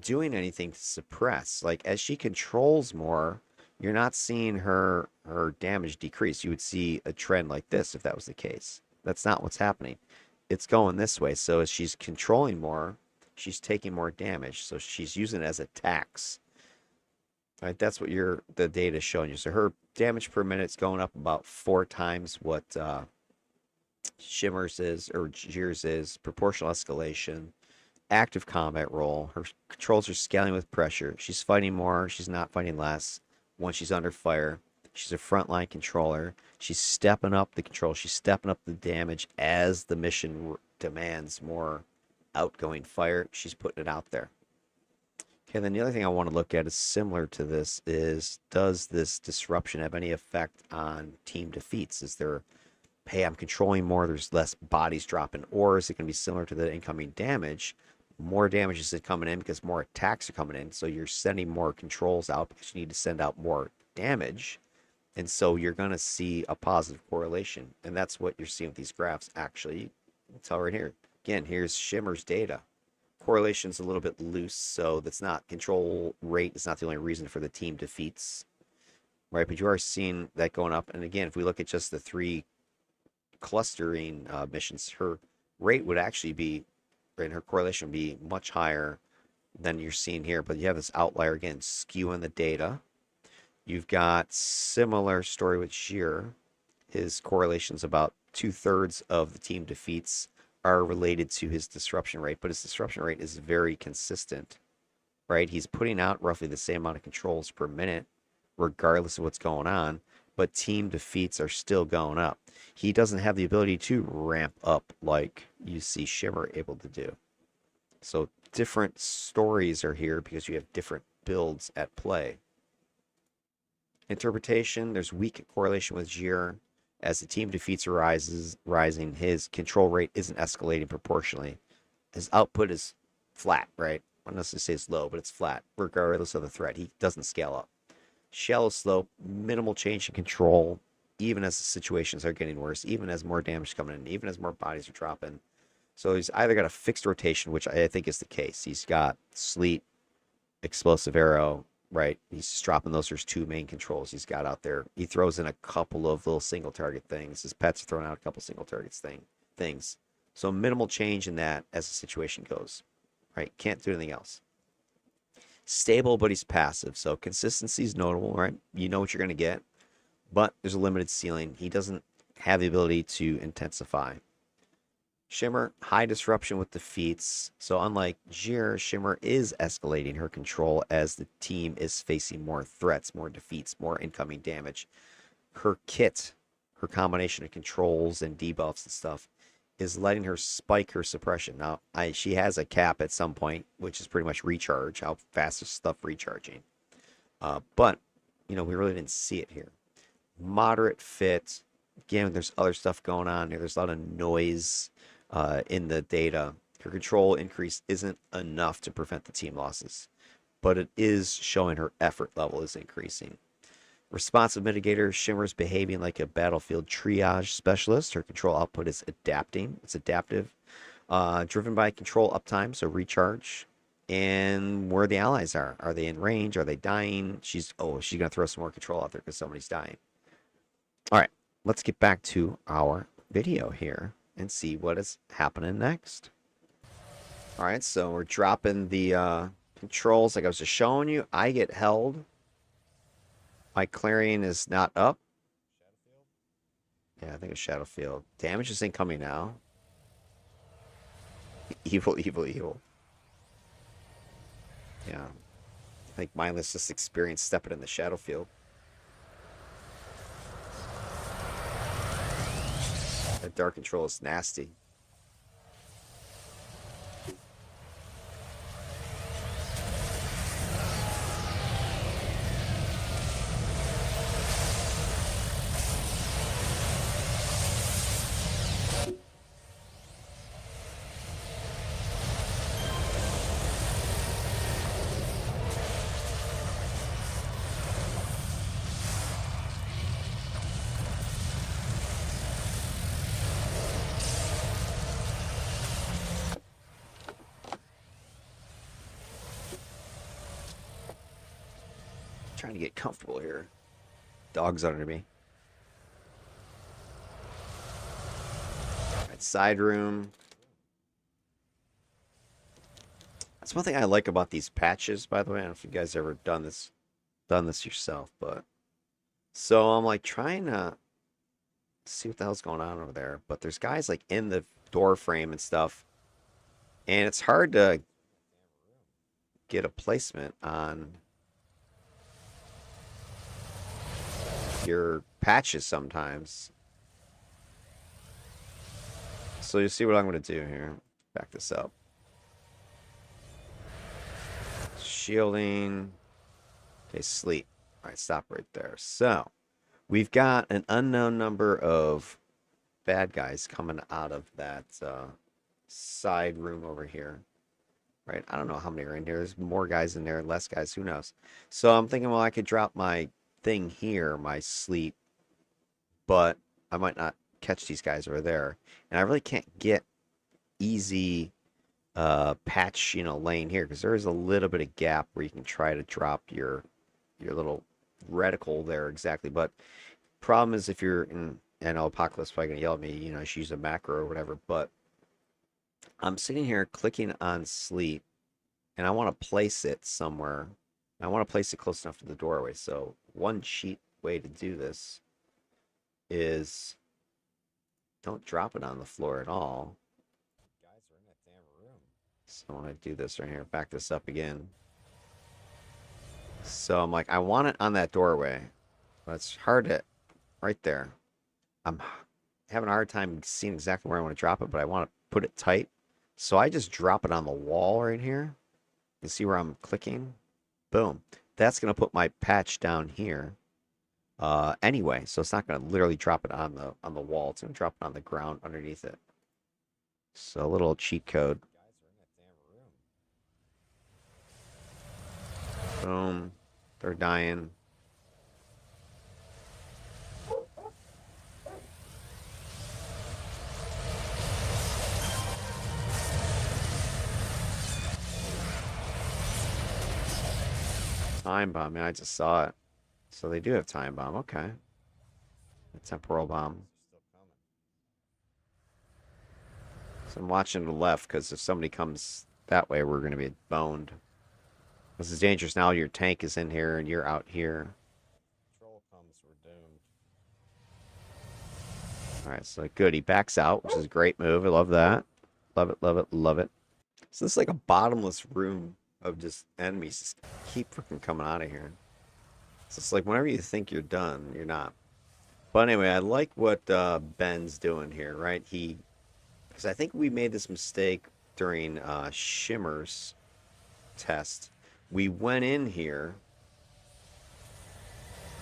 doing anything to suppress. Like as she controls more, you're not seeing her damage decrease. You would see a trend like this if that was the case. That's not what's happening. It's going this way. So as she's controlling more, she's taking more damage. So she's using it as a tax. Right, that's what the data is showing you. So her damage per minute is going up about 4 times what Shimmer's is or Gyr's is. Proportional escalation, active combat role. Her controls are scaling with pressure. She's fighting more. She's not fighting less. Once she's under fire, she's a frontline controller. She's stepping up the control. She's stepping up the damage as the mission demands more outgoing fire. She's putting it out there. Okay, then the other thing I want to look at is similar to this is, does this disruption have any effect on team defeats? Is there, hey, I'm controlling more, there's less bodies dropping, or is it going to be similar to the incoming damage? More damage is coming in because more attacks are coming in, so you're sending more controls out because you need to send out more damage, and so you're going to see a positive correlation, and that's what you're seeing with these graphs. Actually, you can tell right here. Again, here's Shimmer's data. Correlation's a little bit loose, so that's not control rate. It's not the only reason for the team defeats, right? But you are seeing that going up. And again, if we look at just the 3 clustering missions, her rate would actually be, and her correlation would be much higher than you're seeing here. But you have this outlier again skewing the data. You've got similar story with Gyr. His correlation's about 2/3 of the team defeats are related to his disruption rate, but his disruption rate is very consistent, right? He's putting out roughly the same amount of controls per minute, regardless of what's going on, but team defeats are still going up. He doesn't have the ability to ramp up like you see Shimmer able to do. So different stories are here because you have different builds at play. Interpretation, there's weak correlation with Gyr. As the team defeats rising, his control rate isn't escalating proportionally. His output is flat, right? I don't necessarily say it's low, but it's flat, regardless of the threat. He doesn't scale up. Shallow slope, minimal change in control, even as the situations are getting worse, even as more damage is coming in, even as more bodies are dropping. So he's either got a fixed rotation, which I think is the case. He's got sleet, explosive arrow, right? He's just dropping those. There's 2 main controls he's got out there. He throws in a couple of little single target things. His pets are throwing out a couple single targets things. So minimal change in that as the situation goes, right? Can't do anything else. Stable, but he's passive. So consistency is notable, right? You know what you're going to get, but there's a limited ceiling. He doesn't have the ability to intensify. Shimmer, high disruption with defeats. So unlike Gyr, Shimmer is escalating her control as the team is facing more threats, more defeats, more incoming damage. Her kit, her combination of controls and debuffs and stuff, is letting her spike her suppression. Now, she has a cap at some point, which is pretty much recharge, how fast is stuff recharging. But, we really didn't see it here. Moderate fit. Again, there's other stuff going on here. There's a lot of noise in the data. Her control increase isn't enough to prevent the team losses, but it is showing her effort level is increasing. Responsive mitigator, Shimmer's behaving like a battlefield triage specialist. Her control output is adapting. It's adaptive. Driven by control uptime, so recharge. And where the allies are. Are they in range? Are they dying? She's going to throw some more control out there because somebody's dying. All right, let's get back to our video here and see what is happening next. All right, so we're dropping the controls like I was just showing you. I get held. My clearing is not up. Yeah, I think it's Shadow Field. Damage is incoming now. Evil, evil, evil. Yeah. Like mindless just experience stepping in the shadow field. That dark control is nasty. Trying to get comfortable here. Dog's under me. Right, side room. That's one thing I like about these patches, by the way. I don't know if you guys ever done this yourself, but so I'm like trying to see what the hell's going on over there. But there's guys like in the door frame and stuff, and it's hard to get a placement on your patches sometimes. So you see what I'm going to do here. Back this up. Shielding. Okay, sleep. All right, stop right there. So we've got an unknown number of bad guys coming out of that side room over here. Right? I don't know how many are in here. There's more guys in there, less guys. Who knows? So I'm thinking, well, I could drop my thing here, my sleep, but I might not catch these guys over there. And I really can't get easy patch, lane here because there is a little bit of gap where you can try to drop your little reticle there exactly. But problem is if you're in, I know Apocalypse probably gonna yell at me, I should use a macro or whatever, but I'm sitting here clicking on sleep and I want to place it somewhere. I want to place it close enough to the doorway. So one cheat way to do this is don't drop it on the floor at all. Guys are in that damn room. So when I do this right here, back this up again. So I'm like, I want it on that doorway, but it's hard to, right there. I'm having a hard time seeing exactly where I want to drop it, but I want to put it tight. So I just drop it on the wall right here. You see where I'm clicking? Boom. That's going to put my patch down here. Anyway, so it's not going to literally drop it on the wall. It's going to drop it on the ground underneath it. So a little cheat code. Guys are in that damn room. Boom. They're dying. Time bomb. Yeah, I just saw it. So they do have time bomb. Okay. A temporal bomb. Guys are still coming. So I'm watching the left because if somebody comes that way, we're going to be boned. This is dangerous. Now your tank is in here and you're out here. Troll comes, we're doomed. All right, so good. He backs out, which is a great move. I love that. Love it, love it, love it. So this is like a bottomless room of just enemies just keep freaking coming out of here. So it's like whenever you think you're done, you're not. But anyway, I like what Ben's doing here, right? Because I think we made this mistake during Shimmer's test. We went in here,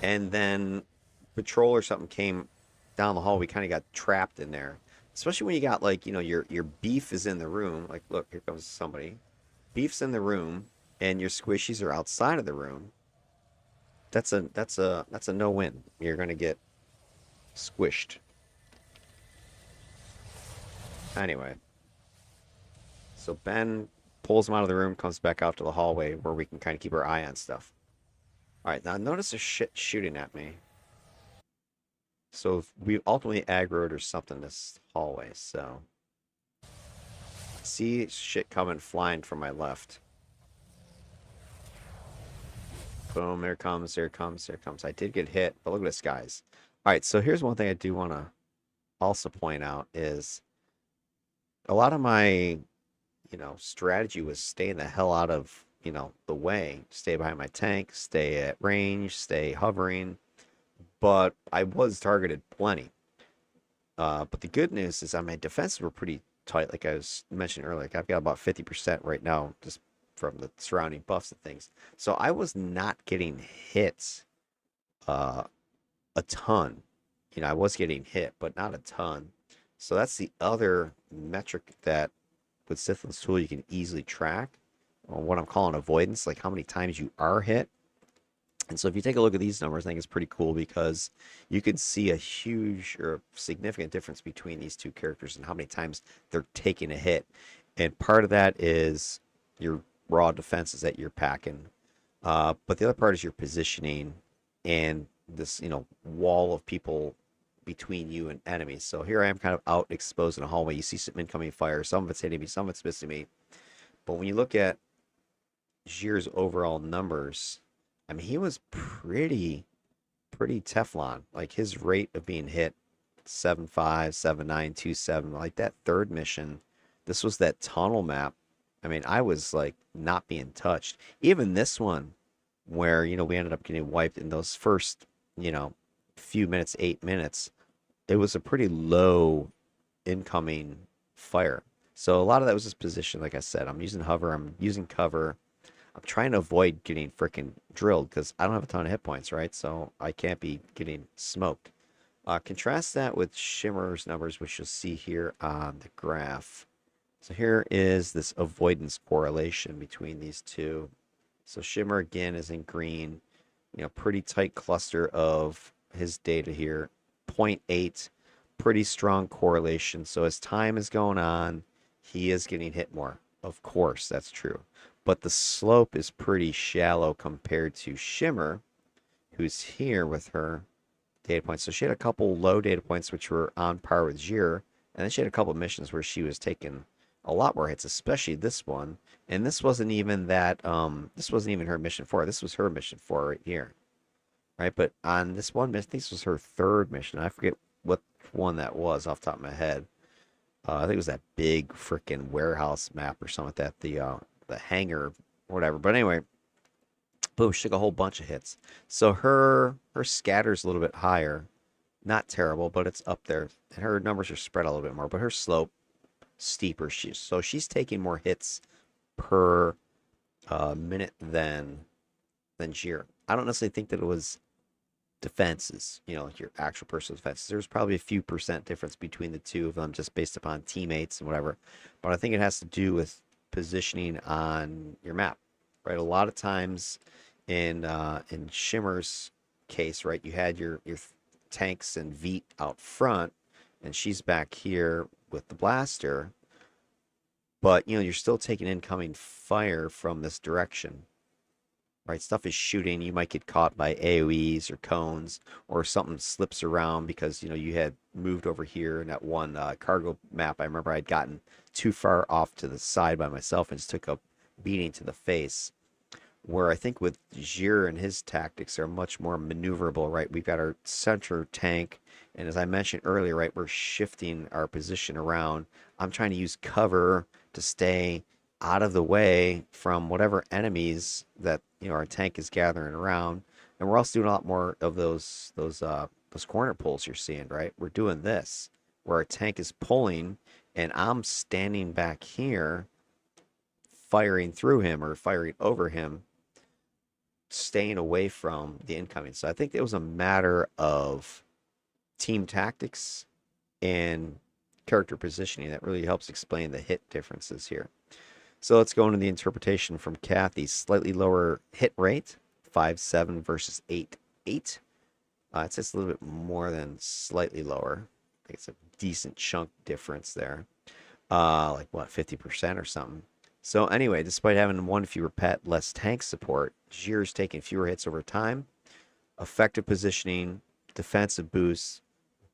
and then patrol or something came down the hall. We kind of got trapped in there, especially when you got like your beef is in the room. Like, look, here comes somebody. Beef's in the room, and your squishies are outside of the room. That's a no-win. You're gonna get squished. Anyway, so Ben pulls him out of the room, comes back out to the hallway where we can kind of keep our eye on stuff. All right, now notice there's shit shooting at me. So we ultimately aggroed or something this hallway. So see shit coming flying from my left. Boom, there it comes, there it comes, there it comes. I did get hit, but look at this, guys. All right, so here's one thing I do want to also point out is a lot of my, strategy was staying the hell out of the way, stay behind my tank, stay at range, stay hovering. But I was targeted plenty. But the good news is my defenses were pretty tight, like I was mentioning earlier. Like I've got about 50% right now, just from the surrounding buffs and things. So I was not getting hit uh, a ton. I was getting hit, but not a ton. So that's the other metric that with Sithlin's tool you can easily track, or what I'm calling avoidance, like how many times you are hit. And so if you take a look at these numbers, I think it's pretty cool because you can see a huge or significant difference between these two characters and how many times they're taking a hit. And part of that is your raw defenses that you're packing. But the other part is your positioning and this, wall of people between you and enemies. So here I am kind of out exposed in a hallway. You see some incoming fire. Some of it's hitting me, some of it's missing me. But when you look at Gyr's overall numbers, I mean, he was pretty Teflon. Like his rate of being hit 7.5, 7.9, 2.7. Like that third mission, this was that tunnel map. I mean, I was like not being touched. Even this one, where we ended up getting wiped in those first few minutes, 8 minutes, it was a pretty low incoming fire. So a lot of that was just position. Like I said, I'm using hover, I'm using cover. I'm trying to avoid getting freaking drilled because I don't have a ton of hit points, right? So I can't be getting smoked. Contrast that with Shimmer's numbers, which you'll see here on the graph. So here is this avoidance correlation between these two. So Shimmer again is in green, pretty tight cluster of his data here, 0.8, pretty strong correlation. So as time is going on, he is getting hit more. Of course, that's true. But the slope is pretty shallow compared to Shimmer, who's here with her data points. So she had a couple low data points, which were on par with Gyr, and then she had a couple missions where she was taking a lot more hits, especially this one. And this wasn't even this wasn't even her mission 4. This was her mission 4 right here. Right? But on this one mission, this was her third mission. I forget what one that was off the top of my head. I think it was that big freaking warehouse map or something like that. The hangar, whatever. But anyway, boom, she took a whole bunch of hits. So her scatter's a little bit higher. Not terrible, but it's up there. And her numbers are spread a little bit more, but her slope steeper. So she's taking more hits per minute than Gyr. I don't necessarily think that it was defenses, like your actual personal defenses. There's probably a few percent difference between the two of them just based upon teammates and whatever. But I think it has to do with positioning on your map, right? A lot of times in Shimmer's case, right, you had your tanks and Veet out front, and she's back here with the blaster. But you're still taking incoming fire from this direction. Right, stuff is shooting. You might get caught by AoEs or cones, or something slips around because you had moved over here in that one cargo map. I remember I'd gotten too far off to the side by myself and just took a beating to the face. Where I think with Gyr and his tactics are much more maneuverable. Right, we've got our center tank, and as I mentioned earlier, right, we're shifting our position around. I'm trying to use cover to stay out of the way from whatever enemies that our tank is gathering around, and we're also doing a lot more of those corner pulls you're seeing, right? We're doing this where our tank is pulling, and I'm standing back here, firing through him or firing over him, staying away from the incoming. So I think it was a matter of team tactics and character positioning that really helps explain the hit differences here. So let's go into the interpretation from Kathy. Slightly lower hit rate, 5.7 versus 8.8. It's just a little bit more than slightly lower. I think it's a decent chunk difference there. Like what, 50% or something. So anyway, despite having one fewer pet, less tank support, Gyr's taking fewer hits over time. Effective positioning, defensive boosts,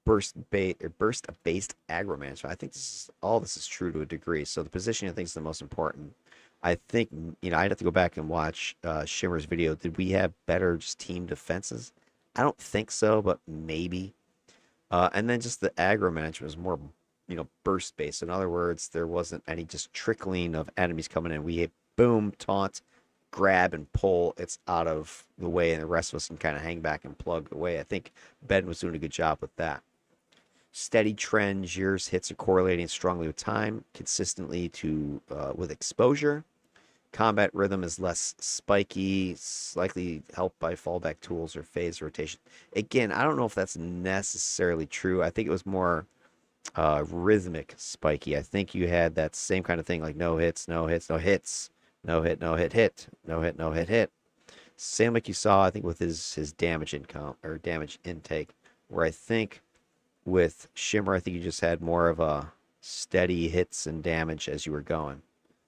burst-based aggro management. I think all this is true to a degree. So the positioning I think is the most important. I think I'd have to go back and watch Shimmer's video. Did we have better just team defenses? I don't think so, but maybe. And then just the aggro management was more burst based. In other words, there wasn't any just trickling of enemies coming in. We hit boom, taunt, grab and pull, it's out of the way, and the rest of us can kind of hang back and plug away. I think Ben was doing a good job with that. Steady trend, Gyr's hits are correlating strongly with time, consistently to with exposure. Combat rhythm is less spiky, likely helped by fallback tools or phase rotation. Again, I don't know if that's necessarily true. I think it was more rhythmic spiky. I think you had that same kind of thing, like no hits, no hits, no hits, no hit, no hit, hit, no hit, no hit, hit. Same like you saw, I think, with his damage income or damage intake, where I think with Shimmer, I think you just had more of a steady hits and damage as you were going.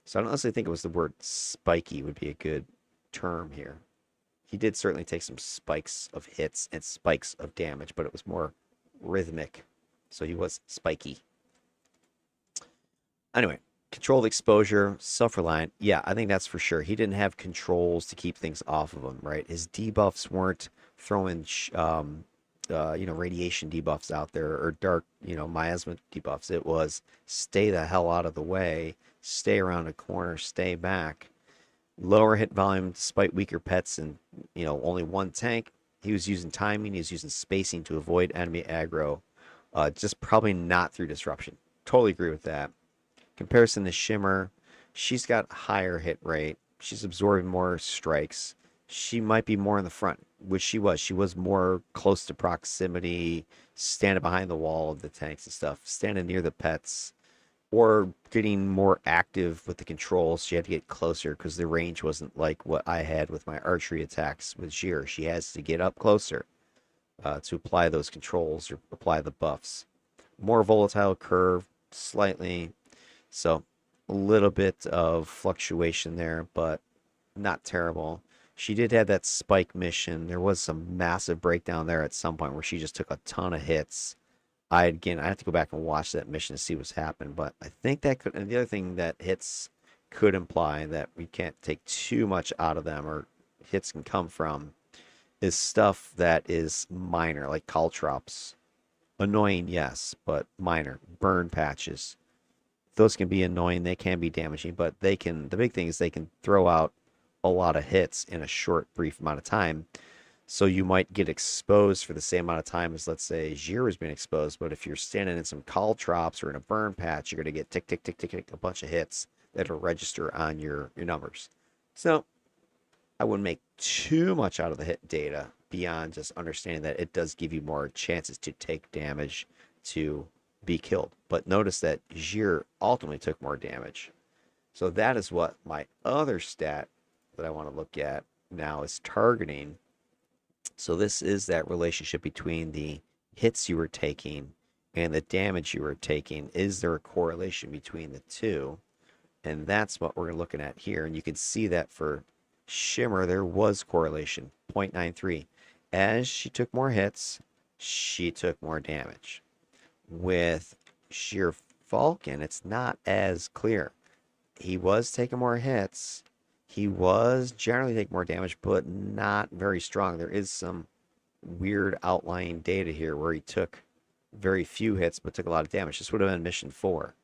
So I don't necessarily think it was the word spiky would be a good term here. He did certainly take some spikes of hits and spikes of damage, but it was more rhythmic. So he was spiky. Anyway, controlled exposure, self-reliant. Yeah, I think that's for sure. He didn't have controls to keep things off of him, right? His debuffs weren't throwing, radiation debuffs out there or dark, miasma debuffs. It was stay the hell out of the way, stay around a corner, stay back. Lower hit volume despite weaker pets and, only one tank. He was using timing. He was using spacing to avoid enemy aggro. Just probably not through disruption. Totally agree with that. Comparison to Shimmer, she's got higher hit rate. She's absorbing more strikes. She might be more in the front, which she was. She was more close to proximity, standing behind the wall of the tanks and stuff, standing near the pets, or getting more active with the controls. She had to get closer because the range wasn't like what I had with my archery attacks with Gyr. She has to get up closer to apply those controls or apply the buffs. More volatile curve, slightly. So a little bit of fluctuation there, but not terrible. She did have that spike mission. There was some massive breakdown there at some point where she just took a ton of hits. I have to go back and watch that mission to see what's happened, but I think that could. And the other thing that hits could imply that we can't take too much out of them, or hits can come from, is stuff that is minor, like caltrops. Annoying, yes, but minor. Burn patches. Those can be annoying. They can be damaging, but they can. The big thing is they can throw out a lot of hits in a short, brief amount of time. So you might get exposed for the same amount of time as, let's say, Gyr has been exposed. But if you're standing in some caltrops or in a burn patch, you're going to get tick, tick, tick, tick, tick, a bunch of hits that'll register on your numbers. So I wouldn't make too much out of the hit data beyond just understanding that it does give you more chances to take damage to be killed. But notice that Gyr ultimately took more damage. So that is what my other stat that I want to look at now is targeting. So this is that relationship between the hits you were taking and the damage you were taking. Is there a correlation between the two? And that's what we're looking at here. And you can see that for Shimmer, there was correlation, 0.93. As she took more hits, she took more damage. With Gyr Falcon, it's not as clear. He was taking more hits. He was generally taking more damage, but not very strong. There is some weird outlying data here where he took very few hits, but took a lot of damage. This would have been mission 4.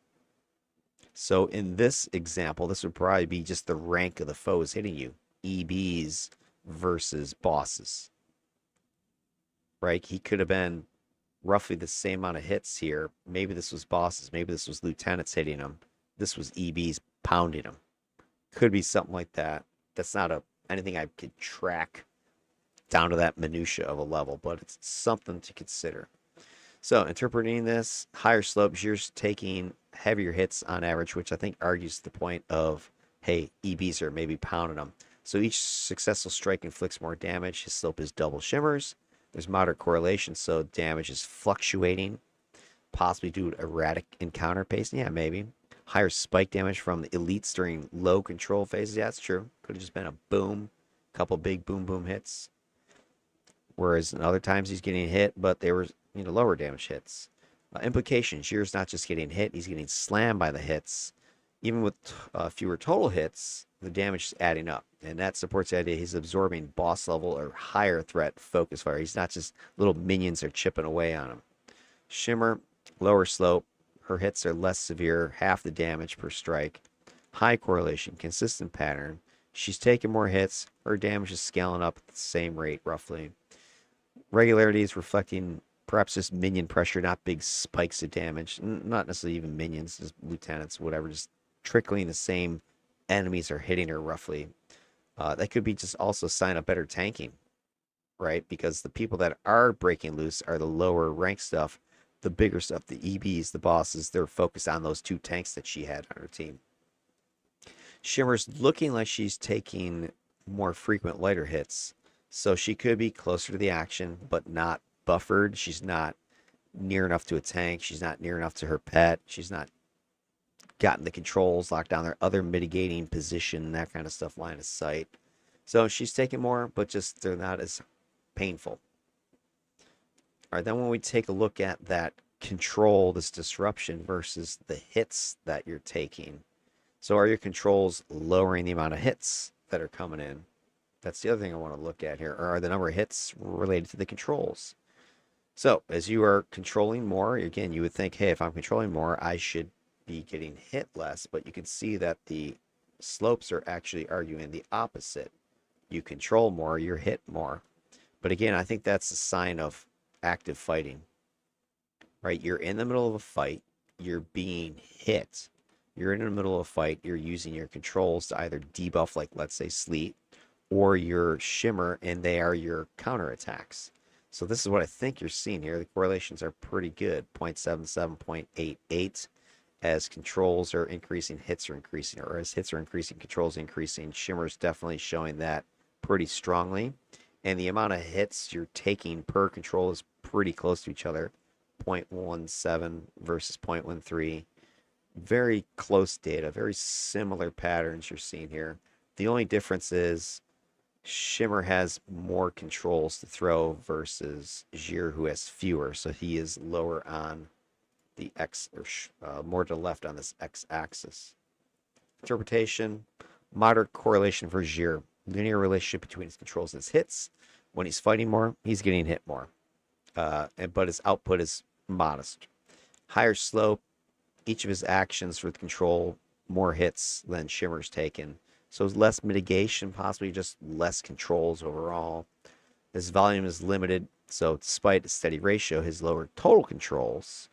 So in this example, this would probably be just the rank of the foes hitting you. EBs versus bosses. Right? He could have been roughly the same amount of hits here. Maybe this was bosses. Maybe this was lieutenants hitting him. This was EBs pounding him. Could be something like that. That's not anything I could track down to that minutia of a level, but it's something to consider. So interpreting this, higher slopes, you're taking heavier hits on average, which I think argues the point of, hey, EBs are maybe pounding them. So each successful strike inflicts more damage. His slope is double Shimmers. There's moderate correlation, so damage is fluctuating, possibly due to erratic encounter pacing. Yeah, maybe. Higher spike damage from the elites during low control phases. Yeah, that's true. Could have just been a boom, couple big boom boom hits. Whereas in other times he's getting hit, but they were lower damage hits. Implications: Gyr's not just getting hit; he's getting slammed by the hits. Even with fewer total hits, the damage is adding up, and that supports the idea he's absorbing boss level or higher threat focus fire. He's not just little minions are chipping away on him. Shimmer, lower slope. Her hits are less severe, half the damage per strike. High correlation, consistent pattern. She's taking more hits. Her damage is scaling up at the same rate, roughly. Regularity is reflecting perhaps just minion pressure, not big spikes of damage. Not necessarily even minions, just lieutenants, whatever. Just trickling the same enemies are hitting her roughly. That could be just also a sign of better tanking, right? Because the people that are breaking loose are the lower rank stuff, the bigger stuff, the EBs, the bosses. They're focused on those two tanks that she had on her team. Shimmer's looking like she's taking more frequent lighter hits. So she could be closer to the action, but not buffered. She's not near enough to a tank. She's not near enough to her pet. She's not gotten the controls locked down there, other mitigating position, that kind of stuff, line of sight. So she's taking more, but just they're not as painful. All right, then when we take a look at that control, this disruption versus the hits that you're taking. So are your controls lowering the amount of hits that are coming in? That's the other thing I want to look at here. Or are the number of hits related to the controls? So as you are controlling more, again, you would think, hey, if I'm controlling more, I should be getting hit less. But you can see that the slopes are actually arguing the opposite. You control more, you're hit more. But again, I think that's a sign of active fighting, right? You're in the middle of a fight, you're being hit. You're in the middle of a fight, you're using your controls to either debuff, like let's say sleet, or your shimmer, and they are your counterattacks. So this is what I think you're seeing here. The correlations are pretty good, 0.77, 0.88. As controls are increasing, hits are increasing, or as hits are increasing, controls increasing. Shimmer's definitely showing that pretty strongly. And the amount of hits you're taking per control is pretty close to each other, 0.17 versus 0.13. Very close data, very similar patterns you're seeing here. The only difference is Shimmer has more controls to throw versus Gyr, who has fewer, so he is lower on the X, or more to the left on this X axis. Interpretation, moderate correlation for Gyr. Linear relationship between his controls and his hits. When he's fighting more, he's getting hit more. But his output is modest. Higher slope, each of his actions with control, more hits than Shimmer's taken. So less mitigation, possibly just less controls overall. His volume is limited, so despite a steady ratio, his lower total controls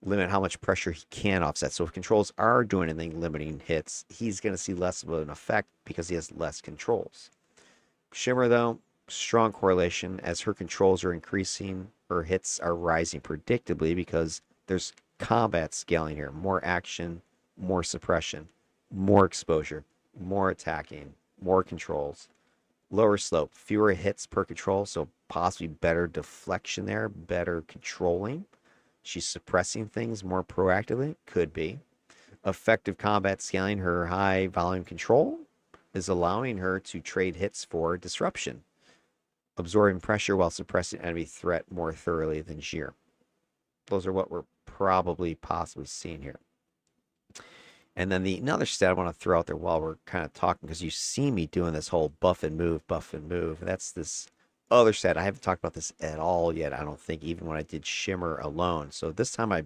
limit how much pressure he can offset. So if controls are doing anything limiting hits, he's going to see less of an effect because he has less controls. Shimmer, though, strong correlation. As her controls are increasing, her hits are rising predictably because there's combat scaling here. More action, more suppression, more exposure, more attacking, more controls. Lower slope, fewer hits per control, so possibly better deflection there, better controlling. She's suppressing things more proactively, could be. Effective combat scaling, her high volume control is allowing her to trade hits for disruption, absorbing pressure while suppressing enemy threat more thoroughly than Gyr. Those are what we're probably possibly seeing here. And then another stat I want to throw out there while we're kind of talking, because you see me doing this whole buff and move, buff and move. That's this other stat. I haven't talked about this at all yet, I don't think, even when I did Shimmer alone. So this time I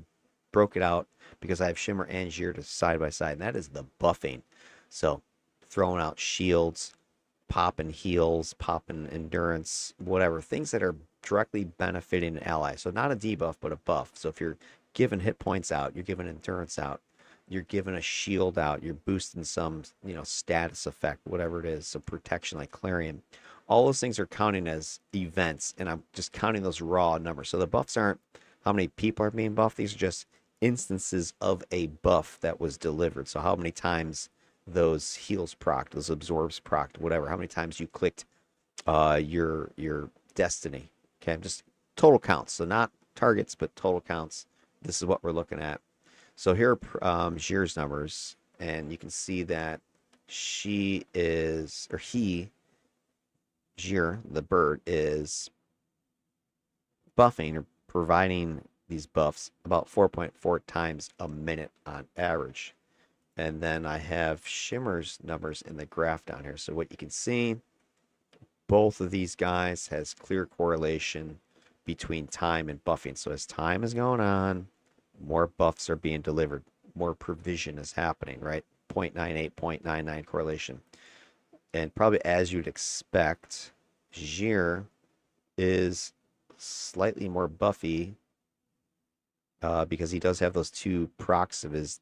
broke it out because I have Shimmer and Gyr to side by side, and that is the buffing. So throwing out shields, popping heals, popping endurance, whatever. Things that are directly benefiting an ally. So not a debuff, but a buff. So if you're giving hit points out, you're giving endurance out, you're giving a shield out, you're boosting some, status effect, whatever it is, some protection like Clarion. All those things are counting as events, and I'm just counting those raw numbers. So the buffs aren't how many people are being buffed. These are just instances of a buff that was delivered. So how many times those heals procced, those absorbs procced, whatever. How many times you clicked your destiny. Okay, just total counts. So not targets, but total counts. This is what we're looking at. So here are Gyr's numbers, and you can see that she is, or he, Gyr, the bird, is buffing or providing these buffs about 4.4 times a minute on average. And then I have Shimmer's numbers in the graph down here. So what you can see, both of these guys has clear correlation between time and buffing. So as time is going on, more buffs are being delivered, more provision is happening, right? 0.98, 0.99 correlation. And probably as you'd expect, Gyr is slightly more buffy because he does have those two procs of his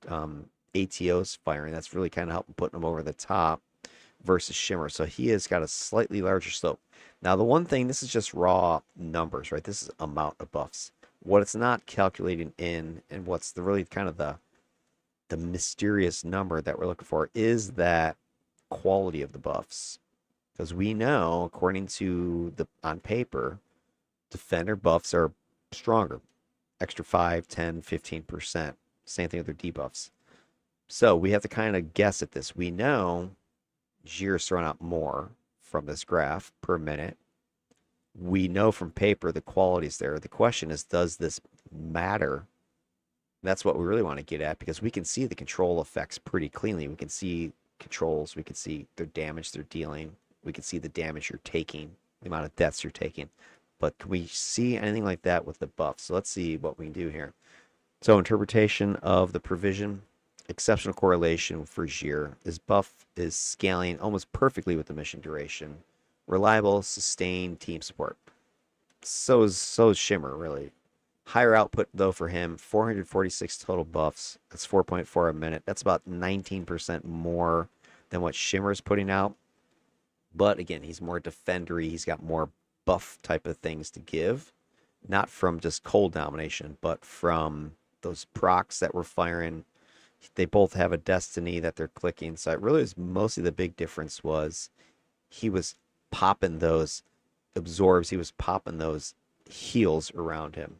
ATOs firing. That's really kind of helping putting him over the top versus Shimmer. So he has got a slightly larger slope. Now, the one thing, this is just raw numbers, right? This is amount of buffs. What it's not calculating in, and what's the really kind of the mysterious number that we're looking for, is that quality of the buffs. Because we know, according to the on paper, defender buffs are stronger. Extra 5, 10, 15%. Same thing with their debuffs. So we have to kind of guess at this. We know Gyr is throwing out more from this graph per minute. We know from paper the quality is there. The question is, does this matter? That's what we really want to get at, because we can see the control effects pretty cleanly. We can see controls. We can see their damage they're dealing. We can see the damage you're taking, the amount of deaths you're taking. But can we see anything like that with the buff? So let's see what we can do here. So interpretation of the provision, exceptional correlation for Gyr. His buff is scaling almost perfectly with the mission duration. Reliable, sustained team support. So is Shimmer, really. Higher output, though, for him. 446 total buffs. That's 4.4 a minute. That's about 19% more than what Shimmer's putting out. But again, he's more defendery. He's got more buff type of things to give. Not from just cold domination, but from those procs that we're firing. They both have a destiny that they're clicking. So it really was mostly the big difference was he was popping those absorbs. He was popping those heals around him.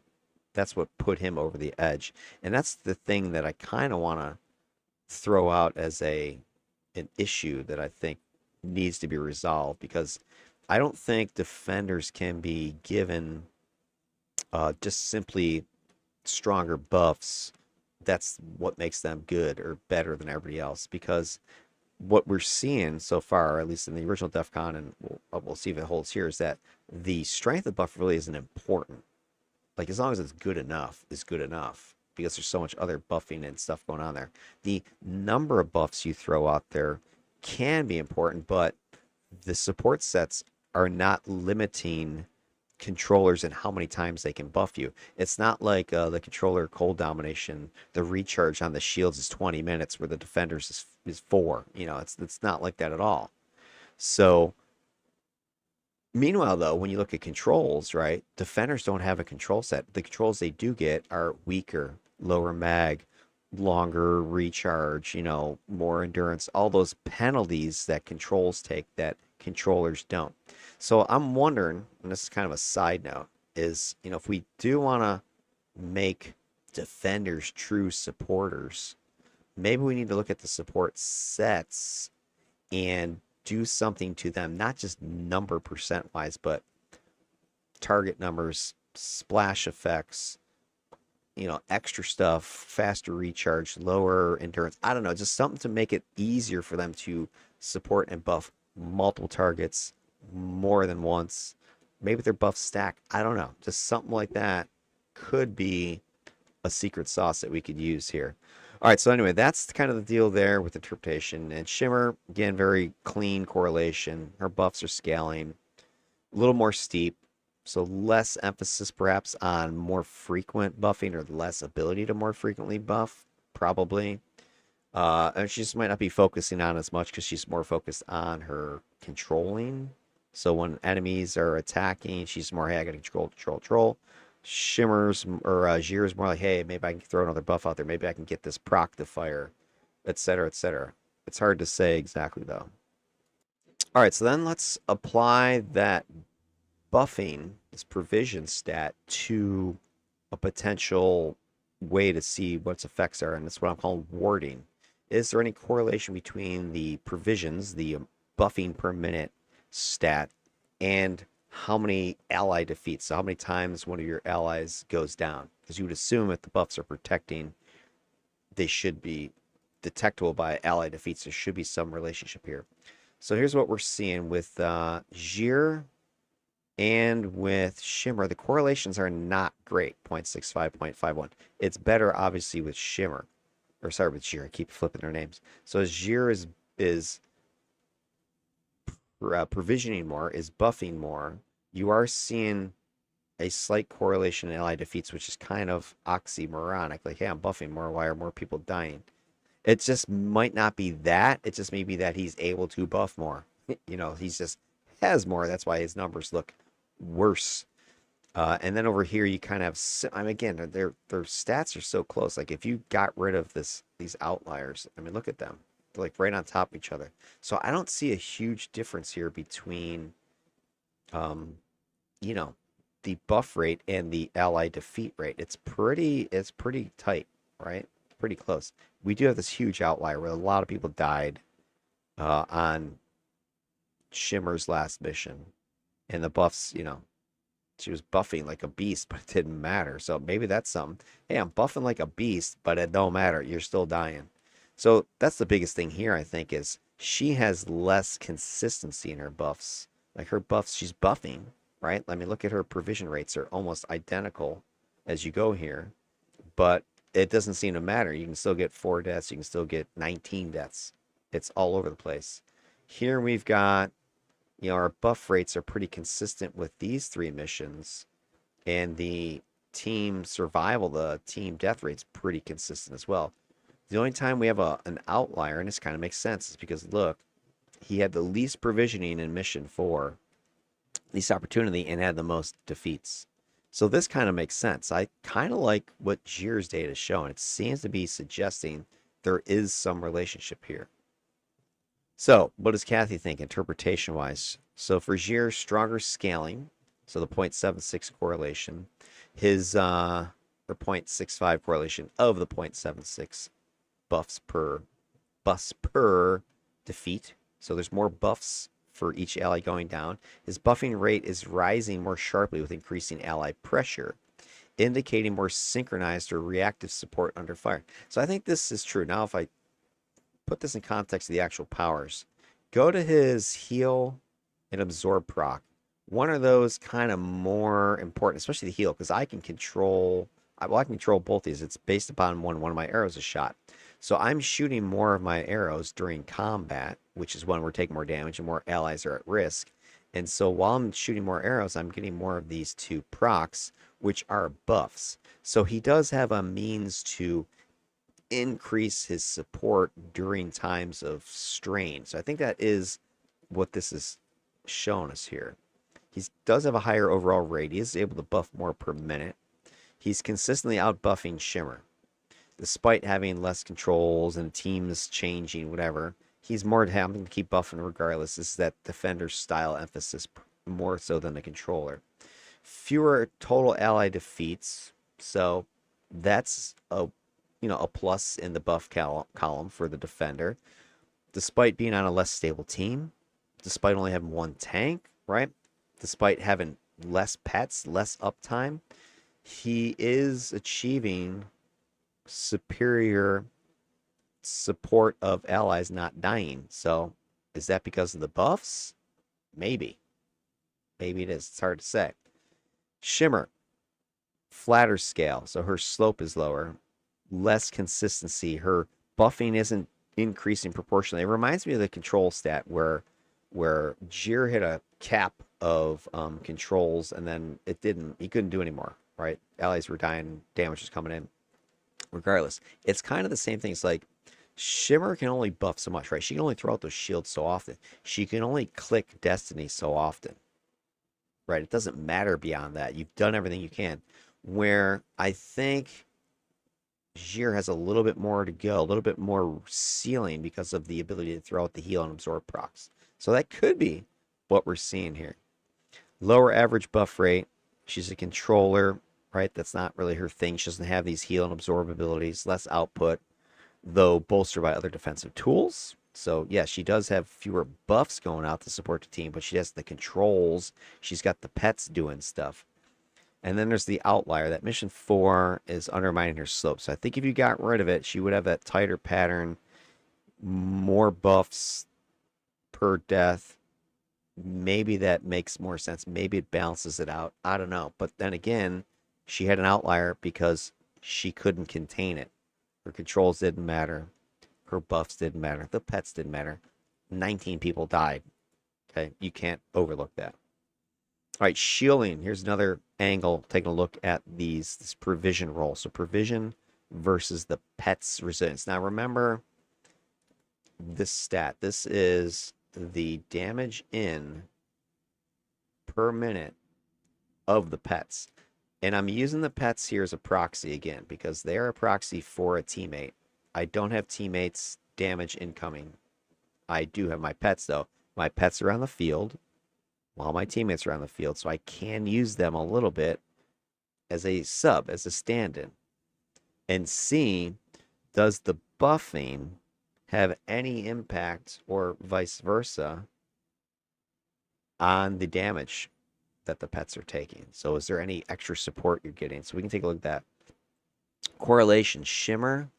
That's what put him over the edge. And that's the thing that I kind of want to throw out as an issue that I think needs to be resolved, because I don't think defenders can be given just simply stronger buffs. That's what makes them good or better than everybody else, because what we're seeing so far, at least in the original DEFCON, and we'll see if it holds here, is that the strength of buff really isn't important. Like, as long as it's good enough, is good enough, because there's so much other buffing and stuff going on there. The number of buffs you throw out there can be important, but the support sets are not limiting controllers and how many times they can buff you. It's not like the controller cold domination. The recharge on the shields is 20 minutes, where the defenders is 4. You know, it's not like that at all. So meanwhile, though, when you look at controls, right, defenders don't have a control set. The controls they do get are weaker, lower mag, longer recharge, you know, more endurance, all those penalties that controls take that controllers don't. So I'm wondering, and this is kind of a side note, is, you know, if we do want to make defenders true supporters, maybe we need to look at the support sets and do something to them, not just number percent wise, but target numbers, splash effects, you know, extra stuff, faster recharge, lower endurance. I don't know, just something to make it easier for them to support and buff multiple targets more than once. Maybe their buff stack. I don't know. Just something like that could be a secret sauce that we could use here. All right, so anyway, that's kind of the deal there with interpretation. And Shimmer, again, very clean correlation. Her buffs are scaling a little more steep, so less emphasis perhaps on more frequent buffing, or less ability to more frequently buff, probably. And she just might not be focusing on as much because she's more focused on her controlling. So when enemies are attacking, she's more, hey, I gotta control. Shimmer's or Gyr's more like, hey, maybe I can throw another buff out there. Maybe I can get this proc to fire, etc., etc. It's hard to say exactly, though. All right, so then let's apply that buffing, this provision stat, to a potential way to see what its effects are, and that's what I'm calling warding. Is there any correlation between the provisions, the buffing per minute stat, and how many ally defeats? So how many times one of your allies goes down? Because you would assume if the buffs are protecting, they should be detectable by ally defeats. There should be some relationship here. So here's what we're seeing with Gyr and with Shimmer. The correlations are not great, 0.65, 0.51. It's better, obviously, with Shimmer. Or sorry, with Gyr. I keep flipping their names. So as Gyr is provisioning more, is buffing more, you are seeing a slight correlation in ally defeats, which is kind of oxymoronic. Like, hey, I'm buffing more. Why are more people dying? It just might not be that. It just may be that he's able to buff more. He's just has more. That's why his numbers look worse. And then over here, you kind of have, I mean, again, their stats are so close. Like if you got rid of these outliers, I mean, look at them. They're like right on top of each other. So I don't see a huge difference here between, um, you know, the buff rate and the ally defeat rate. It's pretty tight, right? Pretty close. We do have this huge outlier where a lot of people died on Shimmer's last mission, and the buffs, she was buffing like a beast, but it didn't matter. So maybe that's something. Hey, I'm buffing like a beast, but it don't matter. You're still dying. So that's the biggest thing here, I think, is she has less consistency in her buffs. Like her buffs, she's buffing, right? I mean, look at her provision rates are almost identical as you go here, but it doesn't seem to matter. You can still get 4 deaths. You can still get 19 deaths. It's all over the place. Here we've got, our buff rates are pretty consistent with these 3 missions, and the team survival, the team death rate's pretty consistent as well. The only time we have an outlier, and this kind of makes sense, is because look, he had the least provisioning in mission 4, least opportunity, and had the most defeats. So this kind of makes sense. I kind of like what Gyr's data is showing. It seems to be suggesting there is some relationship here. So, what does Kathy think interpretation wise? So, for Gyr, stronger scaling, so the 0.76 correlation, his or 0.65 correlation of the 0.76 buffs per defeat. So, there's more buffs for each ally going down. His buffing rate is rising more sharply with increasing ally pressure, indicating more synchronized or reactive support under fire. So, I think this is true. Now, if I put this in context of the actual powers, go to his heal and absorb proc. One of those kind of more important, especially the heal, because I can control both these. It's based upon when one of my arrows is shot. So I'm shooting more of my arrows during combat, which is when we're taking more damage and more allies are at risk. And so while I'm shooting more arrows, I'm getting more of these 2 procs, which are buffs. So he does have a means to increase his support during times of strain. So I think that is what this is showing us here. He does have a higher overall rate. He is able to buff more per minute. He's consistently out buffing Shimmer. Despite having less controls and teams changing, whatever, he's more having to keep buffing regardless. This is that defender style emphasis more so than the controller. Fewer total ally defeats. So that's a plus in the buff column for the defender, despite being on a less stable team, despite only having 1 tank, right? Despite having less pets, less uptime, he is achieving superior support of allies not dying. So is that because of the buffs? Maybe. Maybe it is. It's hard to say. Shimmer, flatter scale, so her slope is lower, less consistency. Her buffing isn't increasing proportionally. It reminds me of the control stat where Gyr hit a cap of controls and then he couldn't do anymore, right? Allies were dying, damage was coming in. Regardless, it's kind of the same thing. It's like Shimmer can only buff so much, right? She can only throw out those shields so often. She can only click Destiny so often, right? It doesn't matter beyond that. You've done everything you can. Where I think Gyr has a little bit more to go, a little bit more ceiling because of the ability to throw out the heal and absorb procs. So that could be what we're seeing here. Lower average buff rate. She's a controller, right? That's not really her thing. She doesn't have these heal and absorb abilities. Less output, though bolstered by other defensive tools. So, yeah, she does have fewer buffs going out to support the team, but she has the controls. She's got the pets doing stuff. And then there's the outlier. That mission 4 is undermining her slope. So I think if you got rid of it, she would have that tighter pattern, more buffs per death. Maybe that makes more sense. Maybe it balances it out. I don't know. But then again, she had an outlier because she couldn't contain it. Her controls didn't matter. Her buffs didn't matter. The pets didn't matter. 19 people died. Okay, you can't overlook that. All right, shielding. Here's another angle taking a look at this provision roll. So provision versus the pet's resilience. Now remember this stat. This is the damage in per minute of the pets. And I'm using the pets here as a proxy again because they're a proxy for a teammate. I don't have teammates damage incoming. I do have my pets though. My pets are on the field while my teammates are on the field, so I can use them a little bit as a sub, as a stand-in. And see, does the buffing have any impact or vice versa on the damage that the pets are taking? So is there any extra support you're getting? So we can take a look at that. Correlation. Shimmer,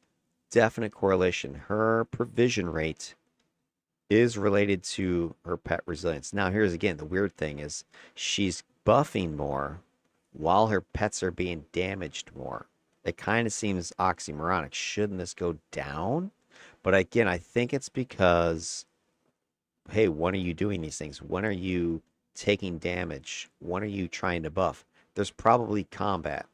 definite correlation. Her provision rate is related to her pet resilience. Now, here's again the weird thing is she's buffing more while her pets are being damaged more. It kind of seems oxymoronic. Shouldn't this go down? But again, I think it's because, hey, when are you doing these things? When are you taking damage? When are you trying to buff? There's probably combat,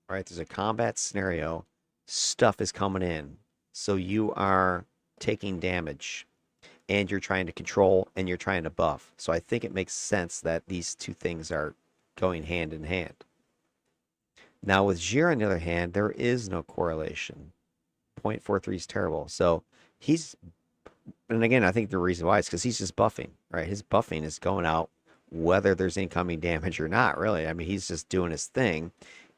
right? There's a combat scenario. Stuff is coming in. So you are taking damage and you're trying to control and you're trying to buff. So I think it makes sense that these two things are going hand in hand. Now with Gyr, on the other hand, there is no correlation. 0.43 is terrible. So he's, and again, I think the reason why is because he's just buffing, right? His buffing is going out whether there's incoming damage or not, really. I mean, he's just doing his thing.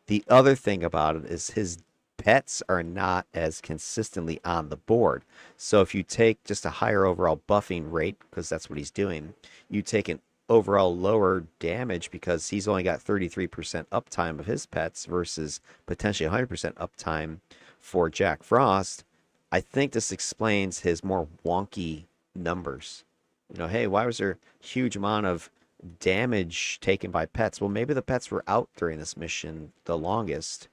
The other thing about it is his pets are not as consistently on the board. So if you take just a higher overall buffing rate, because that's what he's doing, you take an overall lower damage because he's only got 33% uptime of his pets versus potentially 100% uptime for Jack Frost. I think this explains his more wonky numbers. You know, hey, why was there a huge amount of damage taken by pets? Well, maybe the pets were out during this mission the longest.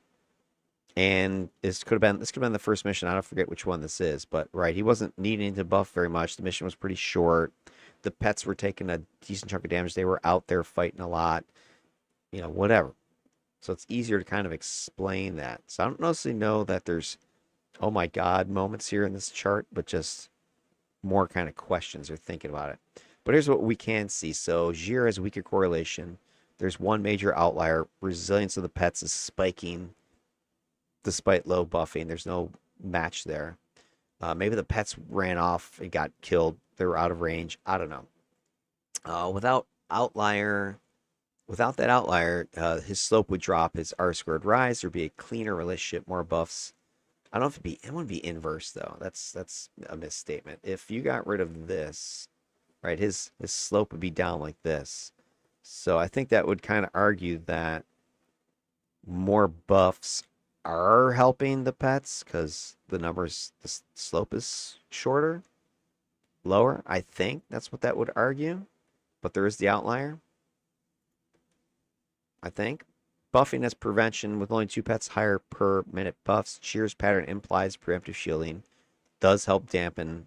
And this could have been the first mission. I don't forget which one this is, but right, he wasn't needing to buff very much. The mission was pretty short. The pets were taking a decent chunk of damage. They were out there fighting a lot, you know, whatever. So it's easier to kind of explain that. So I don't necessarily know that there's, oh my God, moments here in this chart, but just more kind of questions or thinking about it. But here's what we can see. So Gyr has a weaker correlation. There's one major outlier. Resilience of the pets is spiking despite low buffing. There's no match there. Maybe the pets ran off and got killed. They were out of range. I don't know. Without that outlier, his slope would drop. His R squared rise. There'd be a cleaner relationship, more buffs. I don't know if it wouldn't be inverse though. That's a misstatement. If you got rid of this, right, his slope would be down like this. So I think that would kind of argue that more buffs are helping the pets because the slope is shorter, lower. I think that's what that would argue. But there is the outlier, I think. Buffing as prevention with only 2 pets higher per minute buffs. Cheers pattern implies preemptive shielding. Does help dampen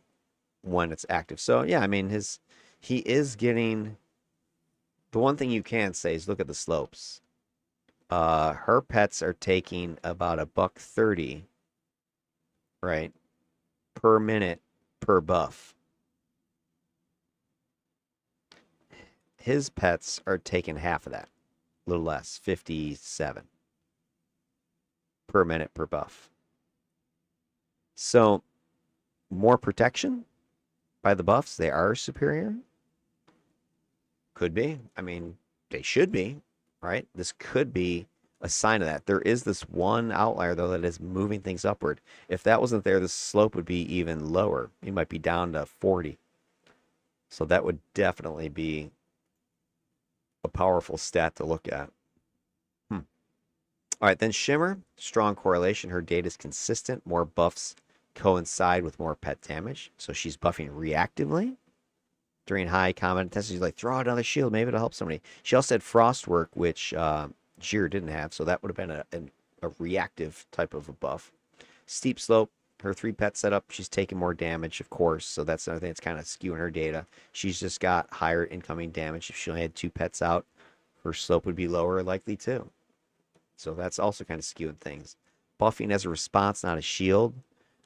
when it's active. So yeah, I mean he is getting, the one thing you can say is look at the slopes. Her pets are taking about $1.30, right, per minute per buff. His pets are taking half of that, a little less, 57 per minute per buff. So more protection by the buffs. They are superior. Could be. I mean, they should be, right? This could be a sign of that. There is this one outlier, though, that is moving things upward. If that wasn't there, the slope would be even lower. It might be down to 40. So that would definitely be a powerful stat to look at. All right, then Shimmer, strong correlation. Her data is consistent. More buffs coincide with more pet damage. So she's buffing reactively. During high combat intensity, she's like, throw out another shield. Maybe it'll help somebody. She also had Frostwork, which Gyr didn't have. So that would have been a reactive type of a buff. Steep slope. her 3-pet setup, she's taking more damage, of course. So that's another thing that's kind of skewing her data. She's just got higher incoming damage. If she only had 2 pets out, her slope would be lower, likely too. So that's also kind of skewing things. Buffing as a response, not a shield.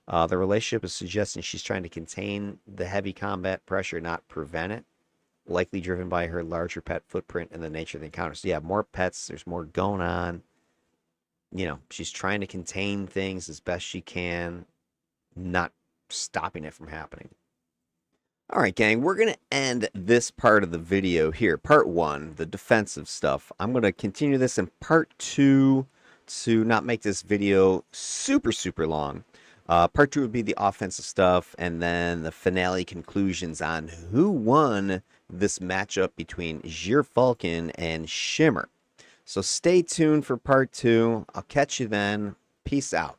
The relationship is suggesting she's trying to contain the heavy combat pressure, not prevent it. Likely driven by her larger pet footprint and the nature of the encounter. So yeah, more pets, there's more going on. You know, she's trying to contain things as best she can, not stopping it from happening. All right, gang, we're going to end this part of the video here. Part 1, the defensive stuff. I'm going to continue this in part 2 to not make this video super, super long. Part 2 would be the offensive stuff, and then the finale conclusions on who won this matchup between Gyr Falcon and Shimmer. So stay tuned for part 2. I'll catch you then. Peace out.